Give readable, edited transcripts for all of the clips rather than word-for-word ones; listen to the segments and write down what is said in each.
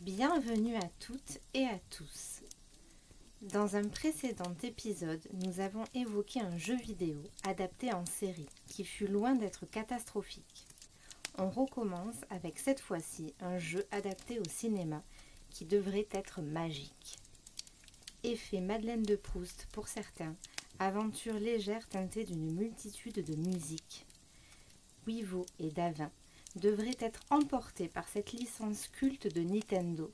Bienvenue à toutes et à tous. Dans un précédent épisode, nous avons évoqué un jeu vidéo adapté en série qui fut loin d'être catastrophique. On recommence avec cette fois-ci un jeu adapté au cinéma qui devrait être magique. Effet Madeleine de Proust pour certains, aventure légère teintée d'une multitude de musiques. Weevoo et Davin devraient être emportés par cette licence culte de Nintendo.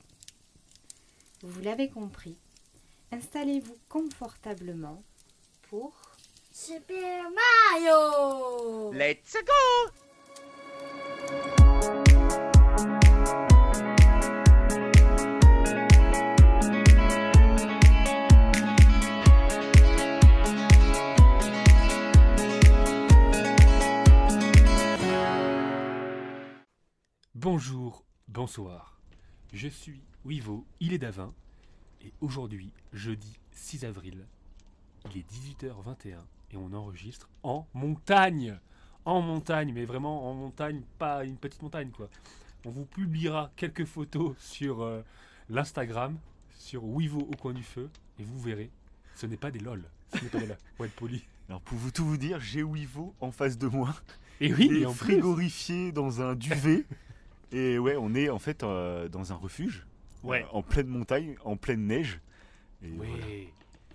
Vous l'avez compris, installez-vous confortablement pour Super Mario! Let's go! Bonjour, bonsoir, je suis Weevoo, il est Davin, et aujourd'hui, jeudi 6 avril, il est 18h21 et on enregistre en montagne, mais vraiment en montagne, pas une petite montagne quoi. On vous publiera quelques photos sur l'Instagram, sur Weevoo au coin du feu, et vous verrez, ce n'est pas des lol, ce n'est pas des lol, pour être poli. Alors pour tout vous dire, j'ai Weevoo en face de moi. Et oui, Il et est en plus, frigorifié dans un duvet. Et ouais, on est en fait dans un refuge, ouais. En pleine montagne, en pleine neige. Et Oui, voilà.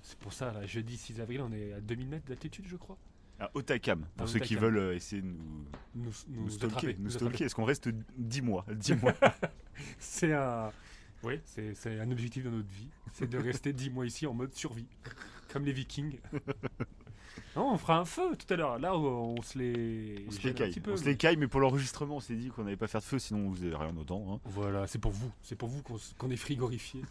c'est pour ça, là, jeudi 6 avril, on est à 2000 mètres d'altitude, je crois. À Otakam, pour À ceux qui Otakam. veulent essayer de nous stalker. Nous stalker. Est-ce qu'on reste 10 mois 10 mois. C'est un... Oui, c'est un objectif dans notre vie, c'est de rester 10 mois ici en mode survie, comme les Vikings. Non, on fera un feu tout à l'heure, là on se les... On se gêne les un caille. petit peu, On se mais- les caille, mais pour l'enregistrement, on s'est dit qu'on n'allait pas faire de feu, sinon vous n'avez rien dedans. Hein. Voilà, c'est pour vous qu'on est frigorifié.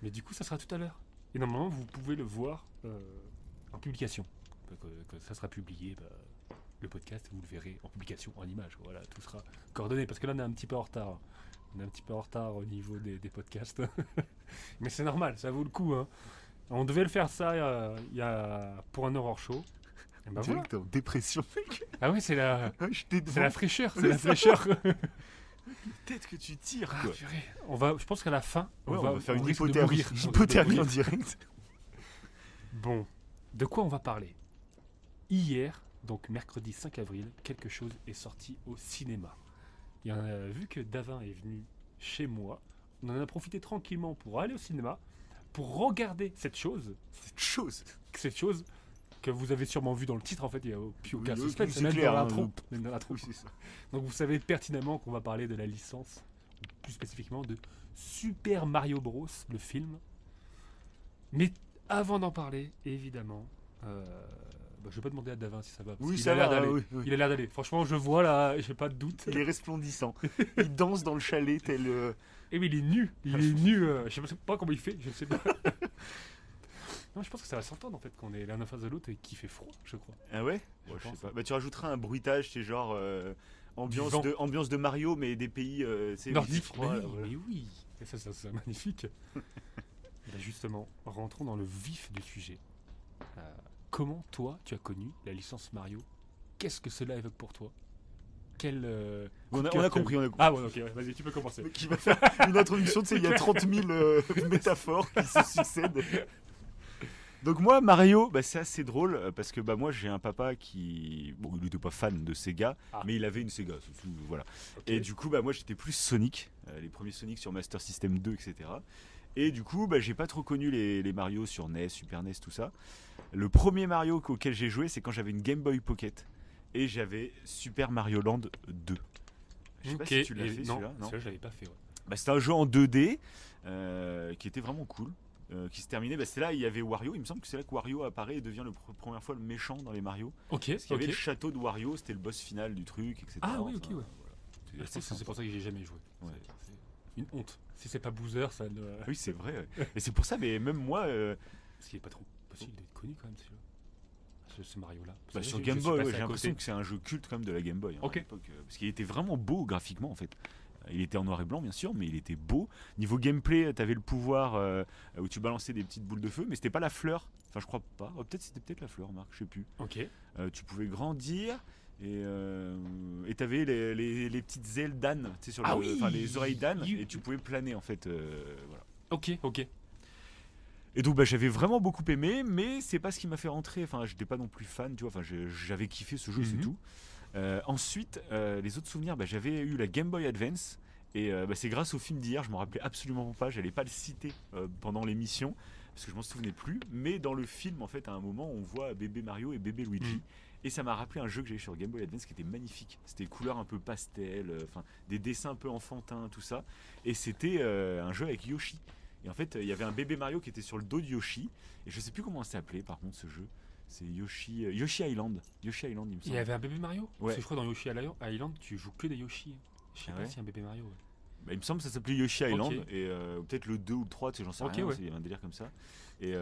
Mais du coup, ça sera tout à l'heure. Et normalement, vous pouvez le voir en publication. Que ça sera publié, le podcast, vous le verrez en publication, en image. Voilà, tout sera coordonné. Parce que là, on est un petit peu en retard. On est un petit peu en retard au niveau des podcasts. Mais c'est normal, ça vaut le coup. Hein. On devait le faire ça pour un horror show. Et ben voilà. Direct en dépression, mec. Ah oui, c'est la fraîcheur. C'est la fraîcheur. Tête que tu tires, Ah, quoi. purée. Je pense qu'à la fin, Ouais, on va faire une risque de hypothermie, mourir. On risque de hypothermie en mourir. direct. Bon, de quoi on va parler? Hier, donc mercredi 5 avril, quelque chose est sorti au cinéma. Vu que Davin est venu chez moi, on en a profité tranquillement pour aller au cinéma, pour regarder cette chose que vous avez sûrement vu dans le titre en fait, il n'y a plus aucun Oui, suspense, c'est c'est même clair, dans hein, l'intro. Même dans l'intro. Oui, c'est ça. Donc vous savez pertinemment qu'on va parler de la licence, plus spécifiquement de Super Mario Bros, le film. Mais avant d'en parler, évidemment, je vais pas demander à Davin si ça va. Parce Oui, qu'il ça a l'air va, d'aller. oui. Il a l'air d'aller. Franchement, je vois là, j'ai pas de doute. Il est resplendissant. Il danse dans le chalet tel... Et oui, il est nu. Il est nu. Je sais pas comment il fait. Je sais pas. Non, je pense que ça va s'entendre en fait qu'on est l'un en face de l'autre et qu'il fait froid, je crois. Ah ouais, Je je sais pense. pas. Bah, tu rajouteras un bruitage, c'est genre ambiance vent. ambiance de Mario, mais des pays Nordique. froids. Mais là, oui, voilà. mais oui. Et ça c'est magnifique. Bah, justement, rentrons dans le vif du sujet. Comment toi, tu as connu la licence Mario? Qu'est-ce que cela évoque pour toi? Quel coup On de a cœur compris, t'as on a eu? compris. Ah ouais, ok, ouais, vas-y, tu peux commencer. Qui va faire une introduction, tu sais, il y a 30 000 métaphores qui se succèdent. Donc moi, Mario, c'est assez drôle parce que moi j'ai un papa qui, bon, il n'était pas fan de Sega, Ah. mais il avait une Sega, c'est tout, voilà. Ok. Et du coup, moi j'étais plus Sonic, les premiers Sonic sur Master System 2, etc. Et du coup, j'ai pas trop connu les Mario sur NES, Super NES, tout ça. Le premier Mario auquel j'ai joué, c'est quand j'avais une Game Boy Pocket et j'avais Super Mario Land 2. Je sais pas si tu l'as fait non, celui-là, non? celui-là je l'avais pas fait. Ouais. C'était un jeu en 2D qui était vraiment cool. Qui se terminait, c'est là il y avait Wario, il me semble que c'est là que Wario apparaît et devient première fois le méchant dans les Mario. Ok, Parce qu'il y avait ok. le château de Wario, c'était le boss final du truc, etc. Ah oui, ok, ouais. voilà. Je pense que c'est pour ça que j'ai jamais joué. Ouais. C'est une honte. Si c'est pas Boozer, ça ne. Oui, c'est vrai. Ouais. Et c'est pour ça, mais même moi, Parce qu'il est pas trop possible d'être connu quand même, celui-là. Ce Mario-là. Parce que sur je Game suis Boy, passé j'ai à l'impression côté. que c'est un jeu culte quand même de la Game Boy. Ok. À l'époque, parce qu'il était vraiment beau graphiquement en fait. Il était en noir et blanc bien sûr, mais il était beau. Niveau gameplay, t'avais le pouvoir où tu balançais des petites boules de feu, mais c'était pas la fleur. Enfin, je crois pas. C'était peut-être la fleur, Marc, je sais plus. Ok. Tu pouvais grandir Et t'avais les petites ailes d'âne, tu sais, sur Ah le, oui. enfin les oreilles d'âne, You- et tu pouvais planer en fait. Voilà. Ok. Et donc bah, j'avais vraiment beaucoup aimé, mais c'est pas ce qui m'a fait rentrer. Enfin, j'étais pas non plus fan, tu vois. Enfin, j'avais kiffé ce jeu, c'est Mhm. tout. Ensuite, les autres souvenirs, bah, j'avais eu la Game Boy Advance. Et bah, c'est grâce au film d'hier, je m'en rappelais absolument pas. J'allais pas le citer pendant l'émission parce que je m'en souvenais plus. Mais dans le film, en fait, à un moment, on voit bébé Mario et bébé Luigi. Mhm. Et ça m'a rappelé un jeu que j'avais sur Game Boy Advance qui était magnifique. C'était couleurs un peu pastel, enfin des dessins un peu enfantins, tout ça. Et c'était un jeu avec Yoshi. Et en fait, il y avait un bébé Mario qui était sur le dos de Yoshi. Et je sais plus comment ça s'appelait par contre ce jeu. C'est Yoshi Island. Yoshi Island, il me Il semble. y avait un bébé Mario. Ouais. Parce que je crois dans Yoshi Island, tu joues que des Yoshi. Je sais Ah pas ouais si un bébé Mario. Ouais. Bah, il me semble que ça s'appelait Yoshi Island. Ok. Et peut-être le 2 ou le 3, tu sais, j'en sais Ok, rien. ouais. Il y avait un délire comme ça. Et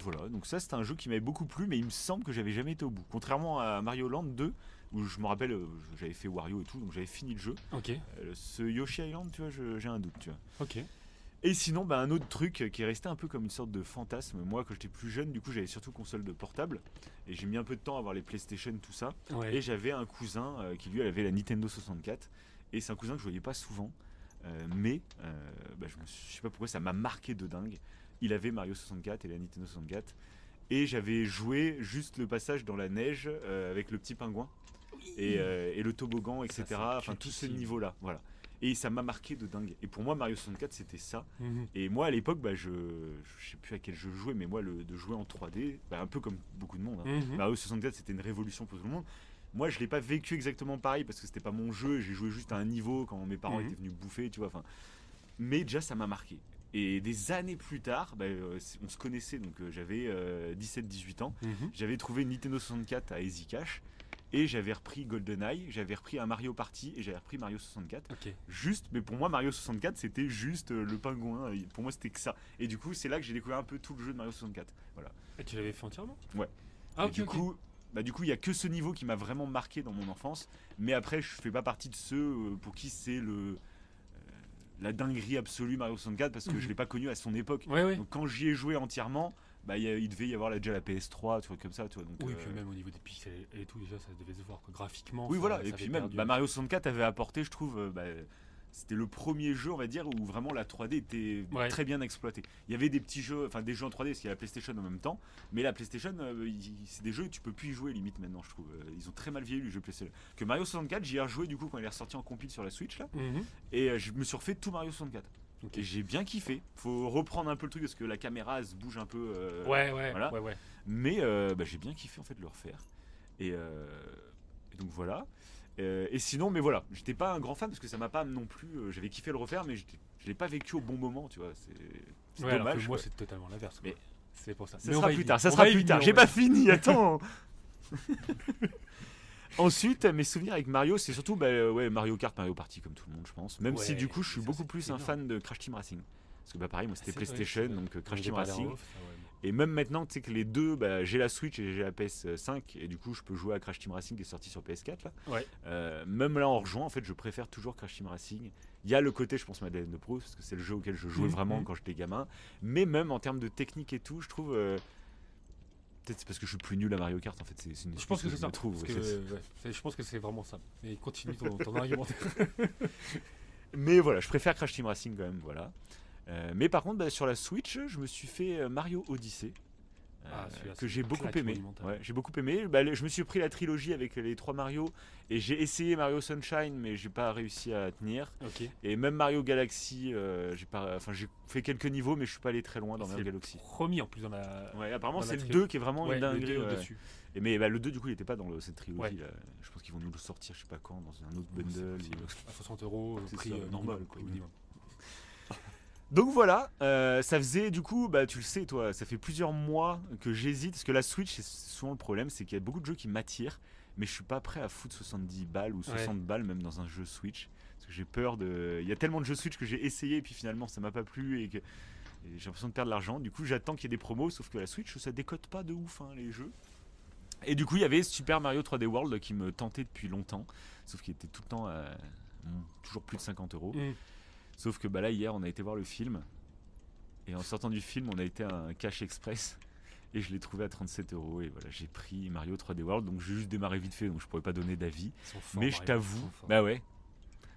voilà. Donc ça, c'était un jeu qui m'avait beaucoup plu. Mais il me semble que j'avais jamais été au bout. Contrairement à Mario Land 2, où je me rappelle, j'avais fait Wario et tout. Donc j'avais fini le jeu. Ok. Ce Yoshi Island, tu vois, j'ai un doute, tu vois. Ok. Et sinon, bah, un autre truc qui est resté un peu comme une sorte de fantasme. Moi, quand j'étais plus jeune, du coup, j'avais surtout console de portable. Et j'ai mis un peu de temps à avoir les PlayStation, tout ça. Ouais. Et j'avais un cousin qui, lui, avait la Nintendo 64. Et c'est un cousin que je voyais pas souvent. Mais, bah, je sais pas pourquoi, ça m'a marqué de dingue. Il avait Mario 64 et la Nintendo 64. Et j'avais joué juste le passage dans la neige avec le petit pingouin. Et le toboggan, etc. c'est Enfin, tout ce cultissime. niveau-là. Voilà. Et ça m'a marqué de dingue. Et pour moi, Mario 64, c'était ça. Mhm. Et moi, à l'époque, bah, je sais plus à quel jeu je jouais, mais moi, de jouer en 3D, bah, un peu comme beaucoup de monde. Hein. Mhm. Mario 64, c'était une révolution pour tout le monde. Moi, je l'ai pas vécu exactement pareil parce que c'était pas mon jeu. J'ai joué juste à un niveau quand mes parents Mhm. étaient venus bouffer, tu vois. Enfin, mais déjà, ça m'a marqué. Et des années plus tard, bah, on se connaissait, donc j'avais 17-18 ans. Mhm. J'avais trouvé une Nintendo 64 à Easy Cash. Et j'avais repris GoldenEye, j'avais repris un Mario Party et j'avais repris Mario 64. Ok. Juste, mais pour moi, Mario 64, c'était juste le pingouin. Et pour moi, c'était que ça. Et du coup, c'est là que j'ai découvert un peu tout le jeu de Mario 64. Voilà. Et tu l'avais fait entièrement? Ouais. Ah Et ok. du ok. coup, il y a que ce niveau qui m'a vraiment marqué dans mon enfance. Mais après, je fais pas partie de ceux pour qui c'est la dinguerie absolue Mario 64 parce que je l'ai pas connu à son époque. Ouais. Donc quand j'y ai joué entièrement, bah, il devait y avoir déjà la PS3, tu vois, comme ça. Tu vois, donc, Oui, puis même au niveau des pixels et tout, déjà ça devait se voir quoi. Graphiquement. oui, ça- voilà. ça Et avait puis même, perdu. bah, Mario 64 avait apporté, je trouve, c'était le premier jeu, on va dire, où vraiment la 3D était Ouais. très bien exploitée. Il y avait des petits jeux, enfin des jeux en 3D, parce qu'il y a la PlayStation en même temps, mais la PlayStation, c'est des jeux que tu peux plus y jouer limite maintenant, je trouve. Ils ont très mal vieilli les jeux PlayStation. Que Mario 64, j'y ai rejoué du coup quand il est ressorti en compile sur la Switch là, Mhm. et je me suis refait tout Mario 64. Ok. Et j'ai bien kiffé. Faut reprendre un peu le truc parce que la caméra elle se bouge un peu. Ouais. voilà. Ouais. Mais bah, j'ai bien kiffé en fait de le refaire. Et donc voilà. Et sinon, mais voilà, j'étais pas un grand fan parce que ça m'a pas non plus. J'avais kiffé le refaire, mais je l'ai pas vécu au bon moment, tu vois. C'est Ouais, alors que dommage. moi quoi. c'est totalement l'inverse. quoi. Mais c'est pour ça. Ça Mais on sera va y plus venir. tard. Ça On sera va y plus tard. venir, J'ai on va pas y fini. Attends. Ensuite, mes souvenirs avec Mario, c'est surtout ouais, Mario Kart, Mario Party, comme tout le monde, je pense. Même si Ouais, du coup, je suis ça, beaucoup c'est plus un énorme. fan de Crash Team Racing. Parce que bah pareil, moi c'était C'est vrai, PlayStation, c'est vrai. donc Crash On Team en parlait en Racing. off, ça, ouais. Et même maintenant, tu sais que les deux, bah, j'ai la Switch et j'ai la PS5, et du coup, je peux jouer à Crash Team Racing qui est sorti sur PS4 là. Ouais. Même là en rejoint, en fait, je préfère toujours Crash Team Racing. Il y a le côté, je pense, Madeleine de Proust, parce que c'est le jeu auquel je jouais vraiment quand j'étais gamin. Mais même en termes de technique et tout, je trouve. Peut-être c'est parce que je suis plus nul à Mario Kart, en fait. C'est une Je pense que excuse c'est ça. me trouve. Parce que, je pense que c'est vraiment ça. Mais continue ton argumentaire. Mais voilà, je préfère Crash Team Racing quand même, voilà. Mais par contre, bah, sur la Switch, je me suis fait Mario Odyssey. Celui-là, Que c'est j'ai une beaucoup claque aimé. monumentale. Ouais, j'ai beaucoup aimé. Bah, je me suis pris la trilogie avec les 3 Mario et j'ai essayé Mario Sunshine, mais j'ai pas réussi à tenir. Ok. Et même Mario Galaxy, j'ai fait quelques niveaux, mais je suis pas allé très loin dans C'est Mario le Galaxy. Premier en plus dans la. Ouais, apparemment dans la c'est le trio. 2 qui est vraiment Ouais, une le dinguerie. deux Ouais. au-dessus. Et mais bah, le 2 du coup il était pas dans cette trilogie Ouais. là. Je pense qu'ils vont nous le sortir je sais pas quand dans un autre C'est bundle. possible. À 60 euros, C'est prix ça, normal, normal. quoi. Minimum. Donc voilà, ça faisait du coup, bah tu le sais toi, ça fait plusieurs mois que j'hésite parce que la Switch c'est souvent le problème, c'est qu'il y a beaucoup de jeux qui m'attirent, mais je suis pas prêt à foutre 70 balles ou 60 balles même dans un jeu Switch parce que j'ai peur de. Il y a tellement de jeux Switch que j'ai essayé et puis finalement ça m'a pas plu et j'ai l'impression de perdre de l'argent. Du coup j'attends qu'il y ait des promos, sauf que la Switch ça décote pas de ouf hein, les jeux. Et du coup il y avait Super Mario 3D World qui me tentait depuis longtemps, sauf qu'il était tout le temps toujours plus de 50 euros. Sauf que bah là hier on a été voir le film et en sortant du film on a été à un Cash Express Et je l'ai trouvé à 37 €. Et voilà, j'ai pris Mario 3D World. Donc j'ai juste démarré vite fait, donc je pourrais pas donner d'avis. Ils sont forts, Mais je Mario, ils t'avoue, sont forts. bah ouais,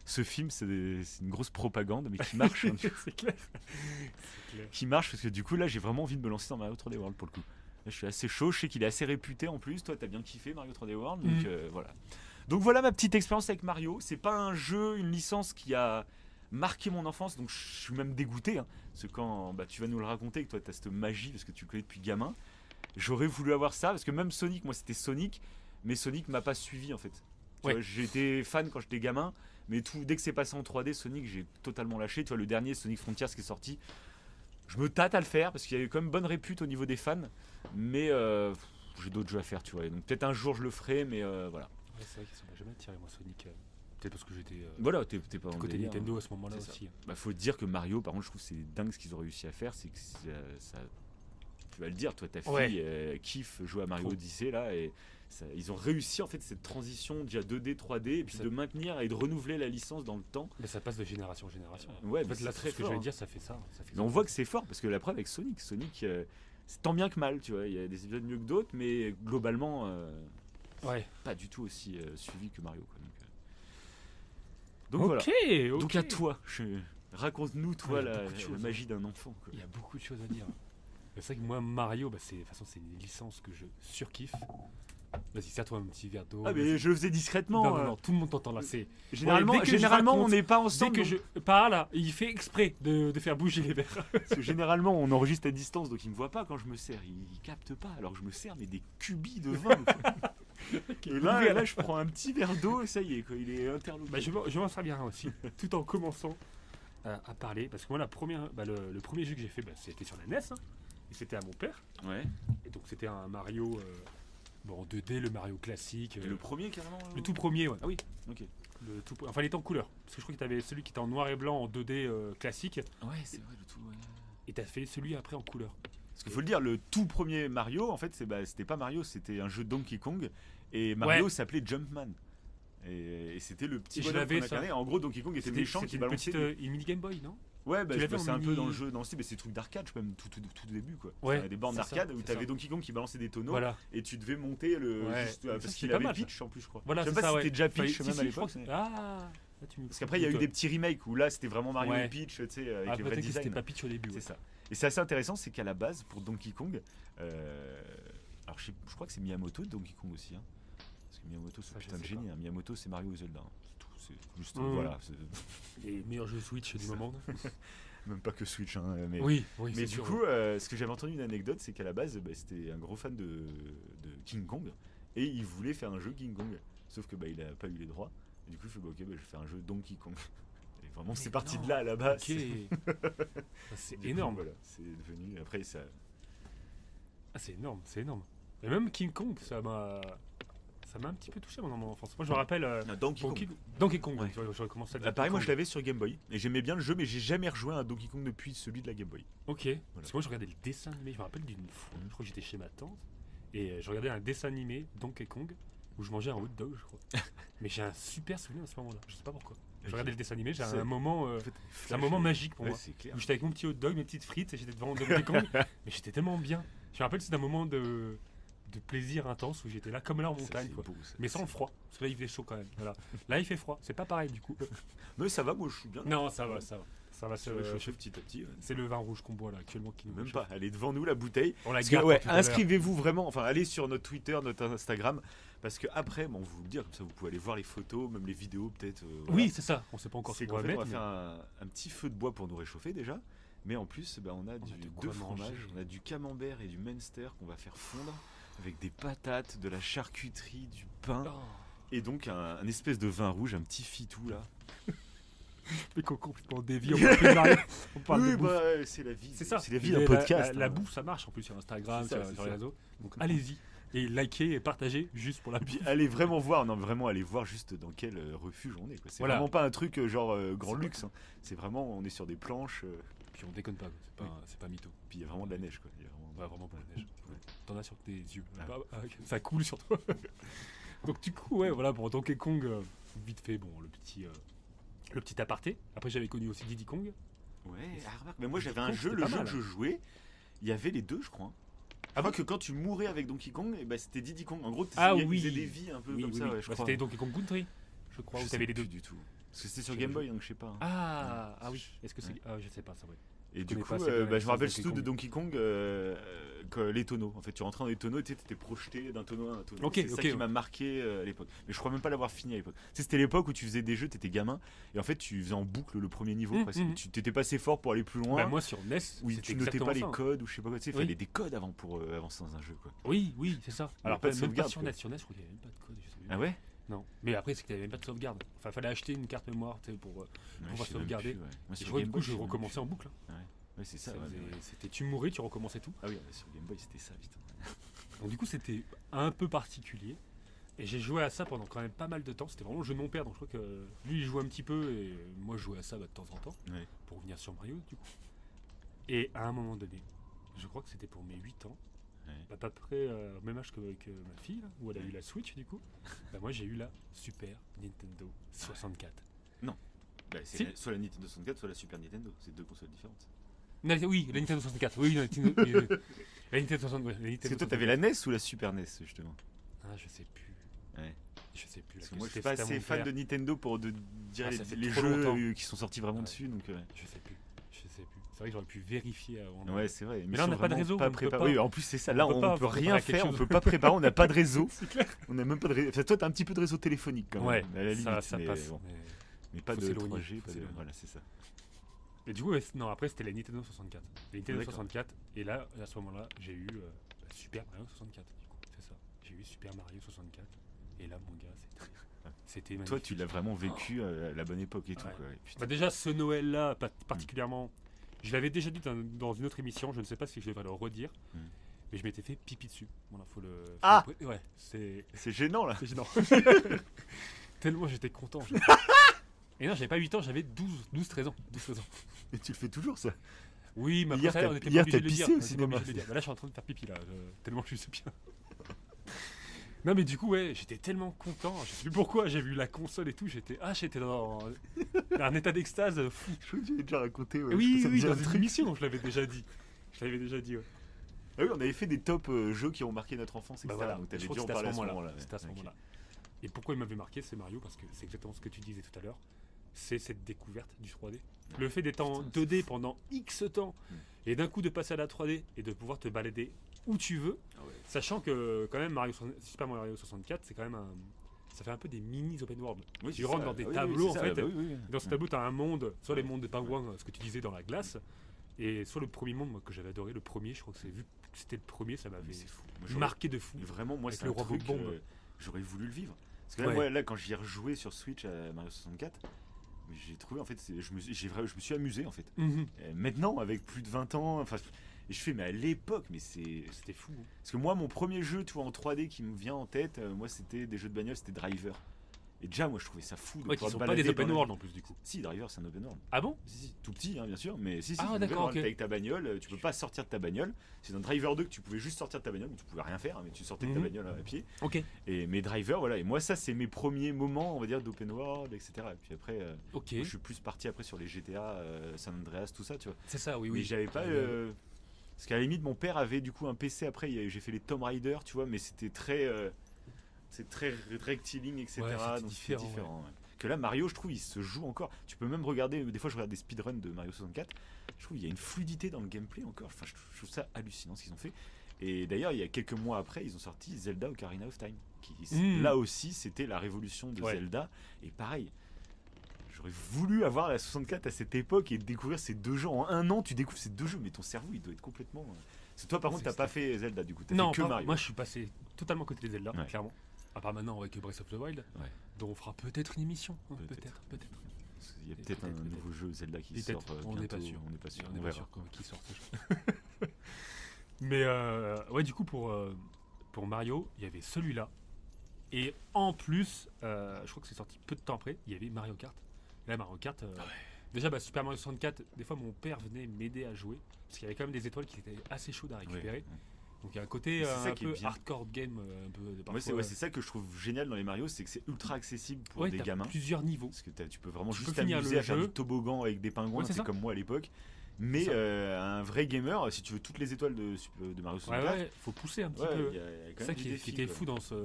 ce film c'est une grosse propagande, mais qui marche. Hein, C'est clair. C'est clair. qui marche parce que du coup là j'ai vraiment envie de me lancer dans Mario 3D World pour le coup. Là, je suis assez chaud, je sais qu'il est assez réputé en plus. Toi, t'as bien kiffé Mario 3D World, donc voilà. Donc voilà ma petite expérience avec Mario. C'est pas un jeu, une licence qui a marqué mon enfance, donc je suis même dégoûté. Hein, parce que quand tu vas nous le raconter, que toi t'as cette magie parce que tu le connais depuis gamin, j'aurais voulu avoir ça parce que même Sonic, moi c'était Sonic, mais Sonic m'a pas suivi en fait. Tu Ouais. vois, j'étais fan quand j'étais gamin, mais dès que c'est passé en 3D, Sonic j'ai totalement lâché. Tu vois, le dernier Sonic Frontiers qui est sorti, je me tâte à le faire parce qu'il y a eu quand même bonne répute au niveau des fans, mais j'ai d'autres jeux à faire, tu vois. Et donc peut-être un jour je le ferai, mais voilà. Ouais, c'est vrai qu'ils sont jamais attirés, moi, Sonic. Peut-être parce que j'étais Voilà, t'es pas du en côté délire, Nintendo hein. à ce moment-là C'est ça. aussi. Bah, faut te dire que Mario, par contre, je trouve que c'est dingue ce qu'ils ont réussi à faire, c'est que ça, tu vas le dire, toi, ta fille Ouais. kiffe jouer à Mario Trop. Odyssey là, et ils ont réussi en fait cette transition déjà 2D, 3D, et puis Ça- de maintenir et de renouveler la licence dans le temps. Mais ça passe de génération en génération. Ouais, En mais fait, là, c'est c'est très ce que fort, j'allais hein. dire, ça fait ça. Ça fait Mais on voit que c'est fort parce que la preuve avec Sonic, c'est tant bien que mal, tu vois. Il y a des épisodes mieux que d'autres, mais globalement, Ouais. pas du tout aussi suivi que Mario. Quoi. Donc Ok, voilà. ok. Donc à toi, raconte-nous toi Ouais, il y a la, beaucoup de choses, la magie d'un enfant. Quoi. Il y a beaucoup de choses à dire. C'est vrai que moi, Mario, de toute façon, c'est une licence que je surkiffe. Vas-y, serre-toi un petit verre d'eau. Ah mais je le faisais discrètement. Non, non, non, tout le monde t'entend là. C'est... Généralement, Ouais, dès que je généralement raconte, on n'est pas Dès ensemble. que donc- je parle, il fait exprès de faire bouger les verres. Parce que généralement on enregistre à distance, donc il me voit pas quand je me sers. Il capte pas, alors que je me sers mais des cubis de vin. quoi. Et là, je prends un petit verre d'eau et ça y est, quoi, il est interloqué. Bah, je m'en sers bien aussi, tout en commençant à parler. Parce que moi, le premier jeu que j'ai fait, c'était sur la NES. Hein, et c'était à mon père. Ouais. Et donc, c'était un Mario en 2D, le Mario classique. Et le premier carrément. Le tout premier, ouais. Ah oui. Ok. Enfin, il était en couleur. Parce que je crois que tu avais celui qui était en noir et blanc en 2D classique. Ouais, c'est vrai le tout. Ouais. Et tu as fait celui après en couleur. Parce qu'il faut le dire, le tout premier Mario, en fait, c'était pas Mario, c'était un jeu Donkey Kong. Et Mario Ouais. s'appelait Jumpman. Et c'était le petit Et je bonhomme l'avais, qu'on ça. incarnait. En gros, Donkey Kong était méchant qui une balançait. petite une mini Game Boy, non? Ouais, tu l'avais en c'est un peu mini- dans le jeu, dans le style, mais c'est des trucs d'arcade, je sais même tout début quoi. Ouais, T'avais des bornes c'est ça, d'arcade où c'est t'avais ça. Donkey Kong qui balançait des tonneaux Voilà. et tu devais monter Ouais. juste, Ça, parce c'était qu'il pas avait mal, ça. Peach en plus, je crois. Voilà, je sais c'est pas ça, si ouais. c'était déjà Peach Si, même si, à je crois l'époque. que mais- c'est- Ah, là, tu me Parce qu'après il y a eu des petits remakes où là c'était vraiment Mario Ouais. et Peach, tu sais, avec Ah, les vrais peut-être que c'était designs. pas Peach au début. C'est Ouais. ça. Et c'est assez intéressant, c'est qu'à la base pour Donkey Kong, alors je crois que c'est Miyamoto de Donkey Kong aussi. Hein. Parce que Miyamoto c'est Ça, je putain de sais génie. pas. Hein. Miyamoto c'est Mario et Zelda. Hein. C'est tout. C'est juste Mhm. voilà. Les meilleurs jeux Switch du Ça. moment. Même pas que Switch. Hein, mais Oui, Mais c'est du sûr, coup, ouais. ce que j'avais entendu une anecdote, c'est qu'à la base, c'était un gros fan de King Kong et il voulait faire un jeu King Kong. Sauf que il a pas eu les droits. Et du coup, il fait ok, je vais faire un jeu Donkey Kong. Et vraiment, c'est parti non. de là à la base. Ok. Ah, c'est Du coup, énorme. Voilà, c'est devenu. Après, ça. Ah, c'est énorme, c'est énorme. Et même King Kong, ça m'a un petit peu touché dans mon enfance. Moi, je me rappelle Donkey Kong. Donkey Kong. Ouais. J'aurais commencé à dire. Bah, pareil, moi je Donkey l'avais sur Game Boy et j'aimais bien le jeu, mais j'ai jamais rejoué à un Donkey Kong depuis celui de la Game Boy. Kong. Ok. Parce que moi, je regardais le dessin animé. Je me rappelle d'une fois. Je crois que j'étais chez ma tante et je regardais un dessin animé Donkey Kong où je mangeais un hot dog, je crois. Mais j'ai un super souvenir à ce moment-là. Je sais pas pourquoi. Je regardais le dessin animé. J'ai C'est- un moment. En fait, C'est un moment magique pour Ouais, moi. c'est clair. Où j'étais avec mon petit hot dog, mes petites frites, et j'étais devant Donkey Kong, mais j'étais tellement bien. Je me rappelle, c'était un moment de plaisir intense où j'étais là comme là en Ça, montagne, c'est quoi. beau, ça. Mais sans le froid, parce que là il faisait chaud quand même. Voilà. Là il fait froid, c'est pas pareil du coup. Mais ça va, moi je suis bien. Non, ça va, ça va. Ça va Ça se va chauffer réchauffer. petit à petit. Ouais. C'est le vin rouge qu'on boit là actuellement qui nous Même réchauffe. pas, elle est devant nous la bouteille. On la Parce que, garde ouais, pour tout à l'heure. inscrivez-vous vraiment, enfin allez sur notre Twitter, notre Instagram, parce que après, on va vous le dire, comme ça vous pouvez aller voir les photos, même les vidéos peut-être. Oui, c'est ça. On sait pas encore ce c'est qu'on qu'en va fait, on mettre. va faire un petit feu de bois pour nous réchauffer déjà, mais en plus, on a de deux quoi fromages, manger. on a du camembert et du Munster qu'on va faire fondre avec des patates, de la charcuterie, du pain, Oh, et donc un espèce de vin rouge, un petit fitou là. mais qu'on complètement dévié, on parle plus de Mario, on parle Oui, de bouffe. c'est la vie. C'est ça. C'est la vie Mais d'un podcast. La hein. bouffe, ça marche en plus sur Instagram, C'est ça, sur c'est les ça. réseaux. Donc allez-y et likez et partagez juste pour la Puis bouffe. allez vraiment voir, non vraiment allez voir juste dans quel refuge on est. Quoi. C'est Voilà. vraiment pas un truc genre grand C'est luxe. Hein. C'est vraiment, on est sur des planches. Puis on déconne pas, quoi. C'est pas mytho. Puis il y a vraiment de la neige. Quoi. Il y a Ouais, vraiment pas la neige. Ouais. T'en as sur tes yeux. Ah. Ok. Ça coule sur toi. Donc du coup, ouais, voilà, pour Donkey Kong, vite fait, bon, le petit aparté. Après, j'avais connu aussi Diddy Kong. Ouais, remarque, mais moi j'avais un Donkey jeu, Kong, le c'était jeu pas que mal, je jouais, il y avait les deux je crois. Hein. Je crois que quand tu mourais avec Donkey Kong, eh ben, c'était Diddy Kong. En gros, Ah il oui. faisait des vies un peu Oui, comme oui, ça, oui. ouais, je Bah, crois. c'était Donkey Kong Country, je crois, Je où sais t'avais les plus deux. du tout. Parce que c'était sur J'avais Game Boy, joué. donc je sais pas. Hein. Ah oui. Est-ce que c'est. Ouais. Ah, je sais pas, ça, ouais. Et Je du connais coup, pas assez bien la je me rappelle licence surtout de Donkey Donkey Kong, que les tonneaux. En fait, tu rentrais dans les tonneaux et tu étais projeté d'un tonneau à un tonneau. Ok, c'est ça ok, qui ouais. m'a marqué à l'époque. Mais je crois même pas l'avoir fini à l'époque. Tu sais, c'était l'époque où tu faisais des jeux, t'étais gamin, et en fait, tu faisais en boucle le premier niveau. Presque. Tu t'étais pas assez fort pour aller plus loin. Bah, moi sur NES, Oui, c'était tu notais pas les exactement ça. codes ou je sais pas quoi. Tu sais, il Oui. fallait des codes avant pour avancer dans un jeu, quoi. Oui, c'est ça. Alors, pas de même pas sauvegarde, sur quoi. NES. Sur NES, je crois qu'il n'y avait même pas de code. Je sais même Ah ouais? Non. Mais après, c'est qu'il n'y avait même pas de sauvegarde. Enfin, fallait acheter une carte mémoire tu sais, pour. Ouais, va je sais même sauvegarder. plus, ouais. Moi, Et sur je vois, Game du coup, Boy, je sais même recommençais plus. en boucle. Hein. Ouais, c'est ça. Ça ouais, faisait- ouais. C'était tu mourais, tu recommençais tout. Ah oui, sur Game Boy, c'était ça, putain. Donc du coup, c'était un peu particulier. Et j'ai joué à ça pendant quand même pas mal de temps. C'était vraiment le jeu de mon père, donc je crois que lui il jouait un petit peu et moi je jouais à ça de temps en temps Ouais. pour revenir sur Mario du coup. Et à un moment donné, je crois que c'était pour mes 8 ans, Ouais. à peu près au même âge que ma fille, là, où elle a eu la Switch du coup, bah moi j'ai eu la Super Nintendo 64. Bah, c'est Si. soit la Nintendo 64, soit la Super Nintendo. C'est deux consoles différentes. Non, oui, la Nintendo 64. Oui, la Nintendo, la Nintendo 64. Ouais, la Parce Nintendo que toi, t'avais la NES ou la Super NES, justement? Ah, je sais plus. Ouais. Je sais plus. Parce que laquelle. moi, je suis C'était pas à assez mon fan père. de Nintendo pour dire Ah, ça fait les trop jeux longtemps. qui sont sortis vraiment Ouais. dessus. Donc, Je sais plus. C'est vrai que j'aurais pu vérifier avant. ouais, c'est vrai. Mais là, on ils n'a sont pas de vraiment réseau, pas on peut préparés. pas. Oui, en plus, c'est ça. Là, On peut on pas peut préparer rien quelque faire. On chose. peut pas préparer. On n'a pas de réseau. C'est clair. On n'a même pas de réseau. Enfin, toi, t'as un petit peu de réseau téléphonique quand même. Ouais, à la limite, ça mais, passe. bon. mais- Mais pas Faut de s'éloigner, 3G. faut Pas de... s'éloigner. Voilà, c'est ça. Et du coup, non, après, c'était la Nintendo 64. La Nintendo D'accord. 64. Et là, à ce moment-là, j'ai eu Super Mario 64. Du coup, c'est ça. J'ai eu Super Mario 64. Et là, mon gars, c'était magnifique. Toi, tu l'as vraiment vécu à la bonne époque et tout. Ouais. Quoi. Et putain. Bah déjà, ce Noël-là, particulièrement, je l'avais déjà dit dans une autre émission, je ne sais pas si je devrais le redire, Mm. mais je m'étais fait pipi dessus. Voilà, Ah ouais, c'est C'est gênant là. gênant. Tellement j'étais content. Et non, j'avais pas 8 ans, j'avais 12-13 ans. 12-13 ans. Mais tu le fais toujours ça. Oui, mais Hier, après, ça, t'as- on était hier, pas obligé t'as de le dire. pissé au On était pas cinéma. obligé de le dire. Bah là, je suis en train de faire pipi là, tellement je suis bien. Non mais du coup ouais, j'étais tellement content, je sais plus pourquoi, j'ai vu la console et tout, j'étais dans un état d'extase fou. Je crois que tu l'as déjà raconté. Ouais. Oui, Ça me oui, dit dans un une truc. émission, je l'avais déjà dit. Je l'avais déjà dit, ouais. Ah oui, on avait fait des top jeux qui ont marqué notre enfance, etc. Bah voilà, Donc je t'avais crois dû que en c'était à ce parler à ce moment-là. moment-là. ouais. C'était à ce Ok. moment-là. Et pourquoi il m'avait marqué, c'est Mario, parce que c'est exactement ce que tu disais tout à l'heure. C'est cette découverte du 3D. Le fait d'être en Putain, 2D pendant X temps, Mm. et d'un coup de passer à la 3D et de pouvoir te balader où tu veux, Ah ouais. sachant que quand même Super Mario 64, c'est quand même ça fait un peu des mini open world. Oui, Tu c'est rentres ça. dans des Ah oui, tableaux, oui, en c'est fait. ça. Bah oui, oui. Dans ce Ouais. tableau, tu as un monde, soit les Ouais. mondes des pingouins, ce que tu disais dans la glace, et soit le premier monde moi, que j'avais adoré, le premier, je crois que c'est vu que c'était le premier, ça Mais m'avait c'est fou. Moi, j'aurais- marqué de fou. Mais vraiment, moi, Avec c'est le un roi truc. Bombe. J'aurais voulu le vivre. Parce que là, Ouais. moi, là, quand j'y ai rejoué sur Switch à Mario 64, mais j'ai trouvé en fait, je me suis amusé en fait. Mhm. Maintenant, avec plus de 20 ans, enfin, et je fais, mais à l'époque, mais c'est. C'était fou. hein. Parce que moi, mon premier jeu, tu vois, en 3D qui me vient en tête, moi, c'était des jeux de bagnole, c'était Driver. Et déjà, moi, je trouvais ça fou de Ouais, qui pouvoir sont te pas balader des open dans la- world en plus, du coup. Si, Driver, c'est un open world. Ah bon? Si, tout petit, hein, bien sûr, mais si, Ah, c'est un d'accord, open world. ok. T'es avec ta bagnole, tu peux pas sortir de ta bagnole. C'est dans Driver 2 que tu pouvais juste sortir de ta bagnole, mais tu pouvais rien faire, hein, mais tu sortais de ta Mhm. bagnole à pied. Ok. Et mes drivers, voilà. Et moi, ça, c'est mes premiers moments, on va dire, d'open world, etc. Et puis après, Ok. moi, je suis plus parti après sur les GTA, San Andreas, tout ça, tu vois. C'est ça, oui, Mais oui. j'avais pas. Parce qu'à la limite, mon père avait du coup un PC après. J'ai fait les Tomb Raider, tu vois, mais c'était très. C'est très rectiligne, etc. Ouais, c'était donc différent, c'était différent. Ouais. Que là, Mario, je trouve, il se joue encore. Tu peux même regarder. Des fois, je regarde des speedruns de Mario 64. Je trouve qu'il y a une fluidité dans le gameplay encore. Enfin, je trouve ça hallucinant ce qu'ils ont fait. Et d'ailleurs, il y a quelques mois après, ils ont sorti Zelda Ocarina of Time. Qui, Là aussi, c'était la révolution de Ouais. Zelda. Et pareil, j'aurais voulu avoir la 64 à cette époque et découvrir ces deux jeux. En un an, tu découvres ces deux jeux, mais ton cerveau, il doit être complètement. Parce que toi, par contre, t'as pas fait Zelda, du coup. T'as Non, fait que pas- Mario. moi je suis passé totalement côté des Zelda, Ouais. clairement. À part maintenant avec Breath of the Wild, Ouais. dont on fera peut-être une émission. hein, Peut-être. peut-être. Parce qu'il y a peut-être un Peut-être. nouveau jeu Zelda qui Peut-être. sort On bientôt. n'est pas sûr. On n'est pas sûr. On On n'est pas verra. sûr qui sort ce jeu. Mais ouais, du coup, pour Mario, il y avait celui-là. Et en plus, je crois que c'est sorti peu de temps après, il y avait Mario Kart. Là, Mario Kart, déjà, Super Mario 64, des fois, mon père venait m'aider à jouer. Parce qu'il y avait quand même des étoiles qui étaient assez chaudes à récupérer. Ouais. Donc il y a un côté C'est ça un qui est peu bien. hardcore game, un peu. Moi, c'est ça que je trouve génial dans les Mario, c'est que c'est ultra accessible pour Ouais, des t'as gamins. plusieurs niveaux. Parce que tu peux vraiment Tu juste peux finir t'amuser le à faire jeu. du toboggan avec des pingouins, Ouais, c'est c'est ça. comme moi à l'époque. Mais C'est ça. Un vrai gamer, si tu veux toutes les étoiles de Mario Ouais, 64, ouais, faut pousser un petit ouais, peu. il y a C'est quand ça même qui, du qui défi, était quoi. fou dans ce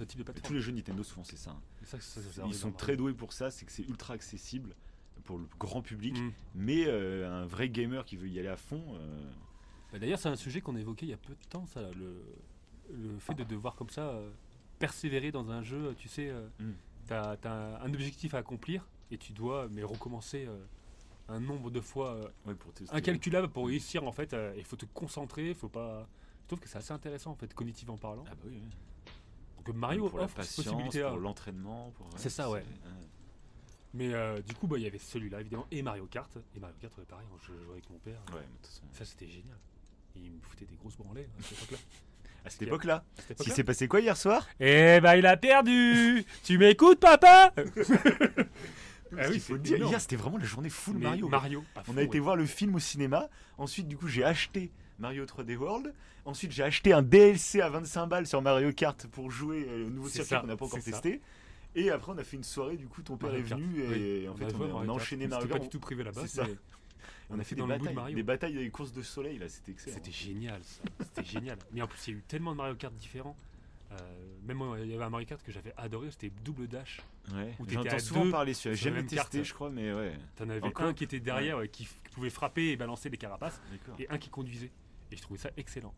type de Et tous plateforme. les jeux Nintendo souvent c'est ça. C'est ça, ça Ils arrive sont dans très Mario. doués pour ça, c'est que c'est ultra accessible pour le grand public. Mm. Mais un vrai gamer qui veut y aller à fond, Bah, d'ailleurs, c'est un sujet qu'on a évoqué il y a peu de temps, ça, là, le fait de devoir comme ça persévérer dans un jeu. Tu sais, t'as un objectif à accomplir et tu dois recommencer un nombre de fois ouais, pour tester. incalculable pour réussir en fait. Il faut te concentrer, faut pas. Je trouve que c'est assez intéressant en fait, cognitivement parlant. Ah bah oui, ouais. Donc Mario pour la offre cette patience, possibilité-là. pour l'entraînement, C'est ça, ouais. Mais du coup, bah, il y avait celui-là évidemment et Mario Kart. Et Mario Kart, pareil, je jouais avec mon père. Ouais, mais de toute façon. Ça, c'était génial. Il me foutait des grosses branlées à cette époque-là. À cette époque-là, À cette s'il époque-là. s'est passé quoi hier soir? Eh bah, il a perdu. Tu m'écoutes, papa? Ah oui, il faut le dire. énorme. Hier, c'était vraiment la journée full Mais Mario. Mario. à On fond, a été ouais. voir le film au cinéma. Ensuite, du coup, j'ai acheté Mario 3D World. Ensuite, j'ai acheté un DLC à 25 balles sur Mario Kart pour jouer au nouveau C'est circuit ça, qu'on n'a pas encore c'est ça. testé. Et après, on a fait une soirée. Du coup, ton père Mario est Kart. venu et Oui. en fait, a joué à on a Mario Kart. enchaîné Mario C'était pas Kart. du tout prévu à la base. C'est ça. mais On a fait dans des le mood batailles, Mario. des batailles des courses de soleil là. C'était excellent. C'était génial, ça. C'était génial. Mais en plus, il y a eu tellement de Mario Kart différents. Même moi, il y avait un Mario Kart que j'avais adoré, c'était Double Dash. Ouais. Où J'entends t'étais à souvent deux parler sur. J'ai sur la jamais même testé, carte. je crois, mais ouais. T'en avais Encore un qui était derrière, qui pouvait frapper et balancer des carapaces, D'accord. et un qui conduisait. Et je trouvais ça excellent.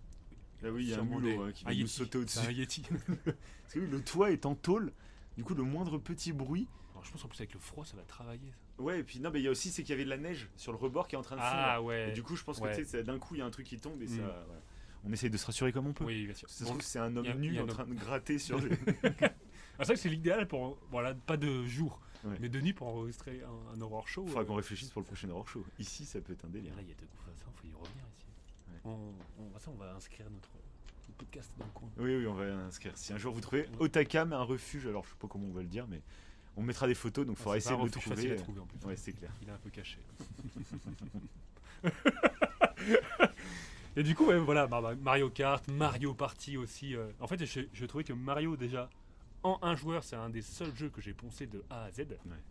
Là, oui, il y a un Sûrement mulot qui va nous Yeti. sauter au-dessus. C'est un Yeti. Parce que oui, le toit est en tôle. Du coup, le moindre petit bruit. Alors, je pense en plus avec le froid, ça va travailler. Ça. Ouais, et puis non, mais il y a aussi c'est qu'il y avait de la neige sur le rebord qui est en train de fondre. Ah ouais. Et du coup, je pense Ouais. que tu sais, d'un coup, il y a un truc qui tombe et ça. Mm. Voilà. On essaye de se rassurer comme on peut. Oui, bien sûr. Ça se Bon, trouve, c'est un homme il y a- il nu y a en un train de gratter sur le. c'est vrai que c'est l'idéal pour, voilà, pas de jour, Ouais. mais de nuit pour enregistrer un horror show. Faudra qu'on réfléchisse pour le prochain horror show. Ici, ça peut être un délire. Là, il y a de quoi ça, faut y revenir ici. Ouais. On va inscrire notre podcast dans le coin. Oui, oui, on va inscrire. Si un jour vous trouvez Otakam, un refuge, alors je sais pas comment on va le dire, mais on mettra des photos, donc il faudra C'est pas essayer de un le refuge facile à trouver. trouver en plus. Ouais, c'est clair. Il est un peu caché. Et du coup, ouais, voilà, Mario Kart, Mario Party aussi. En fait, je trouvais que Mario, déjà, en un joueur, c'est un des seuls jeux que j'ai poncé de A à Z,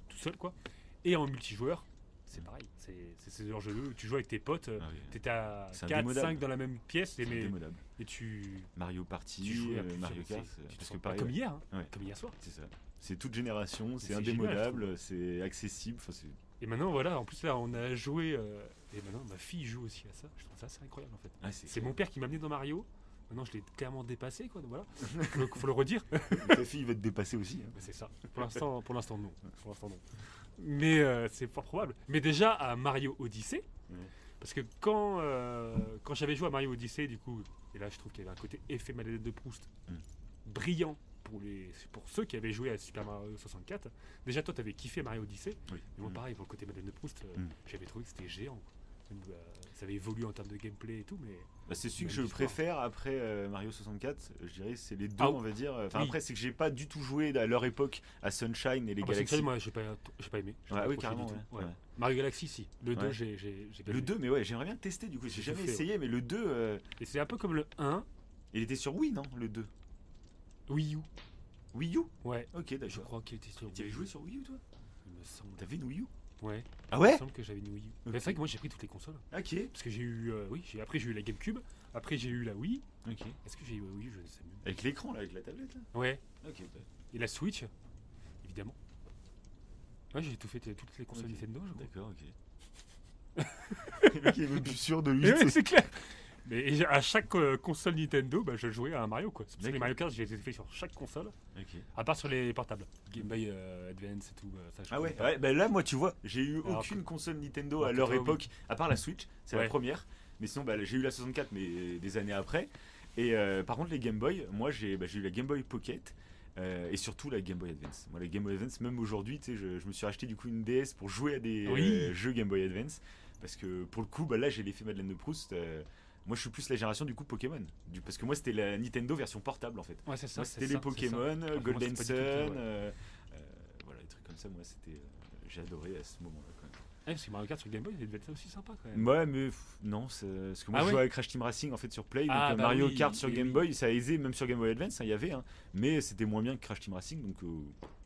tout seul, quoi. Et en multijoueur, c'est pareil. C'est ce genre de jeu où tu joues avec tes potes, Ah oui. t'étais à C'est 4, indémodable. 5 dans la même pièce, C'est indémodable. et tu Mario Party, tu jouais à plusieurs, Mario Kart, tu te parce sens- que pareil. comme hier, hein, Ouais. comme hier soir. C'est ça. C'est toute génération, c'est c'est indémodable, c'est accessible. Enfin, c'est. Et maintenant, voilà, en plus là, on a joué, et maintenant ma fille joue aussi à ça. Je trouve ça assez incroyable en fait. Ah, C'est mon père qui m'a amené dans Mario. Maintenant, je l'ai clairement dépassé, quoi. Donc voilà, faut le redire. Ta fille va te dépasser aussi. hein. Bah, c'est ça. Pour l'instant, non. Pour l'instant, non. Mais c'est fort probable. Mais déjà à Mario Odyssey, Ouais. parce que quand j'avais joué à Mario Odyssey, du coup, et là, je trouve qu'il y avait un côté effet Madeleine de Proust brillant pour ceux qui avaient joué à Super Mario 64. Déjà, toi, t'avais kiffé Mario Odyssey. Oui. Et moi, pareil, pour le côté Madeleine de Proust, j'avais trouvé que c'était géant. Ça avait évolué en termes de gameplay et tout, mais Bah, c'est celui que Même je histoire. préfère après Mario 64. Je dirais c'est les deux, Ah, on va dire. Enfin, oui. après, c'est que j'ai pas du tout joué à leur époque à Sunshine et les ah bah, Galaxies. Sunshine, moi, j'ai pas aimé. J'ai Ouais, pas oui, accroché carrément. du tout. Ouais. Ouais. Mario Galaxy, si. Le 2, Ouais. j'ai bien Le aimé. 2, mais ouais, j'aimerais bien tester du coup. J'ai J'ai jamais tout fait, essayé, mais le 2, Et c'est un peu comme le 1, il était sur Wii, non? Le 2. Wii U. Wii U? Ouais, Ok, je d'accord. crois qu'il était sur Tu avais Wii U. joué sur Wii U, toi? Il me semble. T'avais une Wii U? Ouais. Ah Il ouais? me semble que j'avais une Wii U. Mais c'est vrai que moi, j'ai pris toutes les consoles. Ok. Parce que j'ai eu. Après, j'ai eu la GameCube. Après, j'ai eu la Wii. Ok. Est-ce que j'ai eu la Wii U? Je ne sais même. Avec l'écran, là, avec la tablette, là? Ouais. Ok, Et la Switch, évidemment. Ouais, j'ai tout fait, toutes les consoles Ok. Nintendo, je crois. d'accord, ok. Le mec, il est même plus sûr de lui. Mais ouais, c'est clair. Mais à chaque console Nintendo, bah, je jouais à un Mario, quoi. C'est pour ça que les D'accord. Mario Kart, j'ai fait sur chaque console. Ok. À part sur les portables. Game Boy Advance et tout. Ça, je Ah ouais, connais pas. ouais, bah là moi tu vois, j'ai eu Alors aucune que- console Nintendo alors à que leur toi, oui. époque, à part la Switch, c'est la Ouais. première. Mais sinon bah, j'ai eu la 64 mais des années après. Et par contre les Game Boy, moi j'ai eu la Game Boy Pocket et surtout la Game Boy Advance. Moi la Game Boy Advance, même aujourd'hui, tu sais, je me suis acheté du coup une DS pour jouer à des Oui. jeux Game Boy Advance. Parce que pour le coup, bah, là j'ai l'effet Madeleine de Proust. Moi je suis plus la génération du coup Pokémon. Parce que moi c'était la Nintendo version portable en fait. Ouais, c'est ça. Moi, c'est c'était ça, les c'est Pokémon, ça. Moi, Golden c'est Sun, pas du tout le cas, ouais. voilà, des trucs comme ça. Moi, c'était, j'ai adoré à ce moment-là. Quand même. parce que Mario Kart sur Game Boy, ça devait être ça aussi sympa quand même. Ouais, mais non, parce que moi Ah je ouais jouais avec Crash Team Racing en fait sur Play, donc Ah, bah Mario oui, Kart sur oui, Game oui. Boy, ça a aisé, même sur Game Boy Advance, hein, il y avait, hein, mais c'était moins bien que Crash Team Racing, donc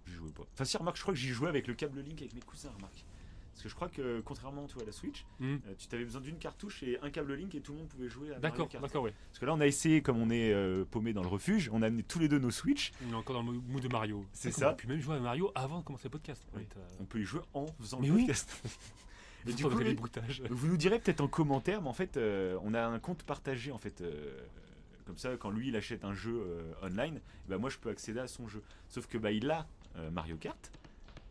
j'y jouais pas. Enfin si, remarque, je crois que j'y jouais avec le câble Link avec mes cousins, remarque. Parce que je crois que contrairement à la Switch, tu t'avais besoin d'une cartouche et un câble Link et tout le monde pouvait jouer à Mario D'accord, Kart. d'accord, ouais. Parce que là on a essayé, comme on est paumé dans le refuge, on a amené tous les deux nos Switch. On est encore dans le mood de Mario. C'est vrai qu'on ça. aurait pu même jouer à Mario avant de commencer le podcast. Oui. Ouais, On peut y jouer en faisant Mais le oui. podcast. Et du on coup, avait les oui. bruitages. Vous nous direz peut-être en commentaire, mais en fait, on a un compte partagé en fait. Comme ça, quand lui il achète un jeu online, bah, moi je peux accéder à son jeu. Sauf que bah, il a Mario Kart,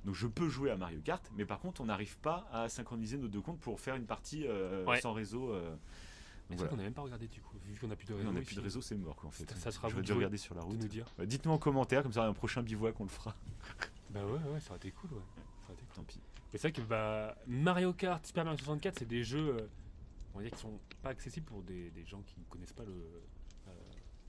donc je peux jouer à Mario Kart, mais par contre on n'arrive pas à synchroniser nos deux comptes pour faire une partie Ouais. sans réseau. Mais Donc c'est voilà. qu'on n'a même pas regardé du coup, vu qu'on n'a plus de Oui, réseau. on n'a ici, plus de réseau, c'est mort quoi en fait. Ça sera à vous J'aurais de dû jouer, regarder sur la de route. nous dire. Bah, dites-nous en commentaire, comme ça un prochain bivouac on le fera. Bah ouais, ça aurait été cool, ouais. Ça aurait été cool. Tant pis. Mais c'est vrai que bah, Mario Kart, Super Mario 64, c'est des jeux, on va dire, qui sont pas accessibles pour des gens qui ne connaissent pas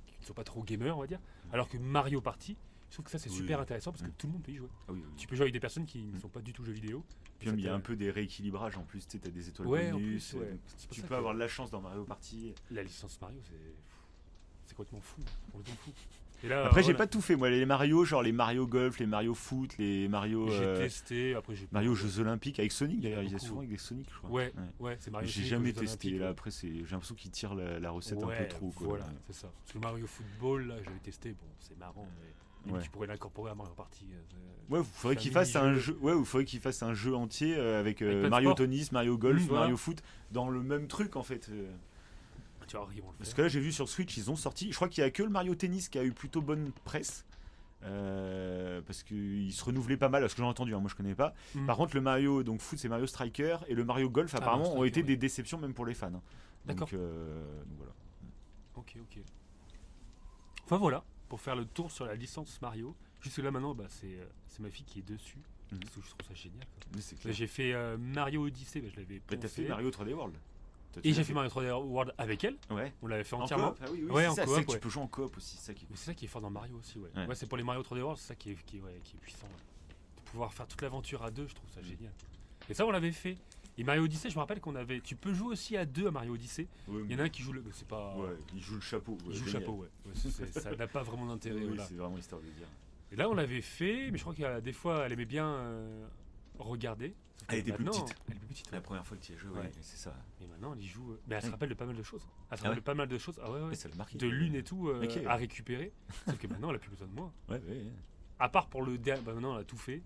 qui ne sont pas trop gamers, on va dire. Alors que Mario Party, je trouve que ça c'est Oui. super intéressant parce que tout le monde peut y jouer. Ah oui, oui. Tu peux jouer avec des personnes qui ne sont pas du tout jeux vidéo. Puis même, il y a un peu des rééquilibrages en plus, tu sais, t'as des étoiles Ouais, en bonus, plus, ouais. donc C'est pour tu ça peux que- avoir de la chance dans Mario Party. La licence Mario, c'est complètement fou. Et là, Après, j'ai voilà. pas tout fait, moi, les Mario, genre les Mario Golf, les Mario Foot, les Mario, J'ai testé, après j'ai Mario Jeux Olympiques avec Sonic Il y en a d'ailleurs, il y a beaucoup, souvent avec des Sonic, je crois. Ouais, c'est Mario. J'ai Sonic jamais aux Jeux testé, Olympiques, là ouais. après j'ai l'impression qu'ils tirent la recette un Ouais, peu trop. Quoi, voilà, ouais. c'est ça. Parce que le Mario Football, là, j'avais testé, bon, c'est marrant, mais Ouais. tu pourrais l'incorporer à Mario Party. Ouais, il faudrait qu'il un fasse un mini-jeu. jeu. Ouais, il faudrait qu'il fasse un jeu entier avec Avec plein de Mario sports. Tennis, Mario Golf, Voilà. Mario Foot dans le même truc en fait. Tu vois, ils vont le Parce faire. que là, j'ai vu sur Switch, ils ont sorti. Je crois qu'il y a que le Mario Tennis qui a eu plutôt bonne presse. Parce qu'il se renouvelait pas mal, à ce que j'ai entendu, hein, moi je connais pas. Mm. Par contre, le Mario donc foot, c'est Mario Striker et le Mario Golf, apparemment, Mario ont été Striker, des déceptions même pour les fans. Hein. D'accord. Donc voilà. Ok. Enfin voilà, pour faire le tour sur la licence Mario. Jusque là maintenant, bah, c'est ma fille qui est dessus. Mhm. Parce que je trouve ça génial. Quoi. Mais c'est Là, clair. j'ai fait Mario Odyssey, bah, je l'avais Mais t'as poncé. fait Mario 3D World. Toi, tu Et l'as j'ai fait Mario 3D World avec elle. Ouais. On l'avait fait En entièrement. coop, ah oui, Ouais, c'est en ça, coop, c'est que ouais. tu peux jouer en coop aussi, c'est ça qui est Mais c'est ça qui est fort dans Mario aussi, ouais. Ouais. Ouais, c'est pour les Mario 3D World, c'est ça qui est puissant. Ouais. De pouvoir faire toute l'aventure à deux, je trouve ça génial. Et ça, on l'avait fait. Et Mario Odyssey, je me rappelle qu'on avait. Tu peux jouer aussi à deux à Mario Odyssey. Ouais, Il y en a un qui joue le. C'est pas. Ouais, il joue le chapeau. Il joue le génial. chapeau, ouais. Ça n'a pas vraiment d'intérêt. Oui, Voilà. c'est vraiment histoire de dire. Et là, on l'avait fait, mais je crois qu'il y a des fois, elle aimait bien regarder. Sauf que Elle était plus maintenant, petite. Elle est plus petite, ouais. La première fois que tu y as joué, Ouais. ouais, c'est ça. Et maintenant, elle y joue. Mais elle se Oui. rappelle de pas mal de choses. Elle se Ah rappelle ouais de pas mal de choses. Ah ouais. Ouais, ça l'a marqué. De lune et tout Ok. à récupérer. Sauf que maintenant, elle a plus besoin de moi. Ouais, ouais. À part pour le dernier. Bah maintenant, elle a tout fait.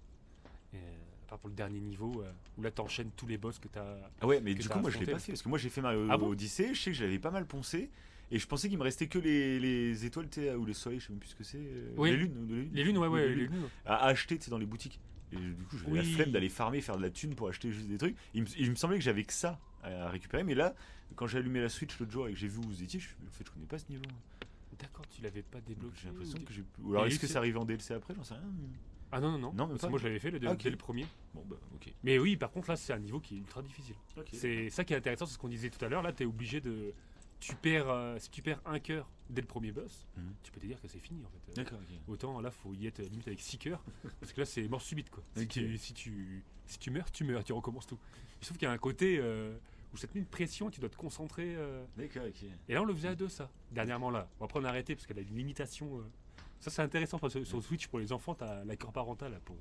Et, à part pour le dernier niveau où là, t'enchaînes tous les boss que t'as. Ah ouais, mais que du t'as coup, moi je l'ai affronté, pas là. fait parce que moi j'ai fait Mario Ah bon Odyssey. Je sais que j'avais pas mal poncé et je pensais qu'il me restait que les étoiles tu sais, ou les soleils, je sais même plus ce que c'est. Oui. Les lunes. Les lunes, ouais, Oui, ouais, les les lunes. lunes. À acheter tu sais, dans les boutiques. Et du coup, j'avais la Oui. flemme d'aller farmer, faire de la thune pour acheter juste des trucs. Il me semblait que j'avais que ça à récupérer, mais là, quand j'ai allumé la Switch l'autre jour et que j'ai vu où vous étiez, en fait, je connais pas ce niveau. D'accord, tu l'avais pas débloqué. J'ai l'impression ou- que j'ai. Ou alors Et est-ce que c'est- ça arrive en DLC après? J'en sais rien. Ah non, Non, même Parce que pas. moi, je l'avais fait Ah, ok. dès le premier. Bon, bah, ok. Mais oui, par contre, là, c'est un niveau qui est ultra difficile. Ok. C'est ça qui est intéressant, c'est ce qu'on disait tout à l'heure. Là, tu es obligé de. Si tu perds un cœur dès le premier boss, Mhm. tu peux te dire que c'est fini en fait. D'accord, ok. Autant là, faut y être limite avec 6 cœurs, parce que là, c'est mort subite quoi. Ok. Si tu meurs, tu recommences tout. Je trouve qu'il y a un côté où ça te met une pression, tu dois te concentrer. D'accord, ok. Et là, on le faisait à deux, ça, dernièrement là. Bon, après, on a arrêté parce qu'elle a une limitation. Ça, c'est intéressant parce que sur Switch, pour les enfants, tu as l'accord parental là, pour.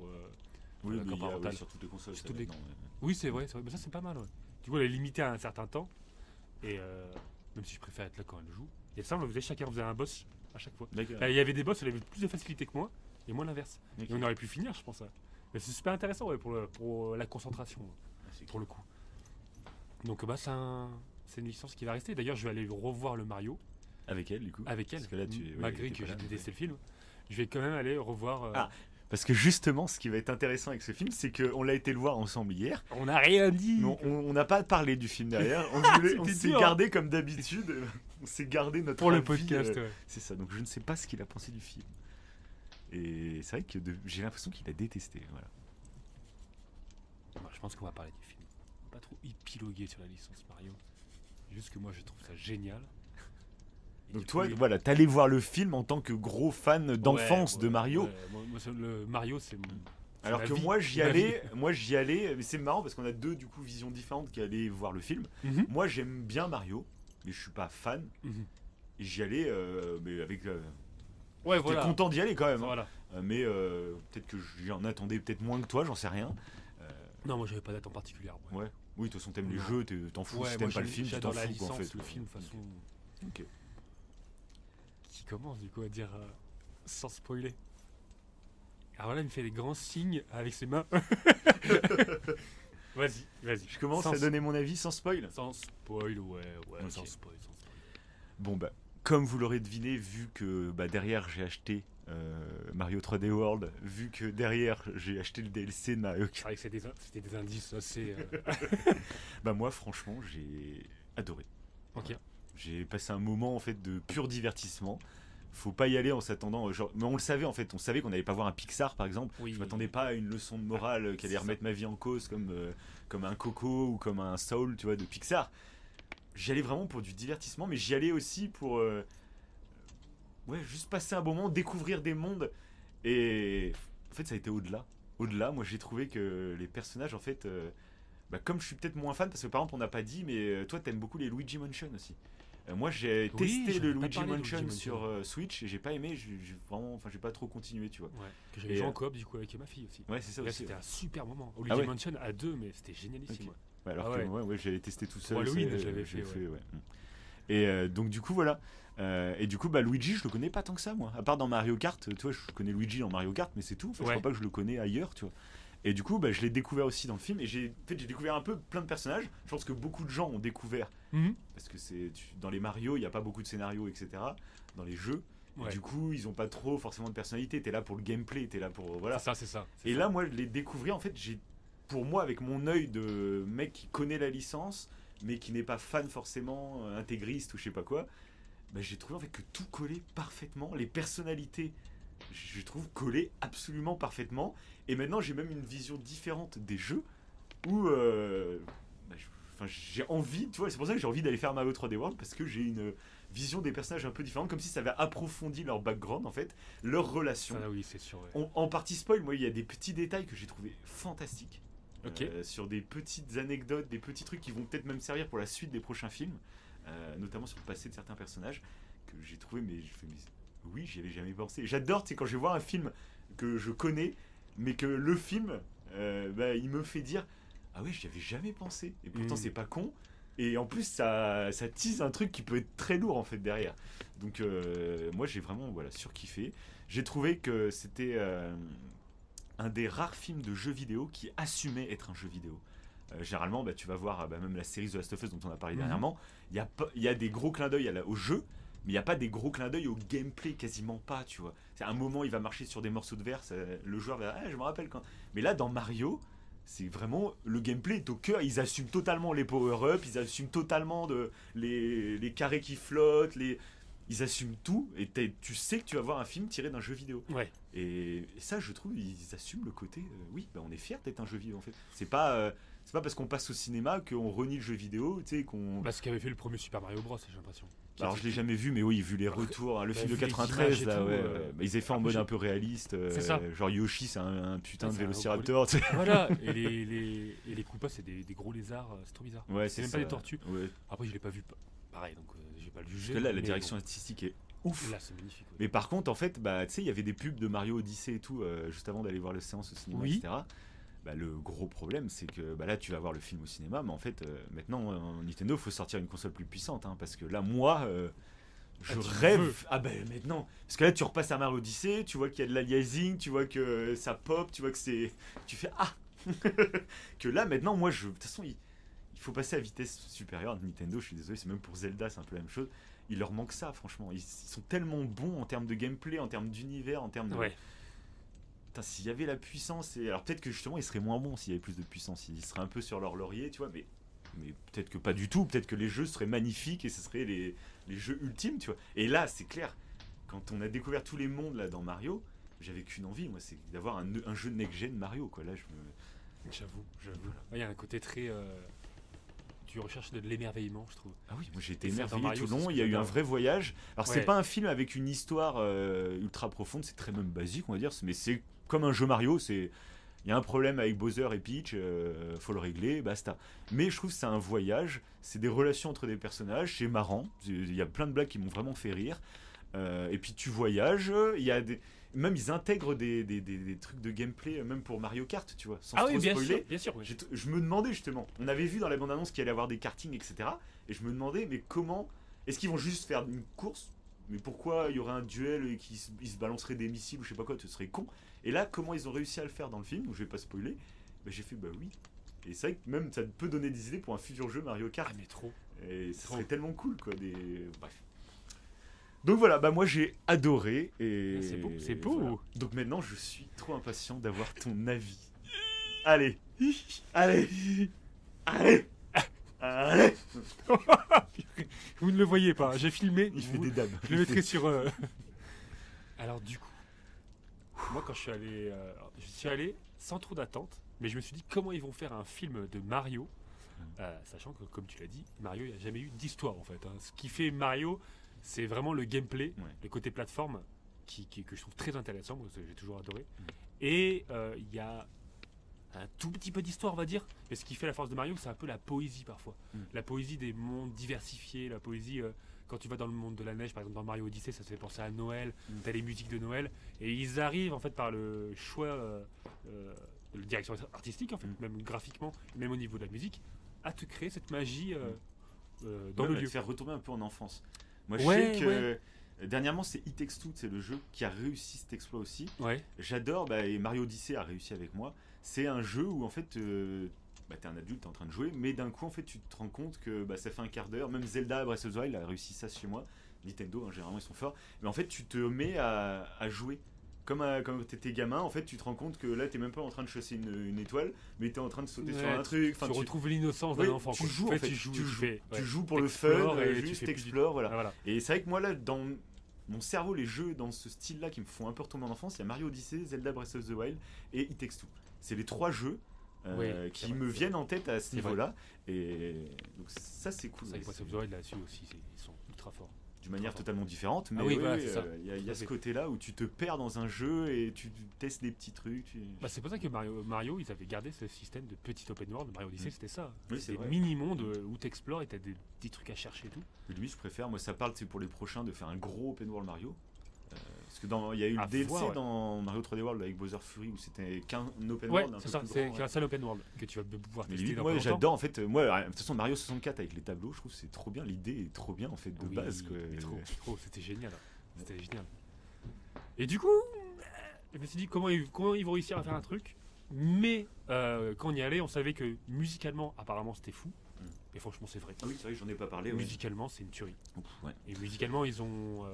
Oui, l'accord mais il y a parental. sur toutes les consoles. Sur ça, toutes les- maintenant, ouais. Oui, c'est vrai. Mais ça, c'est pas mal. Ouais. Du coup, elle est limitée à un certain temps. Et même si je préfère être là quand elle joue. Et ça, on le faisait, chacun faisait un boss à chaque fois. D'accord. Il y avait des boss, elle avait plus de facilité que moi, et moi l'inverse. Ok. Et on aurait pu finir, je pense. Mais c'est super intéressant ouais, pour la concentration, Ah, c'est pour le coup. Donc, bah, c'est une licence qui va rester. D'ailleurs, je vais aller revoir le Mario Avec elle, du coup. avec elle. Parce que là, Malgré que j'ai détesté le film. Je vais quand même aller revoir. Ah. Parce que justement, ce qui va être intéressant avec ce film, c'est qu'on l'a été le voir ensemble hier. On n'a rien dit. Mais on n'a pas parlé du film derrière. On C'était s'est dur, hein. gardé comme d'habitude. On s'est gardé notre Pour le avis, podcast, ouais. C'est ça. Donc je ne sais pas ce qu'il a pensé du film. Et c'est vrai que j'ai l'impression qu'il a détesté. Voilà. Moi, je pense qu'on va parler du film. On va pas trop épiloguer sur la licence Mario. Juste que moi, je trouve ça génial. Et Donc du toi, coup, voilà, t'allais voir le film en tant que gros fan d'enfance ouais, de Mario. ouais. Moi, le Mario, c'est Alors ma que vie, moi c'est ma vie. j'y allais, mais c'est marrant parce qu'on a deux du coup visions différentes qui allaient voir le film. Mhm. Moi j'aime bien Mario, mais je suis pas fan. Mhm. Et j'y allais, mais avec. Ouais, J'étais voilà. content d'y aller quand même. Hein. Voilà. Mais peut-être que j'en attendais peut-être moins que toi, j'en sais rien. Non, moi j'avais pas date en particulier. Ouais. Ouais. Oui, de toute façon t'aimes les Non. jeux, t'en fous. Ouais, Si moi, t'aimes pas le film, tu t'en j'adore la fous quoi, en licence, fait. le film de toute façon. Ok. Qui commence du coup à dire sans spoiler. Alors là, il me fait des grands signes avec ses mains. Vas-y. Je commence Sans- à donner mon avis sans spoil. Sans spoil, ouais, Ok. sans spoil. Bon bah, comme vous l'aurez deviné, vu que derrière j'ai acheté Mario 3D World, vu que derrière j'ai acheté le DLC de Mario C'est Kart, vrai que c'était des indices assez. bah moi franchement j'ai adoré. Ok. J'ai passé un moment en fait de pur divertissement. Faut pas y aller en s'attendant, genre, mais on le savait en fait, on savait qu'on n'allait pas voir un Pixar par exemple. Oui. Je m'attendais pas à une leçon de morale qui allait C'est remettre ma vie en cause comme un Coco ou comme un Soul, tu vois, de Pixar. J'y allais vraiment pour du divertissement, mais j'y allais aussi pour ouais, juste passer un bon moment, découvrir des mondes. Et en fait, ça a été au-delà. Au-delà, moi j'ai trouvé que les personnages, en fait, comme je suis peut-être moins fan, parce que par exemple, on n'a pas dit, mais toi t'aimes beaucoup les Luigi Mansion aussi. Moi j'ai Oui, testé j'en ai le pas Luigi parlé de Mansion Luigi sur Mansion. Switch et j'ai pas aimé, j'ai pas trop continué, tu vois. Ouais. Que j'avais Et, joué en coop du coup avec ma fille aussi. Ouais, c'est ça Là, aussi. c'était un super moment. Au Ah Luigi ouais. Mansion à deux, mais c'était génialissime. Ok. Ouais. Ouais, alors Ah que ouais. moi, ouais, j'avais testé tout seul. Halloween, ça, je l'avais j'ai fait, ouais. Et donc du coup voilà. Et du coup Luigi je le connais pas tant que ça moi. À part dans Mario Kart, tu vois, je connais Luigi dans Mario Kart, mais c'est tout. En fait, je Ouais. crois pas que je le connais ailleurs, tu vois. Et du coup je l'ai découvert aussi dans le film et j'ai découvert un peu plein de personnages. Je pense que beaucoup de gens ont découvert Mhm. parce que dans les Mario il y a pas beaucoup de scénarios, etc. Dans les jeux. Et Ouais. du coup ils ont pas trop forcément de personnalité. T'es là pour le gameplay, t'es là pour voilà. C'est ça. Et là, moi, je l'ai découvert, en fait, pour moi, avec mon œil de mec qui connaît la licence, mais qui n'est pas fan forcément, intégriste ou je sais pas quoi, j'ai trouvé en fait que tout collait parfaitement, les personnalités, je trouve collaient absolument parfaitement, et maintenant j'ai même une vision différente des jeux, où j'ai envie, tu vois, c'est pour ça que j'ai envie d'aller faire Mario 3D World, parce que j'ai une vision des personnages un peu différente, comme si ça avait approfondi leur background, en fait, leur relation. Ça, oui, c'est sûr. Ouais. En partie spoil, moi, il y a des petits détails que j'ai trouvé fantastiques. Ok. Sur des petites anecdotes, des petits trucs qui vont peut-être même servir pour la suite des prochains films, notamment sur le passé de certains personnages, que j'ai trouvé, mais oui, j'y avais jamais pensé. J'adore, tu sais, quand je vais voir un film que je connais, mais que le film, il me fait dire, ah oui, j'y avais jamais pensé. Et pourtant, c'est pas con. Et en plus, ça tease un truc qui peut être très lourd en fait derrière. Donc, moi, j'ai vraiment surkiffé. J'ai trouvé que c'était un des rares films de jeux vidéo qui assumait être un jeu vidéo. Généralement, tu vas voir même la série The Last of Us dont on a parlé dernièrement. Il y a des gros clins d'œil au jeu, mais il n'y a pas des gros clins d'œil au gameplay, quasiment pas, tu vois. C'est un moment, il va marcher sur des morceaux de verre, le joueur va je me rappelle quand. Mais là, dans Mario, c'est vraiment le gameplay est au cœur. Ils assument totalement les power-ups, ils assument totalement les carrés qui flottent, ils assument tout. Et tu sais que tu vas voir un film tiré d'un jeu vidéo. Ouais. Et ça, je trouve, ils assument le côté. Oui, on est fier d'être un jeu vidéo en fait. C'est pas parce qu'on passe au cinéma qu'on renie le jeu vidéo, tu sais qu'on. Ce qu'avait fait le premier Super Mario Bros, j'ai l'impression. Alors je l'ai jamais vu, mais oui, vu les retours, hein, le film de vu les 93 images et là, tout, ouais, ils avaient fait en après, mode un peu réaliste, C'est ça. genre Yoshi c'est un putain Ouais, de c'est un vélociraptor, tu sais. Voilà, et les Koopas, c'est des gros lézards, c'est trop bizarre. Ouais, c'est même ça. pas des tortues. Ouais. Après, je l'ai pas vu pareil, donc je vais pas le juger. Parce que là, la mais direction bon. artistique est ouf. Là, c'est magnifique. Ouais. Mais par contre, en fait, tu sais, il y avait des pubs de Mario Odyssey et tout, juste avant d'aller voir la séance au cinéma, Oui. etc. Le gros problème, c'est que là, tu vas voir le film au cinéma, mais en fait, maintenant, Nintendo, faut sortir une console plus puissante, hein, parce que là, moi, je tu rêve. veux. Ah maintenant, parce que là, tu repasses à Mario Odyssey, tu vois qu'il y a de l'aliasing, tu vois que ça pop, tu vois que c'est, tu fais que là, maintenant, moi, de toute façon, il faut passer à vitesse supérieure. Nintendo, je suis désolé, c'est même pour Zelda, c'est un peu la même chose. Il leur manque ça, franchement. Ils sont tellement bons en termes de gameplay, en termes d'univers, en termes de. Ouais. Putain, s'il y avait la puissance, alors peut-être que justement ils seraient moins bons s'il y avait plus de puissance, ils seraient un peu sur leur laurier, tu vois, mais peut-être que pas du tout, peut-être que les jeux seraient magnifiques et ce seraient les jeux ultimes, tu vois. Et là, c'est clair, quand on a découvert tous les mondes là dans Mario, j'avais qu'une envie, moi, c'est d'avoir un jeu next-gen Mario, quoi. Là, J'avoue. Il y a un côté très. Tu recherches de l'émerveillement, je trouve. Ah oui, moi j'ai été Et ça, dans émerveillé Mario, tout le c'est ce long, que il y a eu un j'adore. vrai voyage. Alors c'est Ouais. pas un film avec une histoire ultra profonde, c'est très même basique, on va dire, mais c'est comme un jeu Mario, c'est il y a un problème avec Bowser et Peach, faut le régler, basta. Mais je trouve que c'est un voyage, c'est des relations entre des personnages, c'est marrant, il y a plein de blagues qui m'ont vraiment fait rire. Et puis tu voyages, il y a même ils intègrent des trucs de gameplay, même pour Mario Kart, tu vois, sans Ah trop oui, bien spoiler. sûr, bien sûr. Oui. Je me demandais justement, on avait vu dans la bande-annonce qu'il allait y avoir des kartings, etc. Et je me demandais, mais comment, est-ce qu'ils vont juste faire une course? Mais pourquoi il y aurait un duel et qu'ils se balanceraient des missiles ou je sais pas quoi, ce serait con. Et là, comment ils ont réussi à le faire dans le film, donc je vais pas spoiler, bah, j'ai fait bah oui. Et c'est vrai que même ça peut donner des idées pour un futur jeu Mario Kart. Ah mais trop. Et ça Trop. serait tellement cool quoi. Bref. Donc voilà, bah moi j'ai adoré et C'est beau, c'est beau. voilà. Donc maintenant je suis trop impatient d'avoir ton avis. Allez, allez, allez, allez. Vous ne le voyez pas, j'ai filmé. Il fait des dabs. Je le mettrai sur. Alors du coup, moi quand je suis allé sans trop d'attente, mais je me suis dit comment ils vont faire un film de Mario, sachant que comme tu l'as dit, Mario il n'y a jamais eu d'histoire en fait. Hein. Ce qui fait Mario, c'est vraiment le gameplay, le côté plateforme, que je trouve très intéressant, moi, j'ai toujours adoré. Et il y a un tout petit peu d'histoire, on va dire. Mais ce qui fait la force de Mario, c'est un peu la poésie parfois. La poésie des mondes diversifiés, la poésie quand tu vas dans le monde de la neige, par exemple dans Mario Odyssey, ça te fait penser à Noël, t'as les musiques de Noël, et ils arrivent en fait par le choix de la direction artistique, en fait, même graphiquement, même au niveau de la musique, à te créer cette magie dans le À lieu. te faire retourner un peu en enfance. Moi Ouais, je sais que dernièrement c'est It Takes Two, c'est le jeu qui a réussi cet exploit aussi. Ouais. J'adore, et Mario Odyssey a réussi avec moi. C'est un jeu où en fait t'es un adulte, t'es en train de jouer, mais d'un coup en fait tu te rends compte que ça fait un quart d'heure, même Zelda Breath of the Wild a réussi ça chez moi. Nintendo, hein, généralement ils sont forts, mais en fait tu te mets à jouer. Comme t'étais gamin, en fait tu te rends compte que là t'es même pas en train de chasser une étoile, mais t'es en train de sauter sur un truc. Tu retrouves l'innocence d'un enfant. Tu joues quoi. en fait, Tu tu joues pour le t'explores fun, et tu juste fais plus t'explores, voilà. Voilà. Et c'est vrai que moi là, dans mon cerveau, les jeux dans ce style-là qui me font un peu retomber en enfance, il y a Mario Odyssey, Zelda Breath of the Wild et It Takes Two. C'est les trois jeux qui me viennent en tête à ce niveau-là. Et donc ça c'est cool. Ça, Breath of the Wild là-dessus aussi, ils sont ultra forts. D'une manière totalement différente, mais voilà, c'est ça. il y a ce côté-là où tu te perds dans un jeu et tu testes des petits trucs. C'est pour ça que Mario, ils avaient gardé ce système de petit open world. Mario Odyssey, c'était ça. Oui, c'est c'est vrai. des mini-mondes où tu explores et tu as des petits trucs à chercher et tout. Lui, je préfère, moi ça parle pour les prochains de faire un gros open world Mario. Parce que il y a eu le DLC dans Mario 3D World avec Bowser Fury où c'était qu'un open world. C'est ça, c'est un seul open world que tu vas pouvoir mais tester limite, dans moi pas j'adore en fait. Moi, de toute façon, Mario 64 avec les tableaux, je trouve que c'est trop bien. L'idée est trop bien en fait de base. Quoi. Trop, c'était génial. C'était génial. Et du coup, je me suis dit comment ils vont réussir à faire un truc. Mais quand on y allait, on savait que musicalement, apparemment, c'était fou. Et franchement, c'est vrai. Ah oui, c'est vrai que j'en ai pas parlé. Musicalement, c'est une tuerie. Ouais. Et musicalement, ils ont.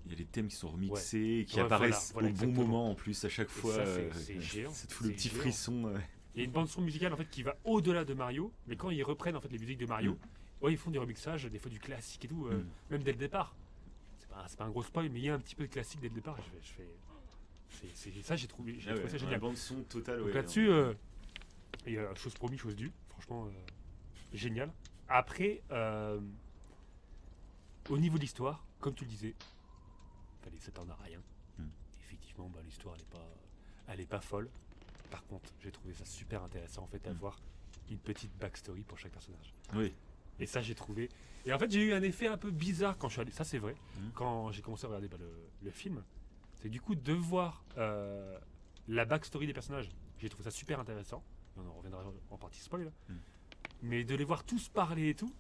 Il y a les thèmes qui sont remixés, qui apparaissent au bon moment en plus à chaque fois. C'est géant. Ça te fout le petit frisson. Il y a une bande son musicale en fait qui va au-delà de Mario, mais quand ils reprennent en fait les musiques de Mario, ils font du remixage, des fois du classique et tout, même dès le départ. C'est pas un gros spoil, mais il y a un petit peu de classique dès le départ. Ça, j'ai trouvé ça génial. La bande son totale. Donc là-dessus, il y a chose promis, chose due. Franchement, génial. Après, au niveau de l'histoire, comme tu le disais, fallait s'attendre à rien. Effectivement, l'histoire elle est pas folle. Par contre, j'ai trouvé ça super intéressant en fait d'avoir une petite backstory pour chaque personnage. Oui. Et ça, j'ai trouvé. Et en fait, j'ai eu un effet un peu bizarre quand je suis allé. Ça, c'est vrai. Quand j'ai commencé à regarder le film, c'est du coup de voir la backstory des personnages. J'ai trouvé ça super intéressant. On en reviendra en partie spoil. Mais de les voir tous parler et tout,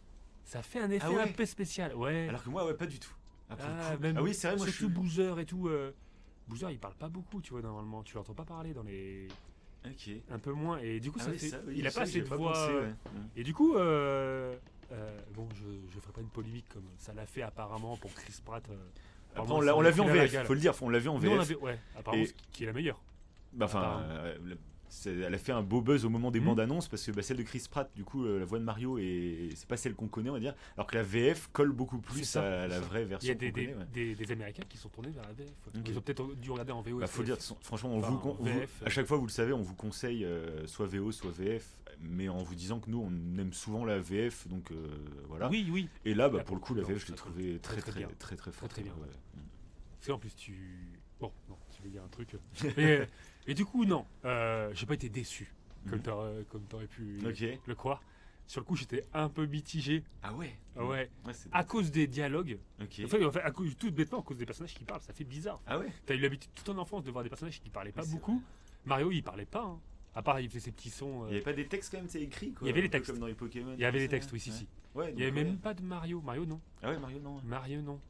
ça fait un effet un peu spécial. Ouais. Alors que moi, pas du tout. Oui, c'est vrai, moi surtout Bowser et tout. Bowser, il parle pas beaucoup, tu vois, normalement. Tu l'entends pas parler dans les. Ok. Un peu moins. Et du coup, il a ça, pas assez de voix. Pensé, Et du coup, bon, je ferai pas une polémique comme ça l'a fait apparemment pour Chris Pratt. Après, on l'a vu en VF, faut le dire, on l'a vu en VF. Apparemment, qui est la meilleure. Elle a fait un beau buzz au moment des bandes annonces parce que celle de Chris Pratt, du coup, la voix de Mario, c'est pas celle qu'on connaît, on va dire. Alors que la VF colle beaucoup plus à la vraie version. Il y a des Américains qui sont tournés vers la VF. Ils ont peut-être dû regarder en VO. Faut dire, franchement, à chaque fois, vous le savez, on vous conseille soit VO, soit VF, mais en vous disant que nous, on aime souvent la VF, donc voilà. Oui. Et là, pour le coup, la VF, je l'ai trouvé très fort. Très bien. Parce qu'en plus, bon, non, je vais dire un truc. Et Et du coup, non, j'ai pas été déçu, Mhm. comme t'aurais pu Ok. le croire. Sur le coup, j'étais un peu mitigé. Ah ouais. Ouais. Ouais, c'est À cause des dialogues. Ok. En fait, tout bêtement, à cause des personnages qui parlent, ça fait bizarre. Ah ouais. T'as eu l'habitude toute ton enfance de voir des personnages qui parlaient pas Oui, c'est beaucoup. Mario, il parlait pas. Hein. À part, il faisait ses petits sons. Il n'y avait pas des textes quand même, c'est écrit quoi. Il y avait un les peu textes. Comme dans les Pokémon. Il y avait tout des ça, textes, ouais. oui, si. Ouais, Il y avait donc, même pas de Mario. Mario, non. Ah ouais, Mario non. Mario, non.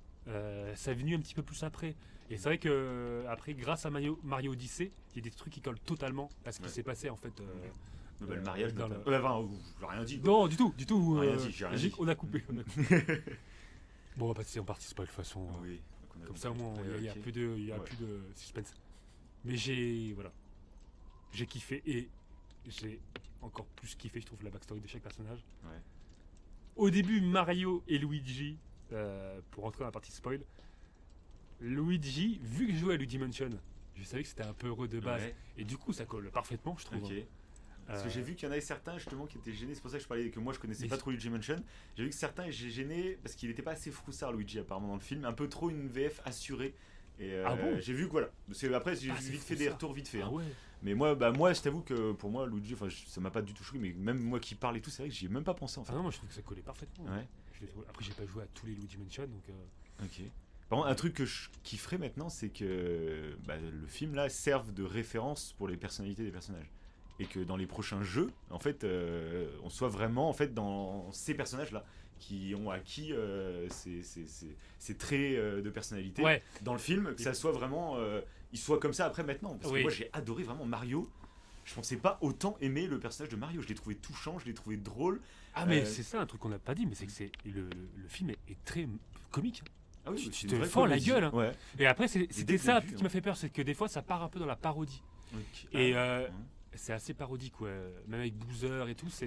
Ça est venu un petit peu plus après. Et c'est vrai que après, grâce à Mario Odyssey, il y a des trucs qui collent totalement à ce qui Ouais. s'est passé en fait. Bah, le mariage dans notamment. Enfin, j'ai rien dit. quoi. Non, du tout, du tout. Rien dit, j'ai rien dit. On a coupé. On a coupé. Bon, on va passer en partie spoil de toute façon. Oui. Donc, on a Comme ça, au moins, compris. il y a Ok. plus Ouais. de suspense. Mais j'ai kiffé et j'ai encore plus kiffé, je trouve, la backstory de chaque personnage. Ouais. Au début, Mario et Luigi, pour rentrer dans la partie spoil, Luigi, vu que je jouais à Luigi Mansion, je savais que c'était un peu heureux de base. Ouais. Et du coup, ça colle parfaitement, je trouve. Ok. hein. Parce que j'ai vu qu'il y en avait certains justement qui étaient gênés, c'est pour ça que je parlais que moi je connaissais Mais pas c'est- trop Luigi Mansion. J'ai vu que certains étaient gênés parce qu'il était pas assez froussard Luigi apparemment dans le film, un peu trop une VF assurée. Et Ah bon j'ai vu que voilà. Après j'ai Ah, vite c'est fait fou, des ça. retours vite fait. Ah hein. ouais. Mais moi, je t'avoue que pour moi Luigi, enfin ça m'a pas du tout choqué, mais même moi qui parle et tout, c'est vrai que j'y ai même pas pensé en fait. Ah non, moi je trouve que ça collait parfaitement. Ouais. Après, j'ai pas joué à tous les Luigi Mansion, donc. Ok. Par contre, un truc que je kifferais maintenant, c'est que bah, le film là serve de référence pour les personnalités des personnages. Et que dans les prochains jeux, en fait, on soit vraiment en fait dans ces personnages-là qui ont acquis ces traits de personnalité Ouais. dans le film, que ça soit vraiment, ils soient comme ça après maintenant. Parce Oui. que moi, j'ai adoré vraiment Mario. Je pensais pas autant aimer le personnage de Mario. Je l'ai trouvé touchant, je l'ai trouvé drôle. Ah, mais Euh, c'est ça un truc qu'on n'a pas dit, mais c'est que le film est très comique. Ah oui, Tu c'est te une vraie fends la comédie. gueule, hein. Ouais. Et après, dès c'était le ça début, qui m'a fait peur, c'est que des fois, ça part un peu dans la parodie. Ok. Et Ah, ouais. c'est assez parodique, ouais. Même avec Boozer et tout, c'est.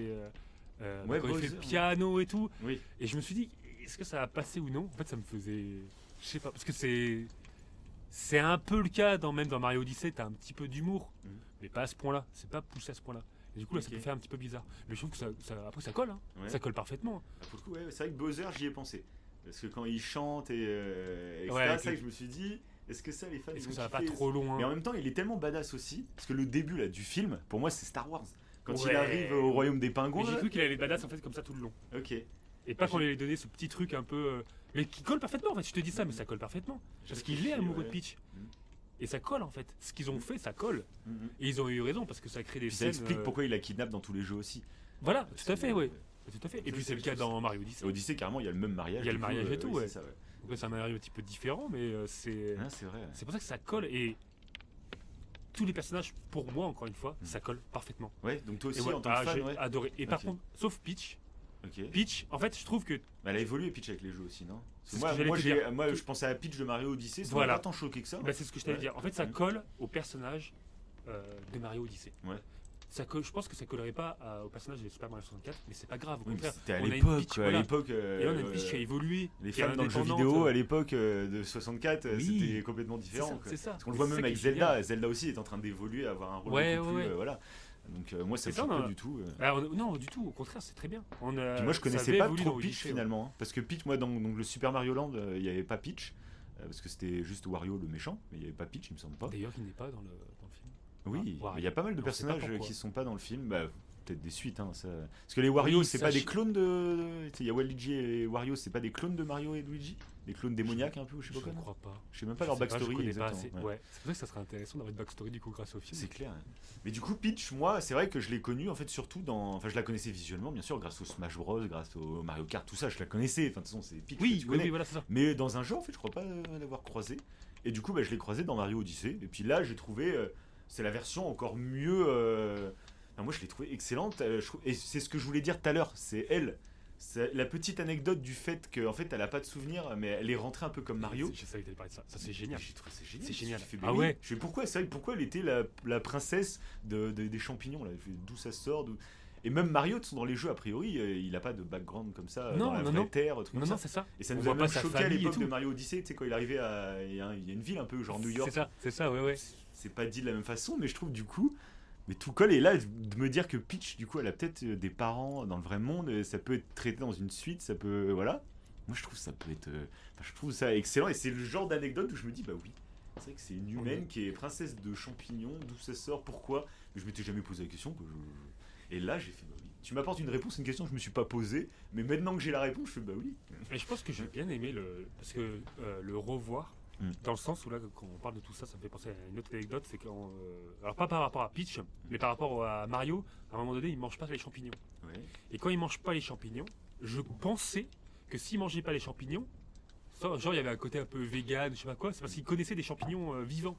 Ouais, quand il fait Bowser, le ouais. piano et tout. Oui. Et je me suis dit, est-ce que ça va passer ou non? En fait, ça me faisait. Je sais pas, parce que c'est. C'est un peu le cas, même dans Mario Odyssey, t'as un petit peu d'humour, Mhm. mais pas à ce point-là. C'est pas poussé à ce point-là. Et du coup, là, ça Ok. peut faire un petit peu bizarre. Mais je trouve que après, ça colle, hein. Ouais. Ça colle parfaitement. Ah, pour le coup, ouais, c'est vrai que Bowser, j'y ai pensé. Parce que quand il chante etc., Ouais, avec c'est vrai le- que je me suis dit, est-ce que ça, les fans, Est-ce ils que vont ça va pas kiffer trop loin? Mais en même temps, il est tellement badass aussi. Parce que le début là, du film, pour moi, c'est Star Wars. Quand il Ouais. arrive au royaume des Mais pingouins. j'ai là. cru qu'il allait être badass en fait comme ça tout le long. Ok. Et pas qu'on lui ait donné ce petit truc un peu. Mais qui colle parfaitement en fait, je te dis ça, mais ça colle parfaitement. Parce qu'il est amoureux de Peach. Mhm. Et ça colle en fait. Ce qu'ils ont fait, ça colle. Mhm. Et ils ont eu raison parce que ça crée des Puis ça scènes. explique pourquoi il la kidnappe dans tous les jeux aussi. Voilà, tout à fait, ouais. ouais. Tout à fait. Et Ça, puis c'est le c'est cas dans Mario Odyssey. Odyssey, carrément, il y a le même mariage. Il y a le du coup, mariage et tout, oui, ouais. C'est ça, ouais. Donc là, c'est un Mario un petit peu différent, mais c'est. Ah, c'est vrai. ouais. C'est pour ça que ça colle. Et tous les personnages, pour moi, encore une fois, Mhm. ça colle parfaitement. Ouais, donc toi Et aussi, ouais, en tant que fan, j'ai ouais. adoré. Et par Ok. contre, sauf Peach. Ok. Peach, en fait, je trouve que. Mais elle a évolué Peach avec les jeux aussi, non C'est ce Moi, que j'allais moi, te j'ai- dire. moi, je pensais à Peach de Mario Odyssey, ça Voilà. m'a pas tant choqué que ça. Bah, c'est ce que je t'allais Ouais. dire. En fait, ça Mhm. colle au personnage de Mario Odyssey. Ouais. Je pense que ça collerait pas au personnage de Super Mario 64, mais c'est pas grave. Au Oui, mais contraire, c'était à on a une l'époque, Peach, quoi, voilà. à l'époque. Et là, on a une Peach qui a évolué. Les qui est femmes dans le jeu indépendante. vidéo à l'époque de 64, Oui. c'était complètement C'est différent. ça, quoi. c'est ça. Parce qu'on le Et voit c'est même ça avec qui est Zelda. génial. Zelda aussi est en train d'évoluer, avoir un rôle Ouais, beaucoup ouais, plus. ouais. Voilà. Donc moi, ça C'est me ça, choque on pas a- du tout. Alors, non, du tout. Au contraire, c'est très bien. Puis moi, je connaissais pas trop Peach finalement. Parce que Peach, moi, dans donc, le Super Mario Land, il n'y avait pas Peach. Parce que c'était juste Wario le méchant. Mais il n'y avait pas Peach, il me semble pas. D'ailleurs, il n'est pas dans le film. Oui, Wario. mais il y a pas mal de On sait pas personnages pourquoi. qui sont pas dans le film. Bah, peut-être des suites. Hein, ça... Parce que les Wario, Oui, c'est ça, pas des je- clones de. Tu sais, il y a Waluigi et Wario, c'est pas des clones de Mario et de Luigi. Des clones démoniaques un peu, ou je sais Je pas ne quoi. crois pas. Je sais même pas Je leur sais pas, je backstory. connais pas exactement, assez. ouais. Ouais. C'est pour ça que ça serait intéressant d'avoir une backstory du coup grâce au film. C'est clair. Mais du coup, Peach, moi, c'est vrai que je l'ai connue en fait surtout dans. Enfin, je la connaissais visuellement, bien sûr, grâce au Smash Bros, grâce au Mario Kart, tout ça, je la connaissais. Enfin, de toute façon, c'est Peach. que Oui, tu oui, connais. oui, voilà, c'est ça. Mais dans un jeu, en fait, je crois pas l'avoir croisé. Et du coup, bah, je l'ai croisé dans Mario Odyssey. Et puis là, j'ai trouvé. C'est la version encore mieux. Enfin, moi, je l'ai trouvée excellente. Et c'est ce que je voulais dire tout à l'heure. C'est elle. C'est la petite anecdote du fait qu'en fait, elle a pas de souvenir, mais elle est rentrée un peu comme Mario. Je savais que t'allais parler de ça. Ça, c'est génial. J'ai trouvé ça génial. C'est génial. Je fais, Ah mais oui. ouais. Je fais pourquoi c'est vrai, pourquoi elle était la princesse des champignons là. Je fais, d'où ça sort Et même Mario dans les jeux a priori il a pas de background comme ça Non, dans la non, vraie non. terre truc Non, comme non, ça. c'est ça. Et ça On nous voit a pas même sa choqué à famille et l'époque tout. de Mario Odyssey, tu sais quand il arrivait il y a une ville un peu genre New York. C'est ça, ouais, ouais. C'est pas dit de la même façon, mais je trouve du coup mais tout colle. Et là de me dire que Peach du coup elle a peut-être des parents dans le vrai monde, ça peut être traité dans une suite, ça peut voilà. Moi je trouve ça peut être enfin, je trouve ça excellent et c'est le genre d'anecdote où je me dis bah oui, C'est vrai que c'est une humaine qui est princesse de champignons, d'où ça sort, pourquoi. Mais je m'étais jamais posé la question. Quoi. Et là, j'ai fait bah oui. Tu m'apportes une réponse à une question que je me suis pas posée, mais maintenant que j'ai la réponse, je fais bah oui. Et je pense que j'ai bien aimé parce que le revoir, dans le sens où là, quand on parle de tout ça, ça me fait penser à une autre anecdote, c'est quand, alors pas par rapport à Peach, mais par rapport à Mario, à un moment donné, il mange pas les champignons. Ouais. Et quand il mange pas les champignons, je pensais que s'il mangeait pas les champignons, genre il y avait un côté un peu vegan, je sais pas quoi, c'est parce qu'il connaissait des champignons vivants.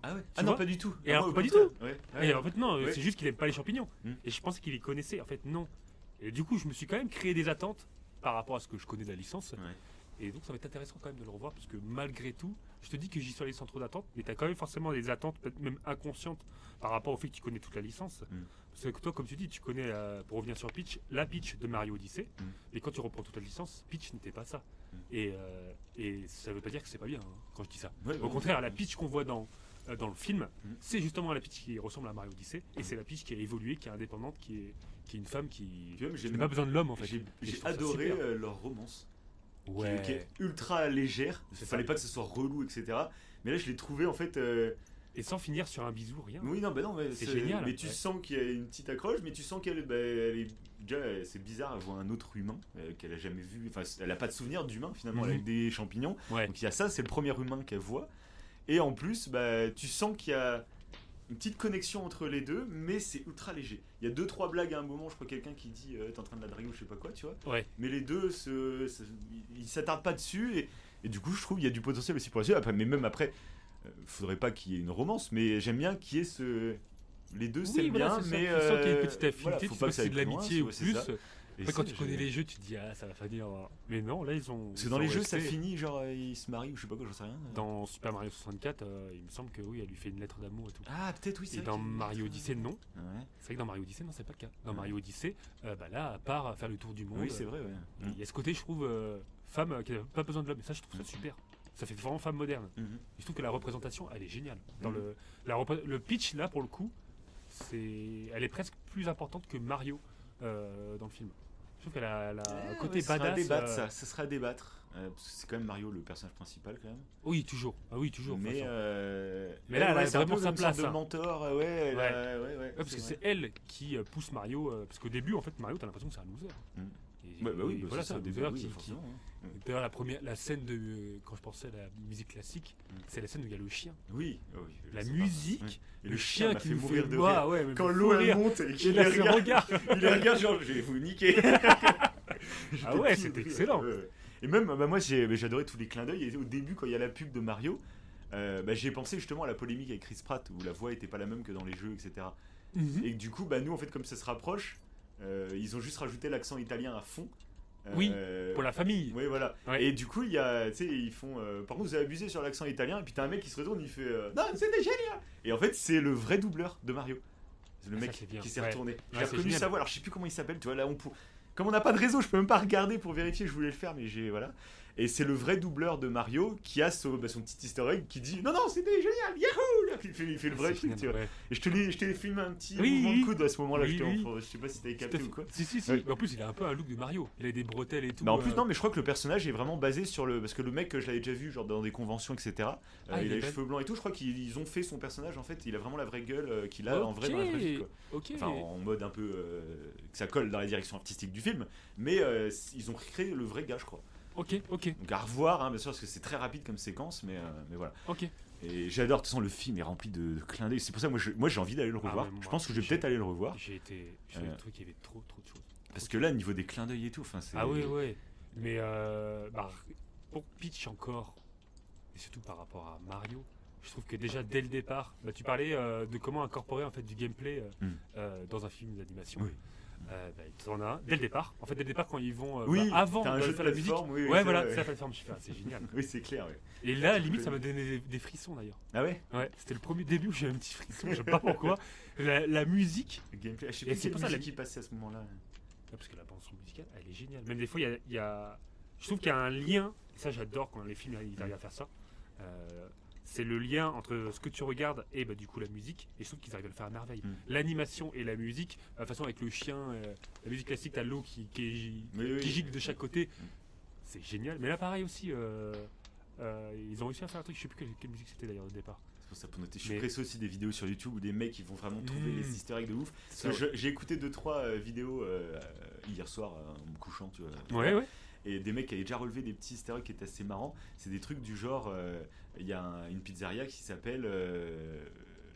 Ah ouais. Tu Ah non, vois pas du tout. Et Ah, alors, moi, au pas du contraire. tout. Ouais. Et en fait non, Ouais. c'est juste qu'il aime pas les champignons. Mm. Et je pensais qu'il les connaissait, en fait non. Et du coup, je me suis quand même créé des attentes par rapport à ce que je connais de la licence. Ouais. Et donc ça va être intéressant quand même de le revoir parce que malgré tout, je te dis que j'y suis allé sans trop d'attentes, mais tu as quand même forcément des attentes, peut-être même inconscientes, par rapport au fait que tu connais toute la licence. Parce que toi, comme tu dis, tu connais, pour revenir sur Peach, la Peach de Mario Odyssey, et quand tu reprends toute la licence, Peach n'était pas ça. Et ça veut pas dire que c'est pas bien hein, quand je dis ça. Ouais, Au ouais. contraire, la Peach qu'on voit dans le film, c'est justement la Peach qui ressemble à Mario Odyssey, et c'est la Peach qui a évolué, qui est indépendante, qui est une femme qui Puis même, j'ai n'a pas besoin de l'homme en fait. J'ai Et je j'ai trouve ça adoré super. leur romance. Ouais. Qui est ultra légère. Il C'est fallait ça. pas que ce soit relou, etc. Mais là, je l'ai trouvé en fait. Et sans finir sur un bisou, rien. Oui, non, bah non, mais C'est génial. Mais tu Ouais. sens qu'il y a une petite accroche, mais tu sens qu'elle elle est. Déjà, c'est bizarre, elle voit un autre humain qu'elle a jamais vu. Enfin, elle a pas de souvenir d'humain finalement, elle a Mhm. que des champignons. Ouais. Donc il y a ça, c'est le premier humain qu'elle voit. Et en plus, bah, tu sens qu'il y a une petite connexion entre les deux, mais c'est ultra léger. Il y a 2-3 blagues à un moment, je crois quelqu'un qui dit t'es en train de la draguer ou je sais pas quoi, tu vois. Ouais. Mais les deux, ils s'attardent pas dessus, et du coup, je trouve qu'il y a du potentiel aussi pour la suite. Après, mais même après, faudrait pas qu'il y ait une romance, mais j'aime bien qu'il y ait ce. Les deux s'aiment voilà, bien, c'est ça. mais. Tu sens qu'il y a une petite affinité, voilà, tu faut sais pas pas que si ça c'est de aille plus loin, l'amitié ou ouais, c'est plus. ça. Et Après, quand ça, tu connais j'ai- les jeux, tu te dis, ah, ça va finir. Mais non, là, ils ont. Parce que ils dans les sont jeux, ça restés. finit, genre, ils se marient ou je sais pas quoi, j'en sais rien. Dans Super Mario 64, il me semble que oui, elle lui fait une lettre d'amour et tout. Ah, peut-être, oui, c'est Et vrai dans qu'il y a une Mario lettre. Odyssey, non. Ouais. C'est vrai que dans Mario Odyssey, non, c'est pas le cas. Dans Ouais. Mario Odyssey, bah là, à part faire le tour du monde, Oui, c'est vrai, ouais. il y a ce côté, je trouve, femme qui n'a pas besoin de l'homme. Et ça, je trouve ça super. Ça fait vraiment femme moderne. Mhm. Je trouve que la représentation, elle est géniale. Dans Mhm. le pitch, là, pour le coup, elle est presque plus importante que Mario dans le film. Je trouve qu'elle a un côté Ouais, ça sera à badass. débattre, ça sera à débattre. Parce que c'est quand même Mario le personnage principal, quand même. Oui, toujours. Ah oui, toujours. de toute Mais, façon. mais là, elle a c'est un vraiment peu sa comme une sorte place, de hein. mentor, ouais, elle Ouais. a- ouais, Ouais, parce que vrai. c'est elle qui pousse Mario. Parce qu'au début, en fait, Mario, t'as l'impression que c'est un loser. Mhm. Et- Ouais, bah oui, et bah voilà, c'est c'est ça, un au début, loser oui, qui. forcément, hein. D'ailleurs, la scène de. Quand je pensais à la musique classique, c'est la scène où il y a le chien. Oui, oui. La c'est musique, pas- oui. Et le chien m'a qui fait nous mourir fait de boire, rire. ouais, mais Quand me l'eau fait elle rire. monte et Et qu'il là, les ce regarde, regard. il les regarde genre je vais vous niquer. Ah ouais, J'étais c'était pris de rire. excellent. Ouais. Et même bah, moi j'adorais tous les clins d'œil. Et au début quand il y a la pub de Mario, bah, j'ai pensé justement à la polémique avec Chris Pratt où la voix était pas la même que dans les jeux, etc. Mhm. Et que du coup bah nous en fait comme ça se rapproche, ils ont juste rajouté l'accent italien à fond. Oui, pour la famille. Oui, voilà. Ouais. Et du coup, il y a, tu sais, ils font. Par contre, vous avez abusé sur l'accent italien. Et puis t'as un mec qui se retourne, il fait. Non, c'était génial. Et en fait, c'est le vrai doubleur de Mario. C'est le Ah, mec ça, c'est bien. qui s'est Ouais. retourné. J'ai c'est reconnu génial. sa voix. Alors, je sais plus comment il s'appelle. Tu vois, là, comme on n'a pas de réseau, je peux même pas regarder pour vérifier. Je voulais le faire, mais j'ai. Voilà. Et c'est le vrai doubleur de Mario qui a son petit easter egg qui dit non, non, c'était génial. Yahoo! Il fait le vrai C'est truc, tu vois. génial, ouais. Et je t'ai filmé un petit Oui, mouvement oui. de coude à ce moment-là. Oui, oui. Je sais pas si t'avais Tout à capté fait. ou quoi. Si, si, si. Ouais. Mais en plus, il a un peu un look de Mario. Il a des bretelles et tout. Bah en plus non mais je crois que le personnage est vraiment basé sur le parce que le mec je l'avais déjà vu genre dans des conventions etc. Ah, il il a est les belle. cheveux blancs et tout. Je crois qu'ils ont fait son personnage en fait. Il a vraiment la vraie gueule qu'il a en vrai dans la vraie vie quoi. Ok. Enfin en mode un peu que ça colle dans la direction artistique du film. Mais ils ont recréé le vrai gars je crois. Ok, ok, Donc à revoir hein, bien sûr parce que c'est très rapide comme séquence mais voilà. ok. Et j'adore de toute façon le film est rempli de clins d'œil. C'est pour ça que moi j'ai envie d'aller le Ah revoir. ouais, moi, je pense que je vais j'ai- peut-être aller le revoir J'ai le truc, il y avait trop de choses. parce que là au niveau des clins d'œil et tout enfin c'est Ah oui, ouais. Mais pour Peach encore, et surtout par rapport à Mario, je trouve que déjà dès le départ, bah, tu parlais de comment incorporer en fait du gameplay dans un film d'animation. Oui. Bah, il en a un dès le départ. En fait, dès le départ, quand ils vont Oui, avant t'as un de jeu de faire la musique. plateforme, oui, oui, ouais, c'est voilà, vrai, c'est la ouais. plateforme. Je fais, ah, c'est génial. Oui c'est clair ouais. Et là, limite, ça m'a donné des frissons d'ailleurs. Ah ouais. Ouais, c'était le premier début où j'ai eu un petit frisson. Je sais pas pourquoi. La musique. Le gameplay, je sais Et plus c'est quelle pour ça, musique la- qui passait à ce moment-là. Parce que la bande son musicale, elle est géniale. Même des fois, il y a... Je trouve qu'il y a un lien, et ça j'adore quand les films ils arrivent à faire ça, c'est le lien entre ce que tu regardes et bah, du coup la musique, et je trouve qu'ils arrivent à le faire à merveille. L'animation et la musique, de toute façon avec le chien, la musique classique, t'as l'eau qui Oui, oui. gicle de chaque côté, c'est génial. Mais là pareil aussi, Ils ont réussi à faire un truc, je sais plus quelle musique c'était d'ailleurs au départ. C'est pour ça pour noter. Je suis Mais- pressé aussi des vidéos sur YouTube où des mecs ils vont vraiment trouver les easter eggs de ouf. Parce que Ça, j'ai écouté 2-3 vidéos hier soir en me couchant, tu vois. ouais. Et des mecs qui avaient déjà relevé des petits easter eggs qui étaient assez marrants. C'est des trucs du genre, il y a une pizzeria qui s'appelle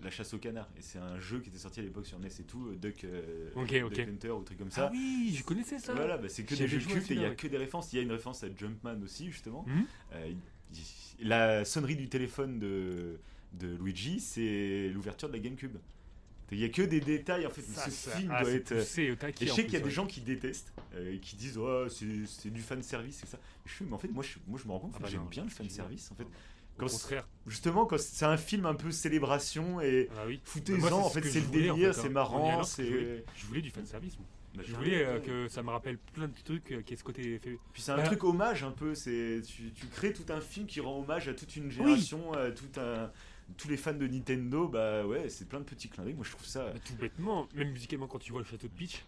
La Chasse au Canard. Et c'est un jeu qui était sorti à l'époque sur NES et tout, Duck Ok. Hunter ou truc comme ça. Ah oui, je connaissais ça. Voilà, bah, c'est que des J'avais jeux joué cultes aussi, et il y a ouais. que des références. Il y a une référence à Jumpman aussi, justement. Mhm. La sonnerie du téléphone de Luigi, c'est l'ouverture de la GameCube. Il y a que des détails, en fait. Ce film doit être. poussé au taquet, Et je en sais qu'il y a plus, des gens qui détestent, qui disent oh, c'est du fan service et ça. Je fais, mais en fait, moi je me rends compte Ah que bah j'aime non, bien le fan service. En fait, Au quand contraire. justement, quand c'est un film un peu célébration et Ah oui. foutez-en, Moi, en ce fait, que c'est je le voulais, en délire, fait, c'est hein. marrant, On y allait, c'est. Je voulais du fan service, moi. Bah, Je j'ai voulais rien, que ça me rappelle plein de trucs qui est ce côté fait. Puis c'est un Bah, truc hommage un peu, tu crées tout un film qui rend hommage à toute une génération, à tous les fans de Nintendo, bah ouais, c'est plein de petits clins d'œil, moi je trouve ça. Tout bêtement, même musicalement quand tu vois le château de Peach.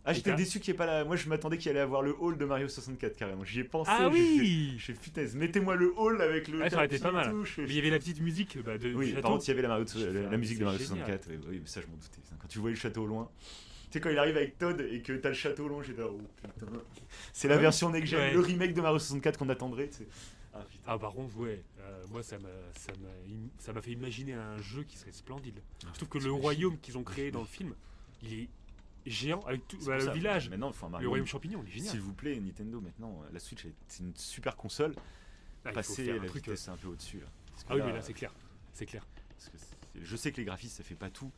Ah, j'étais t'as- déçu qu'il n'y ait pas là. Moi je m'attendais qu'il allait avoir le hall de Mario 64 carrément. J'y ai pensé. Ah oui. Je fais putain, mettez-moi le hall avec le. Ouais, ça aurait été tapis pas et mal. tout, je fais- Mais il y avait la petite musique du Oui, château. par contre, il y avait Je fais, la musique de c'est Mario génial. 64. Oui, mais ça, je m'en doutais. Quand tu voyais le château au loin, tu sais, quand il arrive avec Todd et que t'as le château au loin, j'étais là, oh putain. C'est la Ouais. version next-gen, Ouais. le remake de Mario 64 qu'on attendrait. Tu sais. Ah putain. Ah par contre ouais, moi ça m'a fait imaginer un jeu qui serait splendide. Je trouve que le t'imagines. royaume qu'ils ont créé dans le film, il est géant avec tout C'est pour le ça, village, Maintenant, il faut un le Mario. royaume champignon, il est génial. S'il vous plaît, Nintendo, maintenant, la Switch, c'est une super console. Ah, il faut Passer faire la un truc. vitesse un peu au-dessus. Là. Parce que Ah oui mais là c'est clair, c'est clair. parce que je sais que les graphismes, ça fait pas tout.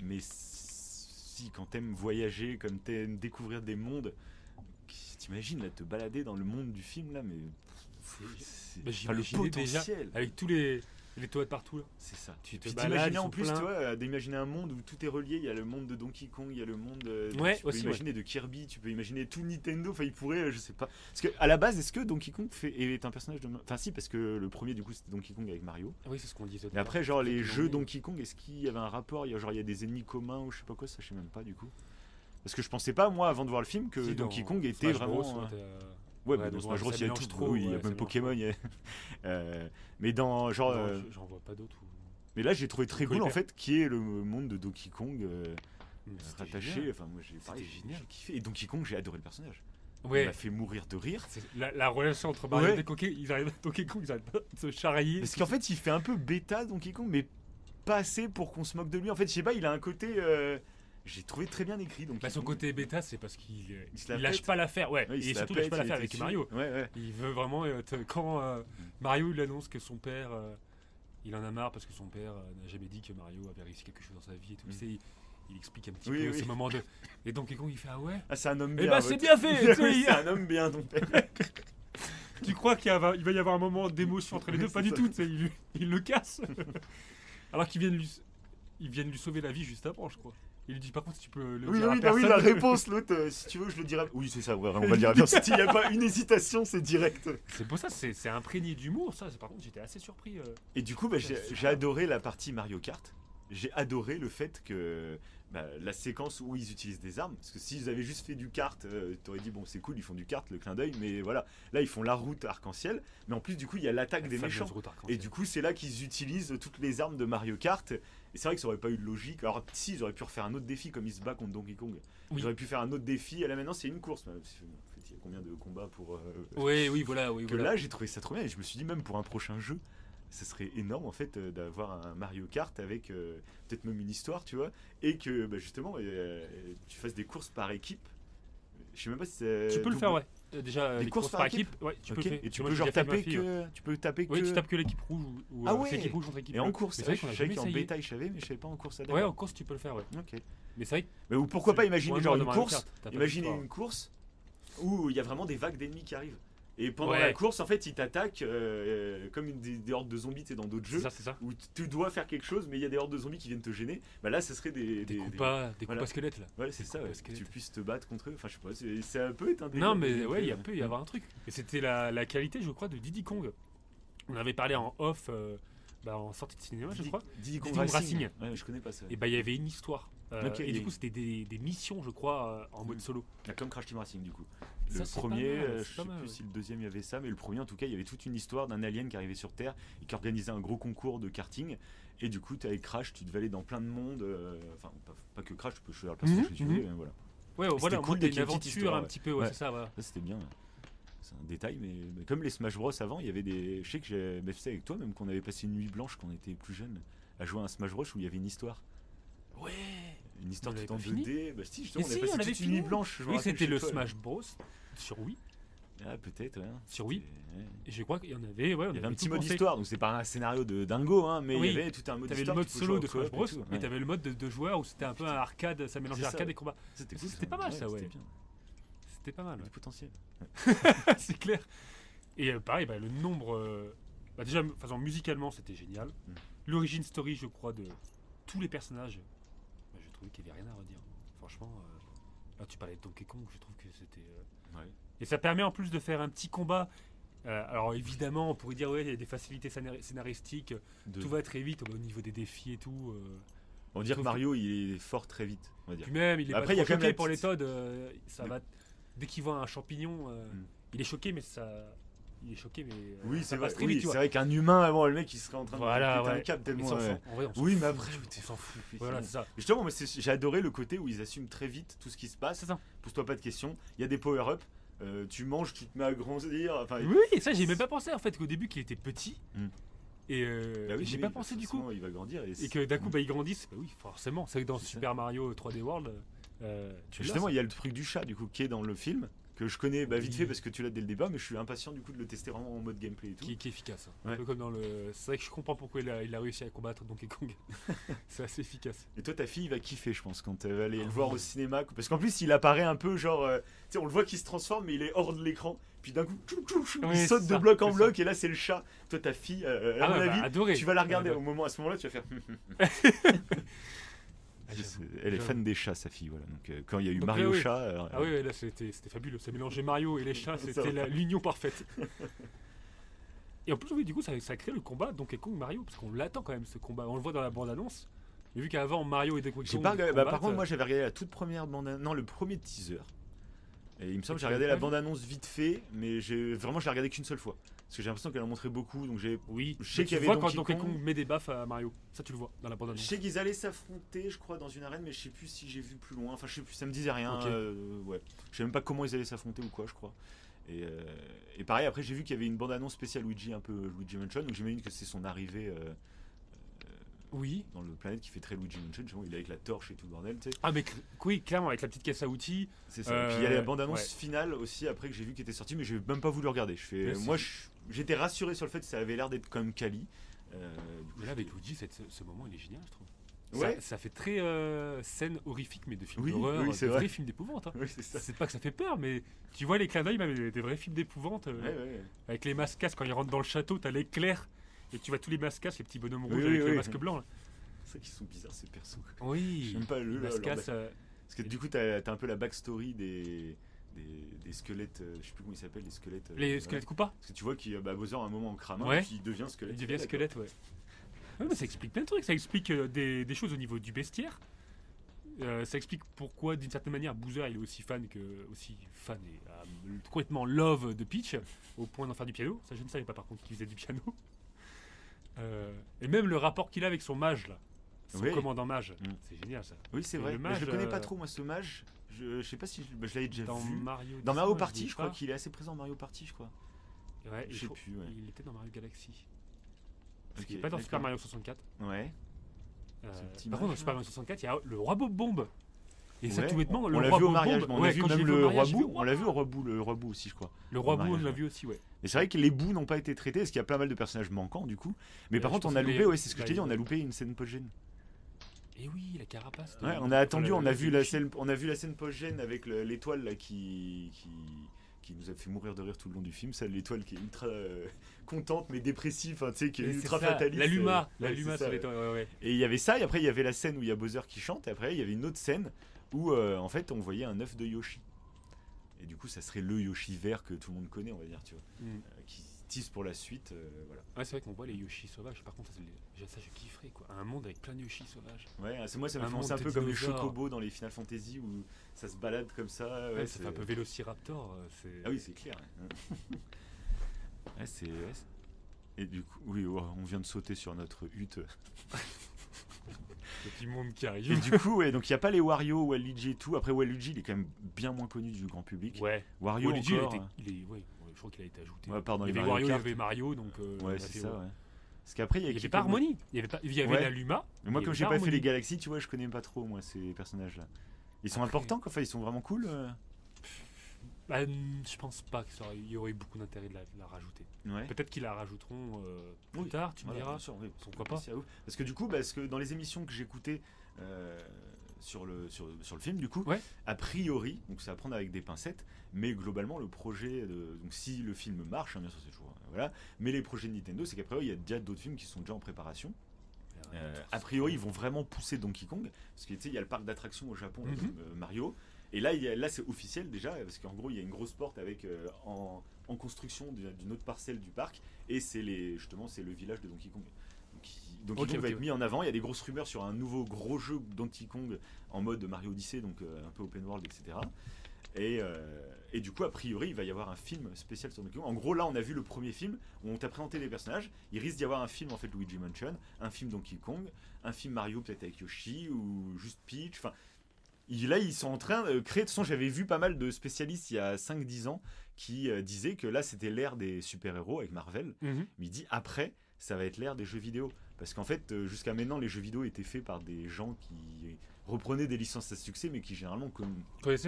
Mais si, quand t'aimes voyager, comme t'aimes découvrir des mondes, t'imagines là, te balader dans le monde du film là, mais. Bah, Enfin, le j'imaginais déjà potentiel. avec tous les toits de partout là. C'est ça. Tu te Puis balades, t'imaginer ils en sont plus, pleins. tu vois, d'imaginer un monde où tout est relié. Il y a le monde de Donkey Kong, il y a le monde. Ouais, tu peux aussi, imaginer de Kirby, tu peux imaginer tout Nintendo. Enfin, il pourrait, je sais pas. Parce que à la base, est-ce que Donkey Kong est un personnage de. Enfin, si, parce que le premier, du coup, c'était Donkey Kong avec Mario. Ah oui c'est ce qu'on disait. Mais après, genre, les jeux donc Donkey Kong, est-ce qu'il y avait un rapport? Il y a des ennemis communs ou je sais pas quoi, ça je sais même pas du coup. Parce que je pensais pas, moi, avant de voir le film, que Donkey Kong était vraiment. Ouais, mais dans bon, Smash Bros, ça il y a mélange tout. trop, Oui, il y a ouais, même ça mélange Pokémon. Mais dans. Genre. j'en vois pas d'autres. Mais là, j'ai trouvé très Cool, cool, en hyper. fait, qui est le monde de Donkey Kong C'était rattaché. génial. Enfin, moi, pareil, C'était j'ai génial. kiffé. Et Donkey Kong, j'ai adoré le personnage. Il Ouais. m'a fait mourir de rire. La relation entre Mario Ouais. et Donkey Kong, ils arrêtent pas de se charrier. Parce qu'en fait, il fait un peu bêta Donkey Kong, mais pas assez pour qu'on se moque de lui. En fait, je sais pas, il a un côté. J'ai trouvé très bien écrit. Donc Bah, son côté bêta, c'est parce qu'il se la lâche pète. pas l'affaire. Ouais, Ouais, et surtout, il lâche pas l'affaire avec Mario. Ouais. Il veut vraiment. Quand Mario il annonce que son père. Il en a marre parce que son père n'a jamais dit que Mario avait réussi quelque chose dans sa vie et tout. Mm. Tu sais, il explique un petit Oui, peu oui. ce moment de. Et Donkey Kong, il fait ah ouais. Ah, c'est un homme Eh bien. bah, en c'est fait. bien fait, tu sais, Oui, il- c'est un homme bien, ton père. Tu crois qu'il va y avoir un moment d'émotion entre les deux? Oui, Pas c'est du ça. tout. Tu sais, il le casse. Alors qu'ils viennent lui sauver la vie juste avant, je crois. Il lui dit par contre si tu peux le Oui, dire à oui, bah oui, personne. la réponse, l'autre, si tu veux, je le dirai. Oui, c'est ça, ouais, on va le dire à personne. S'il n'y a pas une hésitation, c'est direct. C'est pour ça, c'est imprégné d'humour, ça. Par contre, j'étais assez surpris. Et du coup, bah, C'est super. j'ai adoré la partie Mario Kart. J'ai adoré le fait que la séquence où ils utilisent des armes. Parce que s'ils avaient juste fait du kart, t'aurais dit, bon, c'est cool, ils font du kart, le clin d'œil. Mais voilà, là, ils font la route arc-en-ciel. Mais en plus, du coup, il y a l'attaque des méchants. Et du coup, c'est là qu'ils utilisent toutes les armes de Mario Kart. Et c'est vrai que ça aurait pas eu de logique. Alors, si, ils auraient pu refaire un autre défi comme ils se battent contre Donkey Kong. Oui. Ils auraient pu faire un autre défi. Et là, maintenant, c'est une course. Mais, en fait, il y a combien de combats pour. Oui, voilà, oui, Que voilà. là, j'ai trouvé ça trop bien. Et je me suis dit, même pour un prochain jeu, ça serait énorme en fait d'avoir un Mario Kart avec peut-être même une histoire, tu vois. Et que bah, justement, tu fasses des courses par équipe. Je sais même pas si c'est. Tu peux le faire, ouais. Déjà, Des les courses courses par par équipe, ouais, tu peux Ok. le faire. Et tu Moi, peux j'ai genre déjà fait avec ma taper fille, ouais. que. Tu peux taper Oui, que. tu tapes que l'équipe rouge ou Ah ouais. l'équipe rouge contre l'équipe Et en bleue. course, Mais c'est vrai c'est que vrai je qu'on a savais qu'en jamais essayé. bêta, je savais, mais je savais pas en course à Ouais, en course, tu peux le faire, ouais. Ok. Mais c'est vrai que. Mais ou pourquoi pas c'est imaginer moins genre de une Mario course. Kart, t'as pas Imaginez d'histoire. une course où il y a vraiment des vagues d'ennemis qui arrivent. Et pendant Ouais. la course, en fait, ils t'attaquent comme des hordes de zombies, tu sais, dans d'autres jeux. C'est ça. Où tu dois faire quelque chose, mais il y a des hordes de zombies qui viennent te gêner. Bah là, ça serait Des coups à voilà. squelette, là. Ouais, c'est Des ça, coups à ouais, que squelette. tu puisses te battre contre eux. Enfin, je sais pas, c'est un peu être un Non, délire mais de ouais, il gameplay. peut y avoir un truc. Et c'était la qualité, je crois, de Diddy Kong. On avait parlé en off en sortie de cinéma, je Diddy- crois. Diddy Kong Diddy Kong Racing. Racing. Ouais, mais je connais pas ça. Et il y avait une histoire. Ok, et et- du coup, c'était des missions, je crois, en mode solo. Ah, comme Crash Team Racing du coup. Ça, Le c'est premier, pas mal, je c'est sais pas plus mal, si le deuxième il y avait ça, mais le premier en tout cas, il y avait toute une histoire d'un alien qui arrivait sur Terre et qui organisait un gros concours de karting. Et du coup, avec Crash, tu devais aller dans plein de mondes. Enfin, pas que Crash, tu peux choisir le personnage que tu veux, mais voilà. Ouais, C'était voilà, cool moi, dès t'as qu'il y une a une petite aventure histoire, un petit peu, ouais, ouais. c'est ça, voilà. Ça, c'était bien. C'est un détail, mais comme les Smash Bros avant, il y avait des. Je sais que j'ai fait avec toi, même qu'on avait passé une nuit blanche quand on était plus jeune, à jouer à un Smash Bros où il y avait une histoire. Ouais. Une histoire On tout en l'avait pas fini 2D. Bah, si, justement, Et on a si, passé on l'avait toute une fini. nuit blanche. je me Oui, rappelle c'était chez le toi, Smash Bros sur Wii. Ah, peut-être, ouais. Sur Wii. C'était- ouais. Et je crois qu'il y en avait, ouais, on Il y avait un petit tout mode pensé. histoire, donc c'est pas un scénario de dingo, hein, mais Oui. il y avait tout un mode T'avais le histoire. mode tu peux solo jouer de en coop Smash Bros, et tout, et ouais. t'avais le mode de deux joueurs où c'était un peu un arcade, ça mélangeait C'est ça, arcade ouais. et combat. C'était cool, C'était ça. pas mal, ça, ouais. C'était bien. C'était pas mal, Du ouais. potentiel. C'est clair. Et pareil, le nombre. Déjà, musicalement, c'était génial. Mm. L'origine story, je crois, de tous les personnages, je trouvais qu'il n'y avait rien à redire. Franchement, là, tu parlais de Donkey Kong, je trouve que c'était. Ouais. Et ça permet en plus de faire un petit combat. Alors évidemment, on pourrait dire, ouais, il y a des facilités scénaristiques, tout va très vite au niveau des défis et tout. On va dire que Sauf Mario, il est fort très vite, on va dire. Puis même, il est Après, il y pas a trop quand même choqué la pour les petite- Todd. Ça Mais- va. Dès qu'il voit un champignon, Mm. il est choqué, mais ça. Il est choqué, mais. Oui, ça c'est vrai. passe très Oui, vite, tu c'est vois. vrai qu'un humain avant, le mec, il serait en train Voilà, de péter ouais. un câble Il tellement. s'en ouais. fout. En vrai, on s'en Oui, fout. mais après, on s'en fout. oui, Voilà, c'est c'est ça. Justement, moi, j'ai adoré le côté où ils assument très vite tout ce qui se passe. C'est ça. Pose-toi pas de questions. Il y a des power-up. Tu manges, tu te mets à grandir. Enfin, Oui, et ça, j'ai même pas pensé en fait qu'au début qu'il était petit. Mm. Et bah oui, j'ai oui, pas bah pensé du coup. forcément, il va grandir. Et que d'un coup, ils grandissent. Bah oui, forcément. C'est vrai que dans C'est ça. Super Mario 3D World, tu l'as, Justement, ça. il y a le truc du chat du coup qui est dans le film que je connais vite Oui. fait parce que tu l'as dès le début, mais je suis impatient du coup de le tester vraiment en mode gameplay et tout. qui est efficace. Un Ouais. peu comme dans le. C'est vrai que je comprends pourquoi il a réussi à combattre Donkey Kong. C'est assez efficace. Et toi, ta fille va kiffer, je pense, quand elle va aller Ah le voir oui. au cinéma. Parce qu'en plus, il apparaît un peu genre. Tu sais, on le voit qu'il se transforme, mais il est hors de l'écran. Puis d'un coup, Oui, il saute c'est de ça, bloc en c'est bloc, et là, c'est le chat. Toi, ta fille, à mon ouais, avis, adoré. tu vas la regarder. Ouais, À ce moment-là, tu vas faire. Ah, j'avoue. Elle est J'avoue. fan des chats, sa fille. Voilà. Donc, quand il y a eu Donc, Mario là, oui. Chat. Ah oui, là c'était fabuleux. Ça mélangeait Mario et les chats, Ça c'était va. l'union parfaite. Et en plus, oui, du coup, ça crée le combat Donkey Kong Mario, parce qu'on l'attend quand même ce combat. On le voit dans la bande-annonce. Mais vu qu'avant Mario et Donkey J'ai Kong. pas regardé- bah, par combattent, contre, moi, j'avais regardé la toute première bande. Non, le premier teaser. Et il me semble que tu j'ai regardé l'avais la pas vu bande-annonce vite fait, mais vraiment, je l'ai regardé qu'une seule fois. Parce que j'ai l'impression qu'elle en montrait beaucoup, donc j'ai. Oui, Je sais mais qu'il y tu avait vois quand Donkey Donkey Kong. Kong met des baffes à Mario. Ça, tu le vois dans la Je bande-annonce. sais qu'ils allaient s'affronter, je crois, dans une arène, mais je sais plus si j'ai vu plus loin. Enfin, je sais plus, ça me disait rien. Ok. Ouais. Je sais même pas comment ils allaient s'affronter ou quoi, je crois. Et pareil, après, j'ai vu qu'il y avait une bande-annonce spéciale Luigi, un peu Luigi Mansion, donc j'imagine que c'est son arrivée Oui. dans le planète qui fait très Luigi Mansion. Justement, il est avec la torche et tout le bordel, tu sais. Ah, mais oui, clairement, avec la petite caisse à outils. C'est ça. Et puis il y a la bande-annonce ouais. finale aussi, après que j'ai vu qui était sortie, mais j'ai même pas voulu regarder. Mais Moi, si. j'étais rassuré sur le fait que ça avait l'air d'être quand même quali. Du coup, Mais là, avec Luigi, ce moment, il est génial, je trouve. Ouais. Ça fait très scène horrifique, mais de film Oui, d'horreur, oui, de c'est vrai. vrais films d'épouvante. Hein. Oui, c'est ça. C'est pas que ça fait peur, mais tu vois les clins d'œil, même des vrais films d'épouvante. Ouais, ouais. Avec les mascasses, quand ils rentrent dans le château, t'as l'éclair. Et tu vois tous les mascasses, les petits bonhommes rouges Oui, avec oui, le oui. masque blanc. Là. C'est vrai qu'ils sont bizarres ces persos. quoi. Oui. J'aime pas les le mascasses. Parce que du coup, t'as un peu la backstory des squelettes, je sais plus comment ils s'appellent, les squelettes. les voilà. squelettes Koopa. Parce que tu vois qu'il Bowser à un moment en crame, Ouais. et puis il devient squelette. Il devient squelette, ouais. Ouais, mais ça explique plein de trucs. Ça explique des choses au niveau du bestiaire. Ça explique pourquoi, d'une certaine manière, Bowser il est aussi fan et complètement love de Peach, au point d'en faire du piano. Ça, je ne savais pas par contre qu'il faisait du piano. Et même le rapport qu'il a avec son mage là, son Oui. commandant mage, Mm. c'est génial ça. Oui, c'est Et vrai. le Mais mage, je le connais pas trop, moi, ce mage. Je sais pas si je l'avais déjà Dans vu. Mario, Dans Odyssey, Mario moi, Party, l'ai je crois pas. qu'il est assez présent dans Mario Party, je crois. Ouais, et je sais crois- plus, ouais. Il était dans Mario Galaxy. Parce Ok, qu'il n'est pas dans Super d'accord. Mario 64. Ouais. Ce petit Par contre, dans mage, Super là. Mario 64, il y a le roi Bob Bombe. Et ça, Ouais. tout bêtement, On le l'a roi vu au Bob mariage, Bombe. mais on a Ouais, vu quand même j'ai vu au le mariage, roi j'ai fait, Bou. On l'a vu au roi Bou aussi, je crois. Le roi au Bou, on mariage, l'a ouais. vu aussi, ouais. Et c'est vrai que les bouts n'ont pas été traités, parce qu'il y a pas mal de personnages manquants, du coup. Mais par je contre, on pense a que loupé, les- ouais, c'est ce que je t'ai dit, on a ouais. loupé une scène post-gène. Et oui, la carapace. de- Ouais, on a attendu, on a vu la Yoshi. scène, on a vu la scène post-gène avec l'étoile là qui nous a fait mourir de rire tout le long du film. Ça, l'étoile qui est ultra contente mais dépressive, hein, tu sais, qui est Et c'est ultra ça, fataliste. La Luma, Ouais, la Luma c'est sur ça, l'étoile, ouais, ouais. Et il y avait ça, et après il y avait la scène où il y a Bowser qui chante, et après il y avait une autre scène où en fait on voyait un œuf de Yoshi. Et du coup, ça serait le Yoshi vert que tout le monde connaît, on va dire, tu vois. Mm. tease pour la suite. Voilà. Ouais, c'est vrai qu'on voit les Yoshi sauvages. Par contre, ça je kifferais quoi. Un monde avec plein de Yoshi sauvages. Ouais, moi ça me Un fait penser un monde peu de comme les dinosaures. chocobos dans les Final Fantasy où ça se balade comme ça. Ouais, ça fait un peu Vélociraptor. Ah oui, c'est clair. Ouais. Ouais, Et du coup, oui, on vient de sauter sur notre hutte. Le petit monde qui Et arrive. du coup, ouais, donc il n'y a pas les Wario, Waluigi et tout. Après, Waluigi, il est quand même bien moins connu du grand public. Ouais. Wario Waluigi, encore. ouais, je crois qu'il a été ajouté. Ouais, pardon, Il y les avait Mario Wario, il y Kart. avait Mario, donc. on Ouais, a c'est fait, ça, ouais. Parce qu'après, il y a Il n'y qui avait pas comme- Harmony. Il y avait Ouais. la Luma. Mais moi, il y comme avait j'ai pas fait les Harmony. galaxies, tu vois, je connais pas trop, moi, ces personnages-là. Ils sont Après- importants, quoi. Enfin, ils sont vraiment cool. Bah, je pense pas qu'il y aurait eu beaucoup d'intérêt de la rajouter. Ouais. Peut-être qu'ils la rajouteront plus Oui, tard, tu me Voilà, diras. bien sûr, oui. Pourquoi pas. C'est à ouf. Parce que du coup, parce que dans les émissions que j'écoutais sur le film, du coup, Ouais. a priori, donc c'est à prendre avec des pincettes, mais globalement, le projet, donc si le film marche, hein, bien sûr, c'est toujours. Voilà. Mais les projets de Nintendo, c'est qu'à priori, il y a déjà d'autres films qui sont déjà en préparation. A priori, ils vont vraiment pousser Donkey Kong, parce que tu sais, il y a le parc d'attractions au Japon, là, Mario. Et là, là c'est officiel déjà, parce qu'en gros, il y a une grosse porte avec en construction d'une autre parcelle du parc, et c'est le village de Donkey Kong. Donkey Kong va être mis en avant. Il y a des grosses rumeurs sur un nouveau gros jeu Donkey Kong en mode Mario Odyssey, donc un peu open world, etc. Et du coup, a priori, il va y avoir un film spécial sur Donkey Kong. En gros, là, on a vu le premier film où on t'a présenté les personnages. Il risque d'y avoir un film, en fait, Luigi Mansion, un film Donkey Kong, un film Mario peut-être avec Yoshi ou juste Peach. Enfin, là, ils sont en train de créer. De toute façon, j'avais vu pas mal de spécialistes il y a 5-10 ans qui disaient que là, c'était l'ère des super-héros avec Marvel. Mhm. Mais il dit après, ça va être l'ère des jeux vidéo. Parce qu'en fait, jusqu'à maintenant, les jeux vidéo étaient faits par des gens qui reprenaient des licences à succès, mais qui généralement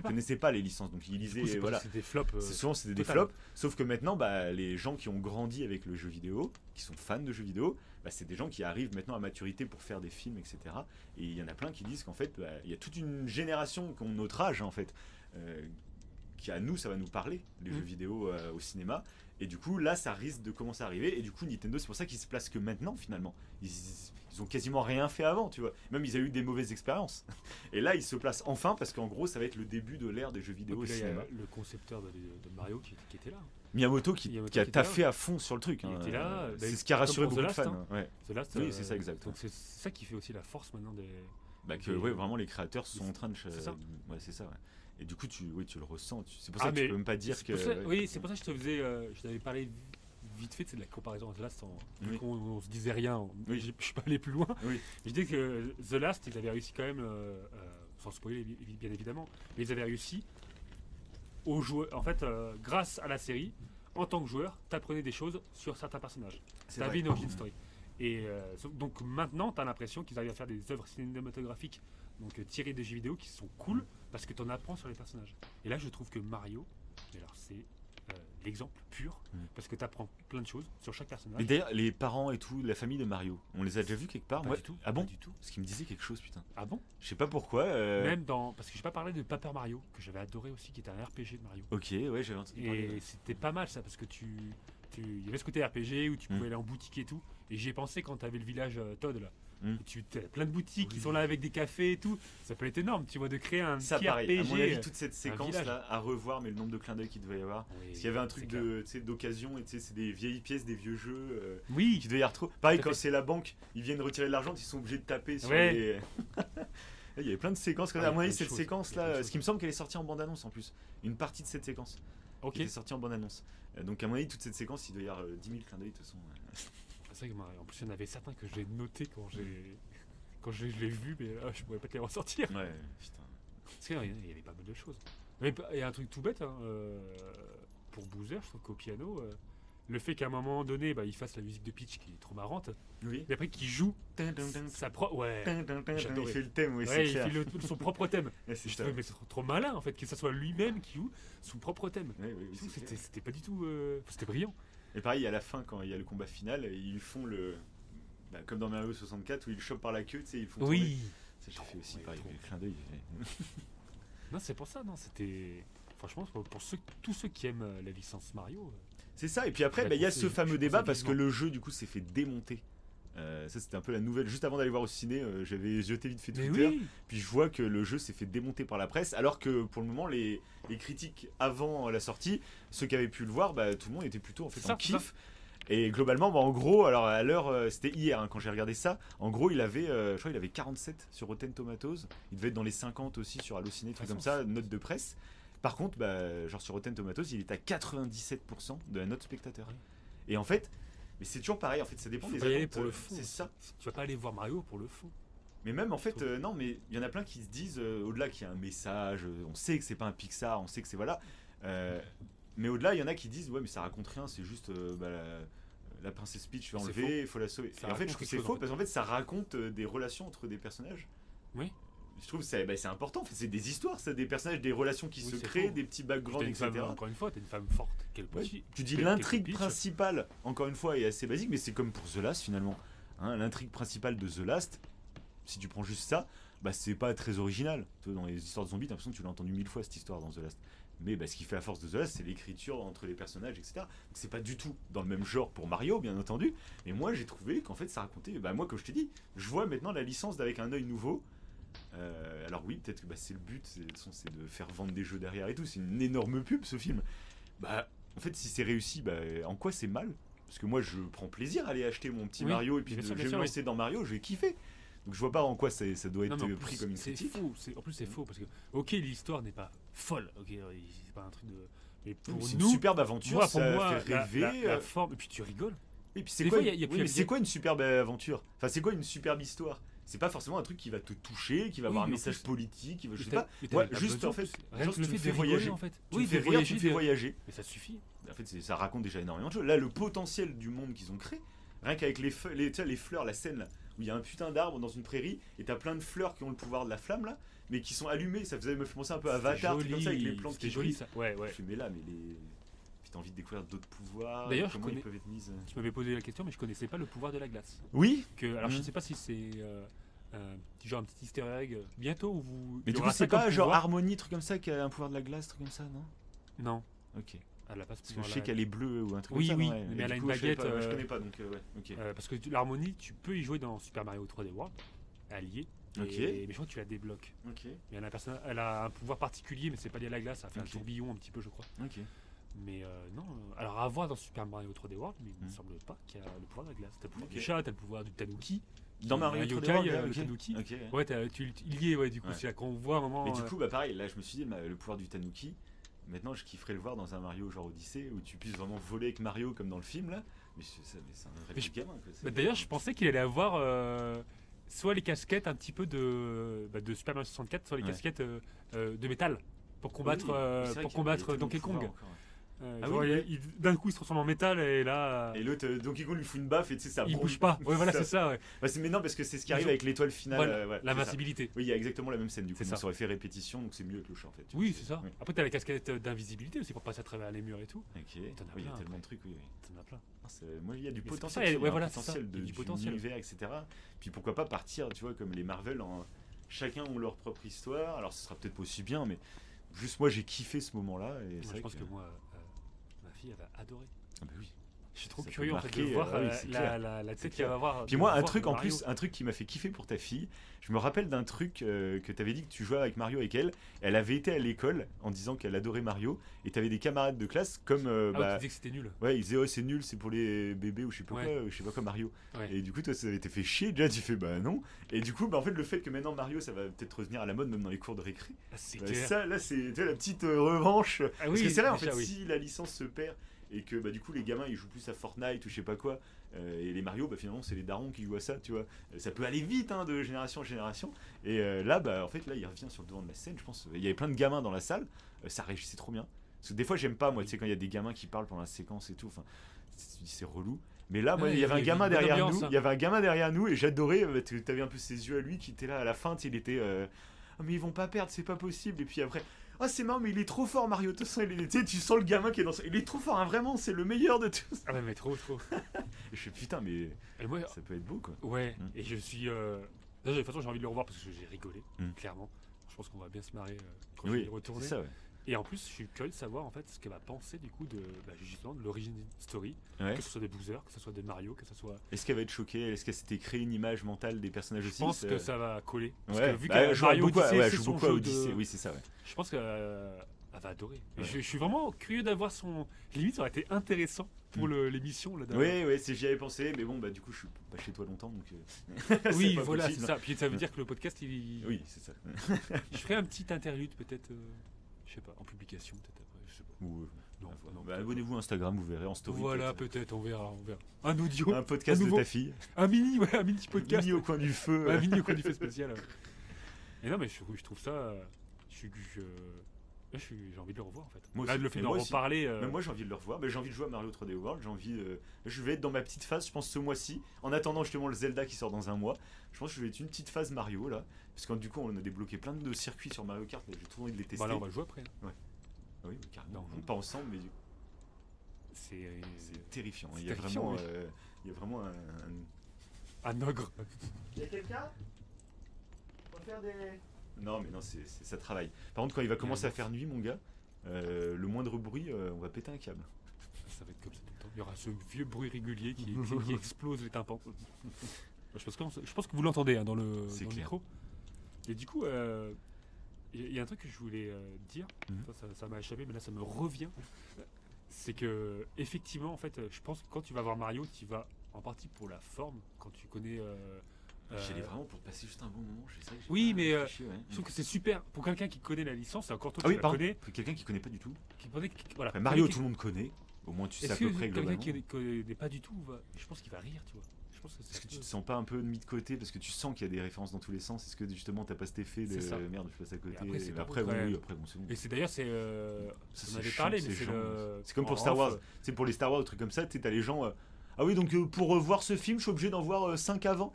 connaissaient pas les licences. Donc ils Du coup, lisaient, c'est voilà. des flops. Souvent c'était des total. flops, sauf que maintenant les gens qui ont grandi avec le jeu vidéo, qui sont fans de jeux vidéo, c'est des gens qui arrivent maintenant à maturité pour faire des films, etc. Et il y en a plein qui disent qu'en fait il y a toute une génération qui ont notre âge en fait, qui à nous ça va nous parler, les jeux vidéo au cinéma. Et du coup là ça risque de commencer à arriver, et du coup Nintendo c'est pour ça qu'ils se placent que maintenant finalement. Ils ont quasiment rien fait avant, tu vois. Même ils ont eu des mauvaises expériences. Et là ils se placent enfin parce qu'en gros ça va être le début de l'ère des jeux vidéo Et au puis là, il y a cinéma. le concepteur de Mario qui était là. Miyamoto qui Miyamoto a qui était taffé là. à fond sur le truc. Il hein. était là, C'est bah, ce qui a comme rassuré pour beaucoup The de Last, fans. Ouais. The Last, Oui, c'est ça, exact. Donc c'est ça qui fait aussi la force maintenant des. Ouais, vraiment les créateurs sont en train de. C'est ça. Ouais, c'est ça. Ouais. Et du coup, tu le ressens. C'est pour ça Ah, que tu mais peux même pas dire C'est que. pour ça- ouais. Oui, c'est pour ça que je t'avais parlé vite fait, c'est de la comparaison à The Last. Vu Oui. qu'on se disait rien, Oui. je suis pas allé plus loin. Oui. Je disais que The Last, ils avaient réussi quand même, sans spoiler bien évidemment, mais ils avaient réussi aux joueurs. En fait, grâce à la série, en tant que joueur, t'apprenais des choses sur certains personnages. C'est T'avais vrai. une origin story. Et donc maintenant, t'as l'impression qu'ils arrivent à faire des œuvres cinématographiques, donc tirées de jeux vidéo, qui sont cool parce que t'en apprends sur les personnages. Et là, je trouve que Mario, mais alors c'est l'exemple pur, parce que t'apprends plein de choses sur chaque personnage. Mais d'ailleurs, les parents et tout, la famille de Mario, on les a déjà vus quelque part. Pas Moi- du tout. Ah bon Pas du tout. Ce qui me disait quelque chose, putain. Ah bon? Je sais pas pourquoi. Même dans. Parce que j'ai pas parlé de Paper Mario, que j'avais adoré aussi, qui était un RPG de Mario. Ok, ouais, j'avais entendu parler. Et c'était pas mal ça, parce que il y avait ce côté RPG où tu pouvais aller en boutique et tout. Et j'y ai pensé quand t'avais le village Todd là. Mm. Et as plein de boutiques qui sont là avec des cafés et tout. Ça peut être énorme, tu vois, de créer un Ça, petit pareil. À RPG. mon avis, toute cette séquence village. là à revoir, mais le nombre de clins d'œil qu'il devait y avoir. Oui, Parce qu'il y avait un truc c'est clair. d'occasion, et tu sais, c'est des vieilles pièces, des vieux jeux. Oui, Qui devait y avoir trop. Pareil, Tout à quand fait. c'est la banque, ils viennent retirer de l'argent, ils sont obligés de taper sur Ouais. les. Il y avait plein de séquences comme Ah, ça. À il y a mon avis, plein de cette choses. séquence Il y a plein de là, choses. ce qui me semble qu'elle est sortie en bande-annonce en plus. Une partie de cette séquence ok. qui est sortie en bande-annonce. Donc, à mon avis, toute cette séquence, il doit y avoir 10 000 clins d'œil de toute façon. C'est vrai que en plus, il y en avait certains que j'ai notés quand je l'ai vu, mais là, je pourrais pas te les ressortir. Ouais, putain. Parce qu'il y avait pas mal de choses. Mais il y a un truc tout bête, hein, pour Boozer, je trouve qu'au piano, le fait qu'à un moment donné, il fasse la musique de Peach qui est trop marrante, Oui. et après qu'il joue Il sa propre. Ouais, j'adorais. fait le thème, oui, ouais, c'est il clair. fait son propre thème. Ouais, c'est Je ça. trouvais mais c'est trop malin en fait, que ce soit lui-même qui joue son propre thème. Ouais, oui, Je trouve que c'est clair. c'était pas du tout. C'était brillant. Et pareil, à la fin, quand il y a le combat final, ils font le. Comme dans Mario 64 où ils le chopent par la queue, tu sais, ils font tourner. Ça, j'ai fait aussi Ouais, pareil, trop. le clin d'œil. Non, c'est pour ça, non, c'était. Franchement, pour tous ceux qui aiment la licence Mario. C'est ça, et puis après, Ouais, il y a je ce fameux conseille débat parce que vivement. le jeu, du coup, s'est fait démonter Ça c'était un peu la nouvelle. Juste avant d'aller voir au ciné, j'avais jeté vite fait Mais Twitter. oui. Puis je vois que le jeu s'est fait démonter par la presse, alors que pour le moment les critiques avant la sortie, ceux qui avaient pu le voir, bah, tout le monde était plutôt en fait C'est en ça, c'est kiff. Et globalement, bah, en gros, alors à l'heure, c'était hier quand j'ai regardé ça. En gros, il avait, je crois, il avait 47 sur Rotten Tomatoes. Il devait être dans les 50 aussi sur Allociné, trucs comme ça, note de presse. Par contre, bah, genre sur Rotten Tomatoes, il est à 97% de la note spectateur. Ouais. Et en fait, mais c'est toujours pareil. En fait, ça dépend Faut des pas y aller attentes. pour le fond. C'est ça. Tu vas pas aller voir Mario pour le fond. Mais même en fait, Tout. non, mais il y en a plein qui se disent, au-delà qu'il y a un message, on sait que c'est pas un Pixar, on sait que c'est voilà. Mais au-delà, il y en a qui disent, ouais, mais ça raconte rien, c'est juste bah, la princesse Peach fait C'est enlever, il faut la sauver. Ça Et en fait, je raconte trouve que quelque c'est chose, faux en fait. parce qu'en fait, ça raconte des relations entre des personnages. Oui. Je trouve que c'est important, en fait, c'est des histoires, c'est des personnages, des relations qui Oui, se c'est créent, faux. des petits T'es backgrounds, une etc. femme, encore une fois, t'es une femme forte. Quelle Ouais, Peach. tu dis Quelle l'intrigue Peach. principale, encore une fois, est assez basique, mais c'est comme pour The Last finalement. Hein, l'intrigue principale de The Last, si tu prends juste ça, bah c'est pas très original. Tu vois, dans les histoires de zombies, t'as l'impression que tu l'as entendu 1000 fois cette histoire dans The Last. Mais bah, ce qui fait la force de The Last, c'est l'écriture entre les personnages, etc. Donc c'est pas du tout dans le même genre pour Mario, bien entendu. Mais moi, j'ai trouvé qu'en fait, ça racontait. Bah moi, comme je t'ai dit, je vois maintenant la licence avec un œil nouveau. Alors oui, peut-être que bah, c'est le but, c'est de faire vendre des jeux derrière et tout. C'est une énorme pub ce film. Bah en fait, si c'est réussi, bah en quoi c'est mal? Parce que moi, je prends plaisir à aller acheter mon petit Oui, Mario et puis bien sûr, je bien vais sûr, me oui. lancer dans Mario, je vais kiffer. Donc je vois pas en quoi ça doit être Non, mais en pris plus, comme une c'est critique. faux. En plus, c'est faux parce que, ok, l'histoire n'est pas folle. Ok, c'est pas un truc de. Mais pour C'est nous, une superbe aventure, moi, pour ça moi, fait rêver. la forme. Et puis tu rigoles. Et puis c'est Des quoi, fois, il y a oui, plus- mais il y c'est a- quoi une superbe aventure? Enfin, c'est quoi une superbe histoire? C'est pas forcément un truc qui va te toucher, qui va Oui, avoir un mais en message plus- politique, qui va, je sais Mais pas. t'as Ouais, pas juste besoin, en fait, rien genre, que le tu me fait fais de rigoler, voyager. en fait. Tu me fais rire, tu me fais voyager. Mais ça suffit. En fait, ça raconte déjà énormément de choses. Là, le potentiel du monde qu'ils ont créé, rien qu'avec tu sais, les fleurs, la scène là, où il y a un putain d'arbre dans une prairie et t'as plein de fleurs qui ont le pouvoir de la flamme là, mais qui sont allumées. Ça me fait penser un peu à Avatar, truc comme ça, avec les plantes C'était qui joli brillent. ça. Ouais, ouais. Je fais, mais là, mais les. Puis t'as envie de découvrir d'autres pouvoirs. D'ailleurs, je comment ils connais- peuvent être mises. Tu m'avais posé la question, mais je connaissais pas le pouvoir de la glace. Oui. Alors je Mhm. sais pas si c'est genre un petit easter egg bientôt où vous. Mais il y du aura coup, ça c'est pas comme genre pouvoir. Harmonie, truc comme ça, qui a un pouvoir de la glace, truc comme ça, non? Non, Ok. elle a pas ce Parce que je pouvoir-là. sais qu'elle est bleue ou un truc Oui, comme ça. oui, non, ouais. mais Et elle du a une coup, je sais baguette, pas, je connais pas donc ouais. Ok. Parce que l'harmonie, tu peux y jouer dans Super Mario 3D World. Elle y est. Ok. Mais je crois que tu la débloques. Ok. Mais elle a un pouvoir particulier, mais c'est pas lié à la glace. Ça fait Ok. un tourbillon un petit peu, je crois. Ok. Mais non, alors à voir dans Super Mario 3D World, mais il me Mm. semble pas qu'il y a le pouvoir de la glace. T'as le pouvoir Ok. du chat, t'as le pouvoir du tanuki. Dans qui est Mario un 3D yokai, World, le ok. tanuki. Ok. Ouais, il y est, ouais, du coup, Ouais. c'est là qu'on voit un moment. Mais du coup, bah pareil, là je me suis dit, le pouvoir du Tanuki, maintenant je kifferais le voir dans un Mario genre Odyssey où tu puisses vraiment voler avec Mario comme dans le film là. Mais c'est un rêve Mais de je- gamin quoi. Bah, d'ailleurs, je pensais qu'il allait avoir soit les casquettes un petit peu de Super Mario 64, soit les Ouais. casquettes de métal pour combattre, Oui, c'est vrai qu'il y a combattre tellement de Donkey pouvoirs Kong. encore. Tu Ah vois, oui, d'un coup, il se transforme en métal et là, Et l'autre, Donkey Kong lui fout une baffe et tu sais ça il bombe. bouge pas. Ouais, voilà, c'est ça. Ouais. Bah, mais non, parce que c'est ce qui Ils arrive ont- avec l'étoile finale. Voilà, ouais, c'est l'invincibilité. ça. Oui, il y a exactement la même scène du coup. C'est Donc, ça. ça aurait fait répétition, donc c'est mieux avec le chat en fait. tu Oui, vois, c'est ça. oui. Après, t'as la casquette d'invisibilité aussi pour passer à travers les murs et tout. Ok. Oui, T'en as il y a plein, tellement après. de trucs, oui. T'en as plein. Moi, il y a du Mais c'est pour potentiel. ça, il y a ouais, un voilà, c'est ça. potentiel Il y a du du potentiel. univers, etc. Puis pourquoi pas partir, tu vois, comme les Marvel, chacun ont leur propre histoire. Alors ce sera peut-être pas aussi bien, mais juste moi j'ai kiffé ce moment-là. Et Moi, c'est je vrai pense que moi, ma fille, elle va adorer. Ah bah oui. Je suis trop Ça peut curieux en fait de marquer, voir oui, c'est clair. la C'est tête clair. qu'elle va avoir. Puis de moi, un voir truc en Mario. plus, un truc qui m'a fait kiffer pour ta fille. Je me rappelle d'un truc que t'avais dit que tu jouais avec Mario avec elle. Elle avait été à l'école en disant qu'elle adorait Mario. Et t'avais des camarades de classe comme. Ah ouais, tu bah, disais que c'était nul. ouais, ils disaient, oh, c'est nul, c'est pour les bébés ou je sais pas Ouais. quoi, je sais pas quoi Mario. Ouais. Et du coup, toi, ça avait été fait chier. Déjà, tu fais, bah non. Et du coup, bah en fait, le fait que maintenant Mario, ça va peut-être revenir à la mode, même dans les cours de récré. Ah, c'est Bah, clair. ça, là, c'est tu vois, la petite revanche. Ah Parce oui, que c'est vrai, en déjà, fait, oui. si la licence se perd et que bah, du coup les gamins ils jouent plus à Fortnite ou je sais pas quoi, et les Mario, bah, finalement c'est les darons qui jouent à ça, tu vois. Ça peut aller vite hein, de génération en génération. Et là, bah en fait, là il revient sur le devant de la scène, je pense. Il y avait plein de gamins dans la salle, ça réagissait trop bien. Parce que des fois j'aime pas, moi, tu sais, quand il y a des gamins qui parlent pendant la séquence et tout, enfin, tu dis c'est relou. Mais là, moi, Ouais, il y avait un gamin une bonne derrière ambiance, nous, hein. il y avait un gamin derrière nous et j'adorais, t'avais un peu ses yeux à lui qui était là à la fin, tu sais, il était. Oh, mais ils vont pas perdre, c'est pas possible. Et puis après, oh c'est marrant, mais il est trop fort Mario. De toute façon, tu sais, tu sens le gamin qui est dans ça. Il est trop fort, hein, vraiment, c'est le meilleur de tous. Ah ouais, mais trop, trop. Et je fais putain, mais Et moi, ça peut être beau quoi. ouais, Mm. et je suis. De toute façon, j'ai envie de le revoir parce que j'ai rigolé, Mm. clairement. Je pense qu'on va bien se marrer quand je Oui, vais y c'est retourner. ça, ouais. Et en plus, je suis curieux de savoir en fait ce qu'elle va penser du coup justement de l'origine story, Ouais. que ce soit des Bowser, que ce soit des Mario, que ce soit. Est-ce qu'elle va être choquée? Est-ce qu'elle s'était créée une image mentale des personnages Je aussi? pense que ça va coller. Parce Ouais, que vu bah, que je joue Mario beaucoup, Odyssey, ouais, c'est je joue son beaucoup à jeu Odyssey, de- oui, c'est ça, ouais. Je pense qu'elle va adorer. Et Ouais. je suis vraiment curieux d'avoir son. Limite, ça aurait été intéressant pour l'émission là. d'avoir- Oui, oui, j'y avais pensé, mais bon, bah du coup, je suis pas chez toi longtemps, donc. c'est Oui, pas voilà, c'est possible. ça. Puis ça veut dire que le podcast, il. Oui, c'est ça. Je ferai un petit interlude peut-être, je sais pas, en publication peut-être après, je sais pas. Ou, Non, à voir. non, Bah, peut-être abonnez-vous à Instagram, vous verrez en story. Voilà, peut-être, on verra. Un audio, Un podcast un de nouveau- ta fille. un mini podcast. Mini au coin du feu. Un mini au coin du fait spécial. Ouais. Et non, mais je trouve ça. J'ai envie de le revoir en fait. Moi Là, aussi. le fait Mais d'en moi aussi. reparler. Mais moi j'ai envie de le revoir, mais j'ai envie de jouer à Mario 3D World, je vais être dans ma petite phase, je pense ce mois-ci, en attendant justement le Zelda qui sort dans un mois, je pense que je vais être une petite phase Mario là, parce que du coup on a débloqué plein de circuits sur Mario Kart, et j'ai trop envie de les tester. Bah là, on va jouer après. Ah oui, carrément, Non. pas ensemble, mais C'est c'est terrifiant, c'est il y a terrifiant, vraiment, oui. il y a vraiment un ogre. Il y a quelqu'un pour faire des... Non mais non, ça travaille. Par contre quand il va commencer à faire nuit mon gars, le moindre bruit, on va péter un câble. Ça va être comme ça tout le temps. Il y aura ce vieux bruit régulier qui explose les tympans. Je pense que vous l'entendez dans le C'est clair. micro. Et du coup, il y a un truc que je voulais dire. Mhm. Ça m'a échappé, mais là ça me revient. C'est que effectivement, en fait, je pense que quand tu vas voir Mario, tu vas en partie pour la forme, quand tu connais. J'y allais vraiment pour passer juste un bon moment, je sais que j'ai Oui, pas mais, réfléchi, ouais. Je trouve que c'est super pour quelqu'un qui connaît la licence. C'est encore toi Ah qui oui, la pardon. connais. Quelqu'un qui connaît pas du tout. Voilà. Après, Mario, Quelqu'un tout le monde connaît. Au moins, tu sais à Est-ce peu que près quelqu'un globalement. qui connaît pas du tout, je pense qu'il va rire, tu vois. Je pense que Est-ce que tu c'est te sens pas un peu mis de côté parce que tu sens qu'il y a des références dans tous les sens? Est-ce que justement t'as pas cet effet de C'est ça. merde, je passe à côté? après, c'est Et pas après, bon, bon, ouais. oui, après, bon, c'est bon. Et c'est d'ailleurs, Ça, on c'est avait chiant, parlé, mais c'est c'est chiant. le. C'est comme pour en Star off, Wars. C'est pour les Star Wars, des trucs comme ça. Tu sais, t'as les gens. Ah oui, donc pour voir ce film, je suis obligé d'en voir 5 avant.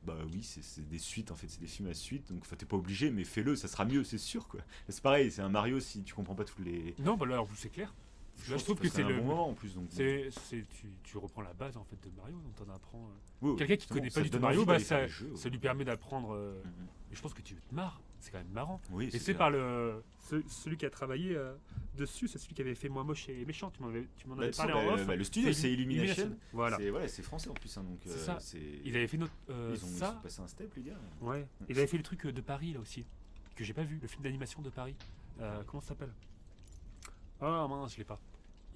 Bah oui, c'est des suites en fait, c'est des films à suite. Donc t'es pas obligé, mais fais-le, ça sera mieux, c'est sûr quoi. C'est pareil, c'est un Mario si tu comprends pas tous les. Non, bah là, en plus, c'est clair. Là, je trouve que c'est un le. bon moment en plus. Donc, Tu reprends la base en fait de Mario, donc t'en apprends. oui, oui, Quelqu'un qui justement, connaît ça pas te du tout donne Mario, envie bah, d'aller faire les jeux, ça ouais. lui permet d'apprendre. Mhm. Et je pense que tu te marres, c'est quand même marrant. Oui, Et c'est clair. par celui qui a travaillé dessus, c'est celui qui avait fait Moi Moche et Méchant. Tu m'en Bah, avais tu sais, parlé en bah, off. bah, le studio, c'est Illumination. Voilà. C'est français en plus, hein, donc C'est ça. c'est. Ils avaient fait notre. Ils sont ça. passé un step, les gars. Ouais. Ils avaient fait le truc de Paris là aussi, que j'ai pas vu, le film d'animation de Paris. Comment ça s'appelle? Ah mince, je l'ai pas.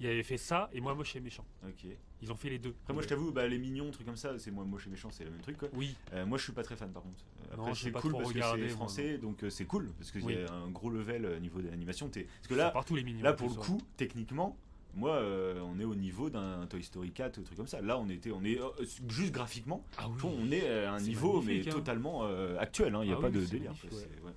Ils avaient fait ça et Moi Moche et Méchant. Ok. Ils ont fait les deux. Après, moi, je t'avoue, bah, les mignons, trucs comme ça, c'est moi moche et méchant, c'est le même truc quoi. Oui. Moi, je suis pas très fan par contre. Non, Après, j'ai c'est pas cool trop parce que regardé, c'est moi, français, donc c'est cool parce qu'il Oui. y a un gros level niveau d'animation. Parce que C'est là, partout les mignons. là en pour plus, le ouais. coup, techniquement, moi, on est au niveau d'un Toy Story 4 ou truc comme ça. Là, on est juste graphiquement, Ah oui. on est à un C'est niveau magnifique, mais hein. totalement actuel. Il n'y a Ah pas oui, de c'est délire. magnifique, quoi, ouais. c'est- ouais.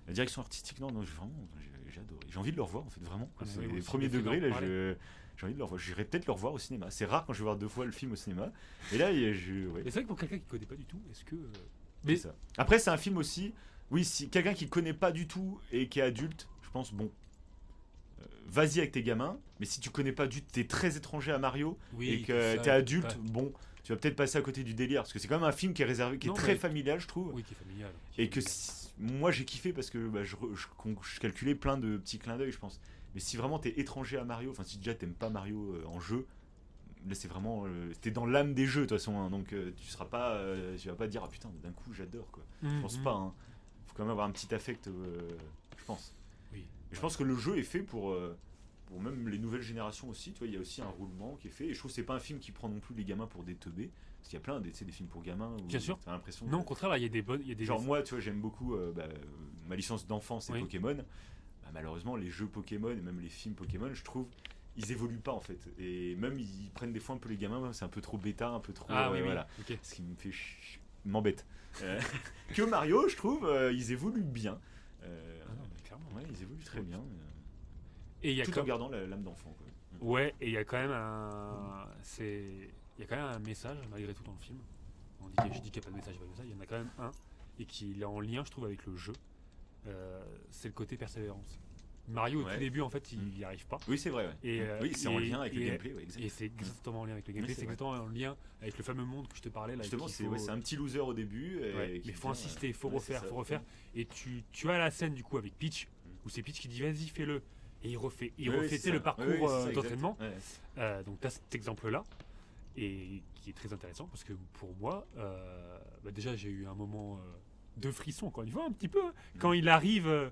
La direction artistique, non, j'ai adoré. J'ai envie de le revoir en fait, vraiment. Ah, mais C'est oui, moi les aussi, premiers le fait d'en degrés, là, parler. j'ai envie de le revoir. J'irai peut-être le revoir au cinéma. C'est rare quand je vais voir 2 fois le film au cinéma. Et là, ouais, Mais c'est vrai que pour quelqu'un qui connaît pas du tout, est-ce que. c'est Mais ça. Après, c'est un film aussi. Oui, si quelqu'un qui connaît pas du tout et qui est adulte, je pense, bon. Vas-y avec tes gamins, mais si tu connais pas du tout, t'es très étranger à Mario oui, et que ça, t'es adulte, ouais. bon, tu vas peut-être passer à côté du délire parce que c'est quand même un film qui est réservé, qui Non, est très mais- familial, je trouve. Oui, qui est familial. Et que moi j'ai kiffé parce que bah, je calculais plein de petits clins d'œil, je pense. Mais si vraiment t'es étranger à Mario, enfin si déjà t'aimes pas Mario en jeu, là c'est vraiment. T'es dans l'âme des jeux de toute façon, hein, donc tu seras pas. Tu vas pas dire ah putain, d'un coup j'adore quoi. Je pense pas, hein. Faut quand même avoir un petit affect, je pense. Oui. Et je pense que le jeu est fait pour même les nouvelles générations aussi. Tu vois, il y a aussi un roulement qui est fait. Et je trouve que c'est pas un film qui prend non plus les gamins pour des teubés. Parce qu'il y a plein des films pour gamins où Bien sûr. t'as l'impression. Non, au contraire, là, il y a des bonnes. Il y a des Genre moi, tu vois, j'aime beaucoup ma licence d'enfant, c'est Oui. Pokémon. Bah, malheureusement, les jeux Pokémon et même les films Pokémon, je trouve, ils évoluent pas en fait. Et même ils prennent des fois un peu les gamins, c'est un peu trop bêta, un peu trop. Ah oui, oui. Voilà. Ok. Ce qui me fait m'embête. Que Mario, je trouve, ils évoluent bien. Ah non, mais clairement. Ouais, ils évoluent très bien. Et il y a Tout en comme... gardant l'âme d'enfant. quoi. Ouais, et il y a quand même un. Il y a quand même un message malgré tout dans le film. Je dis qu'il n'y a pas de message, pas de message. Il y en a quand même un et qui est en lien, je trouve, avec le jeu. C'est le côté persévérance. Mario au Ouais. tout début, en fait, il n'y arrive pas. Oui, c'est vrai. Ouais. Et, oui, c'est en et- lien avec le et- gameplay. Ouais, exact. Et c'est exactement en lien avec le gameplay, c'est c'est vrai. exactement en lien avec le fameux monde que je te parlais là. Justement, qu'il c'est faut- c'est un petit loser au début. Ouais, qui mais faut vient, insister, faut ouais, refaire, c'est ça. faut refaire. Et tu as la scène du coup avec Peach où c'est Peach qui dit vas-y fais-le et il refait Oui, tu sais, c'est le ça. parcours Oui, c'est ça, d'entraînement. exact. Ouais. Donc tu as cet exemple-là et qui est très intéressant parce que pour moi, déjà j'ai eu un moment de frisson encore une fois un petit peu quand il arrive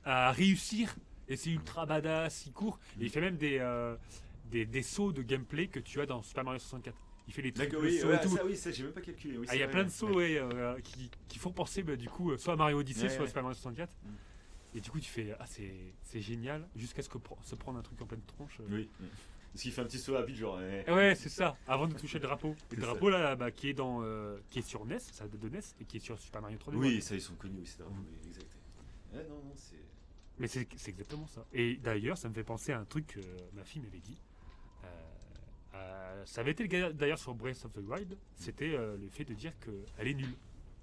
à réussir et c'est ultra badass, il court et il fait même des sauts de gameplay que tu as dans Super Mario 64. Il fait les trucs D'accord, oui, sauts ouais, et tout. ça j'ai même pas calculé. Oui, Il y a c'est plein vrai, de sauts qui font penser du coup soit à Mario Odyssey, Ouais, soit à ouais. Super Mario 64. Mm. Et du coup tu fais c'est génial jusqu'à ce que se prendre un truc en pleine tronche. Oui. Parce qu'il fait un petit saut rapide, genre. Ouais, c'est ça, avant de toucher le drapeau. Et C'est le ça. drapeau là, qui est qui est sur NES, ça date de NES, et qui est sur Super Mario 3D. Oui, ça ils sont connus, oui, c'est drôle, oui, exact. Ouais, non, c'est. Mais c'est exactement ça. Et d'ailleurs, ça me fait penser à un truc que ma fille m'avait dit. Ça avait été le cas d'ailleurs sur Breath of the Wild, c'était le fait de dire qu'elle est nulle.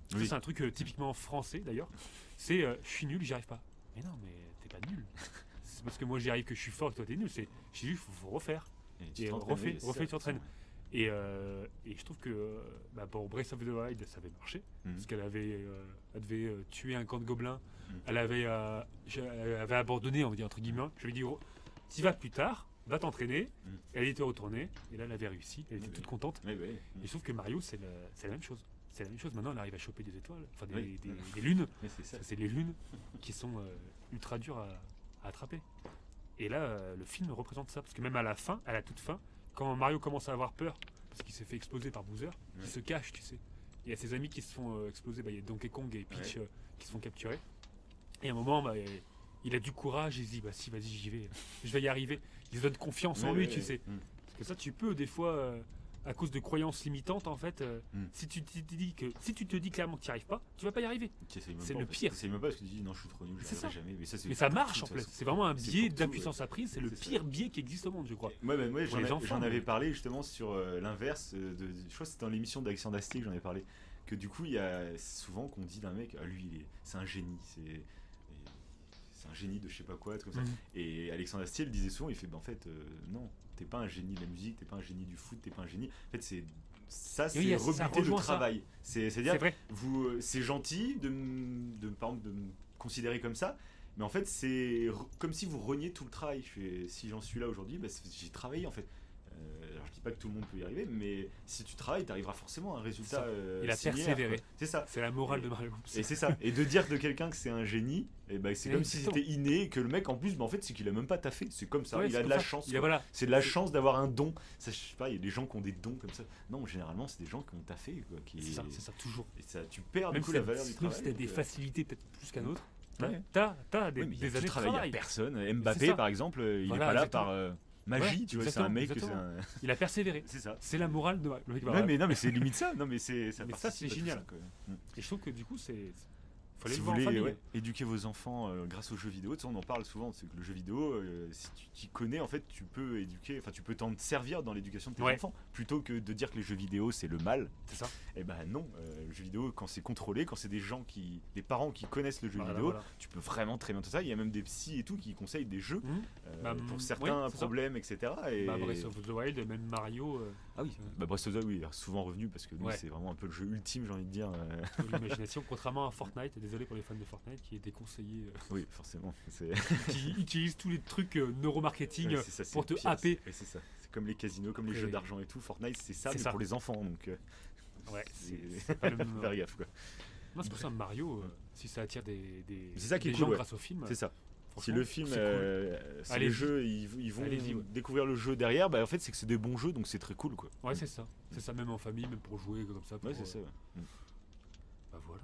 Ça, Oui. c'est un truc typiquement français d'ailleurs. C'est je suis nul, j'y arrive pas. Mais non, mais t'es pas nul. C'est parce que moi j'y arrive que je suis fort et toi t'es nul. C'est juste, faut refaire. tu Et t'entraînes, refais, oui, c'est refais, ça, tu t'entraînes. Et je trouve que pour Breath of the Wild, ça avait marché. Mhm. Parce qu'elle elle devait tuer un camp de gobelins. Mhm. Elle avait abandonné, on va dire, entre guillemets. Je lui ai dit, oh, t'y vas plus tard, va t'entraîner. Mhm. Elle était retournée, et là, elle avait réussi. Elle était Oui, toute oui. contente. Ouais, ouais. Et je trouve que Mario, c'est la même chose. C'est la même chose. Maintenant, elle arrive à choper des étoiles, enfin Oui. des lunes. Ouais, c'est ça. Ça, c'est les lunes qui sont ultra dures à attraper. Et là, le film représente ça. Parce que même à la fin, à la toute fin, quand Mario commence à avoir peur, parce qu'il s'est fait exploser par Bowser, il se cache, tu sais. Il y a ses amis qui se font exploser. Il y a Donkey Kong et Peach qui se font capturer. Et à un moment, il a du courage. Il se dit, si, vas-y, j'y vais. Je vais y arriver. Il se donne confiance en lui, tu sais. Parce que ça, tu peux, des fois, à cause de croyances limitantes, en fait, si tu te dis clairement que tu n'y arrives pas, tu vas pas y arriver. C'est le pire. C'est même pas parce que tu dis non, je suis trop nul, j'y C'est ça. arriverai jamais. Mais ça marche en fait. C'est vraiment un C'est biais pour tout, d'impuissance apprise. C'est le C'est ça. pire biais qui existe au monde, je crois. Moi, Pour les enfants, j'en avais mais- parlé justement sur l'inverse. Je crois que c'était dans l'émission d'Action d'Astée que j'en avais parlé. Que du coup, il y a souvent qu'on dit d'un mec, lui, c'est un génie. C'est un génie de je sais pas quoi, comme ça. Mhm. Et Alexandre Astier le disait souvent, il fait, en fait, non, t'es pas un génie de la musique, t'es pas un génie du foot, t'es pas un génie. En fait, c'est Oui, c'est ça rebuter le rejoint ça. travail. C'est-à-dire, C'est vrai. c'est gentil par exemple, de me considérer comme ça, mais en fait, c'est comme si vous reniez tout le travail. Si j'en suis là aujourd'hui, j'ai travaillé en fait. Alors, je dis pas que tout le monde peut y arriver, mais si tu travailles, tu arriveras forcément à un résultat. Ça. Il a similaire, persévéré. quoi. C'est ça. C'est la morale Et- de Mario. Et c'est ça. Et de dire de quelqu'un que c'est un génie, c'est comme si Exactement. c'était inné, et que le mec en plus, en fait, c'est qu'il a même pas taffé. C'est comme ça. Ouais, il c'est a de comme la ça. chance. Il a, quoi. voilà. C'est de la chance d'avoir un don. Ça, je sais pas, il y a des gens qui ont des dons comme ça. Non, généralement, c'est des gens qui ont taffé. Quoi, C'est ça, toujours. Et ça, tu perds Même du coup si la valeur du travail. si t'as des donc, facilités peut-être plus qu'un autre, Ouais. t'as des Oui, mais il y a années du de travail, il y a travail. personne. C'est Mbappé, ça. par exemple, il Voilà, est pas là exactement. par magie, Ouais, tu vois, c'est un exactement, mec, c'est exactement. un... Il a persévéré. C'est ça. C'est la morale de Mario. Le mec, Ouais, voilà. mais non, mais c'est limite ça. Non, mais ça Mais ça, participe c'est à tout génial. ça, quoi. Et je trouve que du coup, fallait Si le vous voir en voulez famille. éduquer vos enfants grâce aux jeux vidéo, tu sais, on en parle souvent, c'est que le jeu vidéo, si tu t'y connais, en fait, tu peux éduquer, enfin, tu peux t'en servir dans l'éducation de tes Ouais. enfants, plutôt que de dire que les jeux vidéo c'est le mal. C'est ça. Eh ben non, le jeu vidéo, quand c'est contrôlé, quand c'est des parents qui connaissent le jeu Voilà, vidéo, voilà. tu peux vraiment très bien tout ça. Il y a même des psys et tout qui conseillent des jeux Bah, pour certains oui, c'est ça. problèmes, etc. Et... Breath of the Wild, même Mario, Ah oui, Breath of the Wild, oui, il est souvent revenu parce que lui, Ouais. c'est vraiment un peu le jeu ultime, j'ai envie de dire. l'imagination, contrairement à Fortnite, désolé pour les fans de Fortnite, qui est déconseillé, Oui, forcément. C'est qui utilise tous les trucs neuromarketing Ouais, c'est ça, c'est pour te le pire, happer. c'est ça. C'est comme les casinos, comme les Ouais. jeux d'argent et tout. Fortnite, c'est ça, C'est mais ça. pour les enfants. Donc, Ouais, c'est c'est pas le même. faire gaffe, quoi. Non, c'est pour ça Mario, si ça attire des C'est ça qui est des cool, gens ouais. grâce au film. C'est ça. Si franchement, le film, c'est cool. si Allez-y. le jeu, ils vont Allez-y, ouais. découvrir le jeu derrière, bah en fait, c'est que c'est des bons jeux, donc c'est très cool, quoi. Ouais, c'est ça. C'est ça, même en famille, même pour jouer comme ça. Ouais, pour, c'est ça. Ouais. Bah voilà.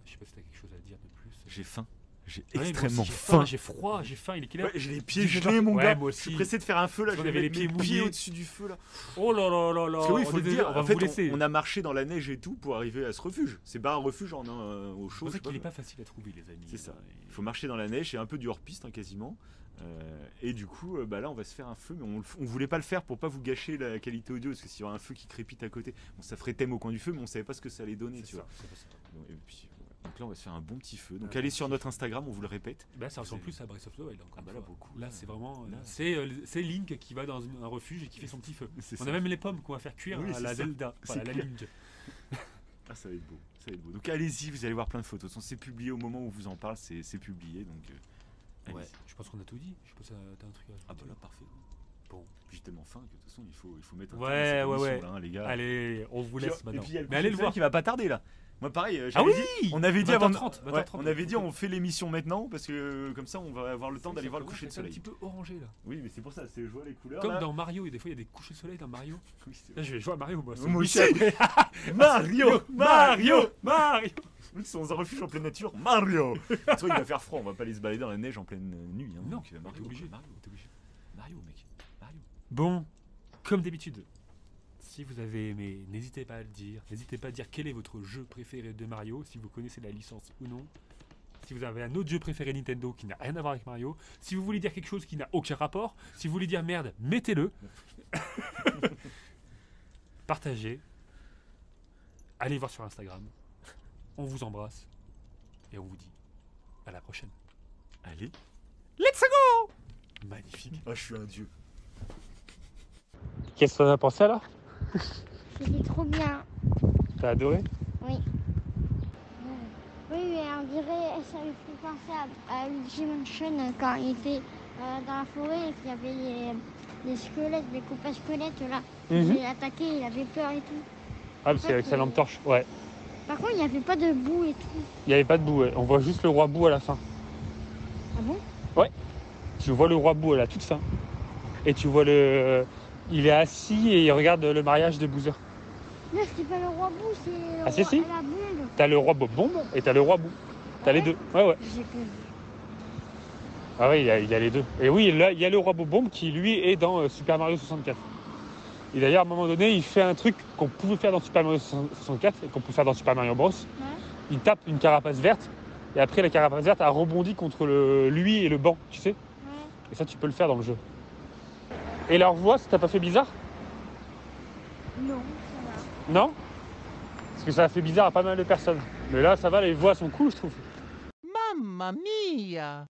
Je sais pas si t'as quelque chose à dire de plus. J'ai faim. J'ai Ouais, moi extrêmement aussi, j'ai faim. J'ai froid, j'ai faim. Il est quelle heure Ouais, j'ai les pieds Je sais gelés, pas. mon Ouais, gars. moi Je suis aussi. pressé de faire un feu là. Parce Je qu'on vais avait les mettre pieds mes mouillés. pieds au-dessus du feu là. Oh là là là là. Parce que oui, il on faut est le désolé, dire. On va En fait, vous laisser. on a marché dans la neige et tout pour arriver à ce refuge. C'est pas un refuge, on a au C'est chaud. pour je ça sais qu'il est pas. pas facile à trouver, les amis. C'est ça. Et- Il faut marcher dans la neige, c'est un peu du hors-piste hein, quasiment. Et du coup, bah là, on va se faire un feu, mais on voulait pas le faire pour pas vous gâcher la qualité audio, parce que s'il y aurait un feu qui crépite à côté, bon, ça ferait thème au coin du feu, mais on savait pas ce que ça allait donner, tu C'est ça, vois. c'est pas ça. Donc, et puis, voilà. Donc là, on va se faire un bon petit feu. Donc Ouais, allez bon sur petit notre Instagram, on vous le répète. Là, ça ressemble C'est- plus à Breath of the Wild. Encore Ah bah une là, fois. beaucoup. Là, c'est vraiment. Là. C'est Link qui va dans un refuge et qui fait son petit feu. C'est On ça. a même les pommes qu'on va faire cuire Oui, à c'est la ça. Zelda. Enfin, C'est à la clair. Link. Ah, ça va être beau, ça va être beau. Donc allez-y, vous allez voir plein de photos. De toute façon, c'est publié au moment où vous en parle, c'est publié. Donc Ouais, allez-y. je pense qu'on a tout dit. Je sais pas si t'as un truc à Ah ajouter. bah là, parfait. Bon. Puis j'ai tellement faim que de toute façon, il faut mettre un Ouais, terme à cette ouais, émission, là, hein, les gars. Allez, on vous laisse Et maintenant. puis il y a le Mais allez le coucher de voir. soleil qui va pas tarder là. Moi pareil, Ah j'avais oui dit, on avait dit avant, 20h30, ouais, 20h30. on avait dit on fait l'émission maintenant parce que comme ça on va avoir le temps d'aller voir le coucher de C'est un soleil. petit peu orangé là. Oui, mais c'est pour ça, c'est je vois les couleurs. Comme là. dans Mario, et des fois il y a des couchers de soleil dans Mario. Oui, c'est Là je vais jouer à Mario moi. Moi aussi. après. Mario, Mario. Nous sommes dans un refuge en pleine nature. Mario. De toute façon, il va faire froid, on va pas aller se balader dans la neige en pleine nuit. Hein. Non, Donc, t'es Mario, obligé. Mario, T'es obligé. Mario, mec. Mario. Bon, comme d'habitude, si vous avez aimé, n'hésitez pas à le dire. N'hésitez pas à dire quel est votre jeu préféré de Mario, si vous connaissez la licence ou non. Si vous avez un autre jeu préféré Nintendo qui n'a rien à voir avec Mario. Si vous voulez dire quelque chose qui n'a aucun rapport. Si vous voulez dire merde, mettez-le. Partagez. Allez voir sur Instagram. On vous embrasse. Et on vous dit à la prochaine. Allez. Let's go! Magnifique. Ah, je suis un dieu. Qu'est-ce que t'en as pensé alors? C'était trop bien. T'as adoré? Oui. Oui, mais on dirait, ça me fait penser à Luigi Mansion quand il était dans la forêt et qu'il y avait les squelettes, les copains squelettes là. Il est attaqué, il avait peur et tout. Ah, c'est avec sa lampe torche, ouais. Par contre, il n'y avait pas de boue et tout. Il n'y avait pas de boue, ouais. On voit juste le roi boue à la fin. Ah bon? Tu vois le roi boue à la toute fin. Et tu vois le. Il est assis et il regarde le mariage de Bowser. Non, c'était pas le roi boue, c'est le Ah, si, roi si. la bombe. T'as le roi bombe et t'as le roi boue. T'as les deux. Ouais, ouais. J'ai pas vu. Ah, ouais, il y a les deux. Et oui, là, il y a le roi bombe qui, lui, est dans Super Mario 64. Et d'ailleurs, à un moment donné, il fait un truc qu'on pouvait faire dans Super Mario 64 et qu'on peut faire dans Super Mario Bros. Ouais. Il tape une carapace verte. Et après, la carapace verte a rebondi contre lui et le banc, tu sais. Ouais. Et ça, tu peux le faire dans le jeu. Et leur voix, ça t'a pas fait bizarre? Non, ça va. Non? Parce que ça a fait bizarre à pas mal de personnes. Mais là, ça va, les voix sont cool, je trouve. Mamma mia!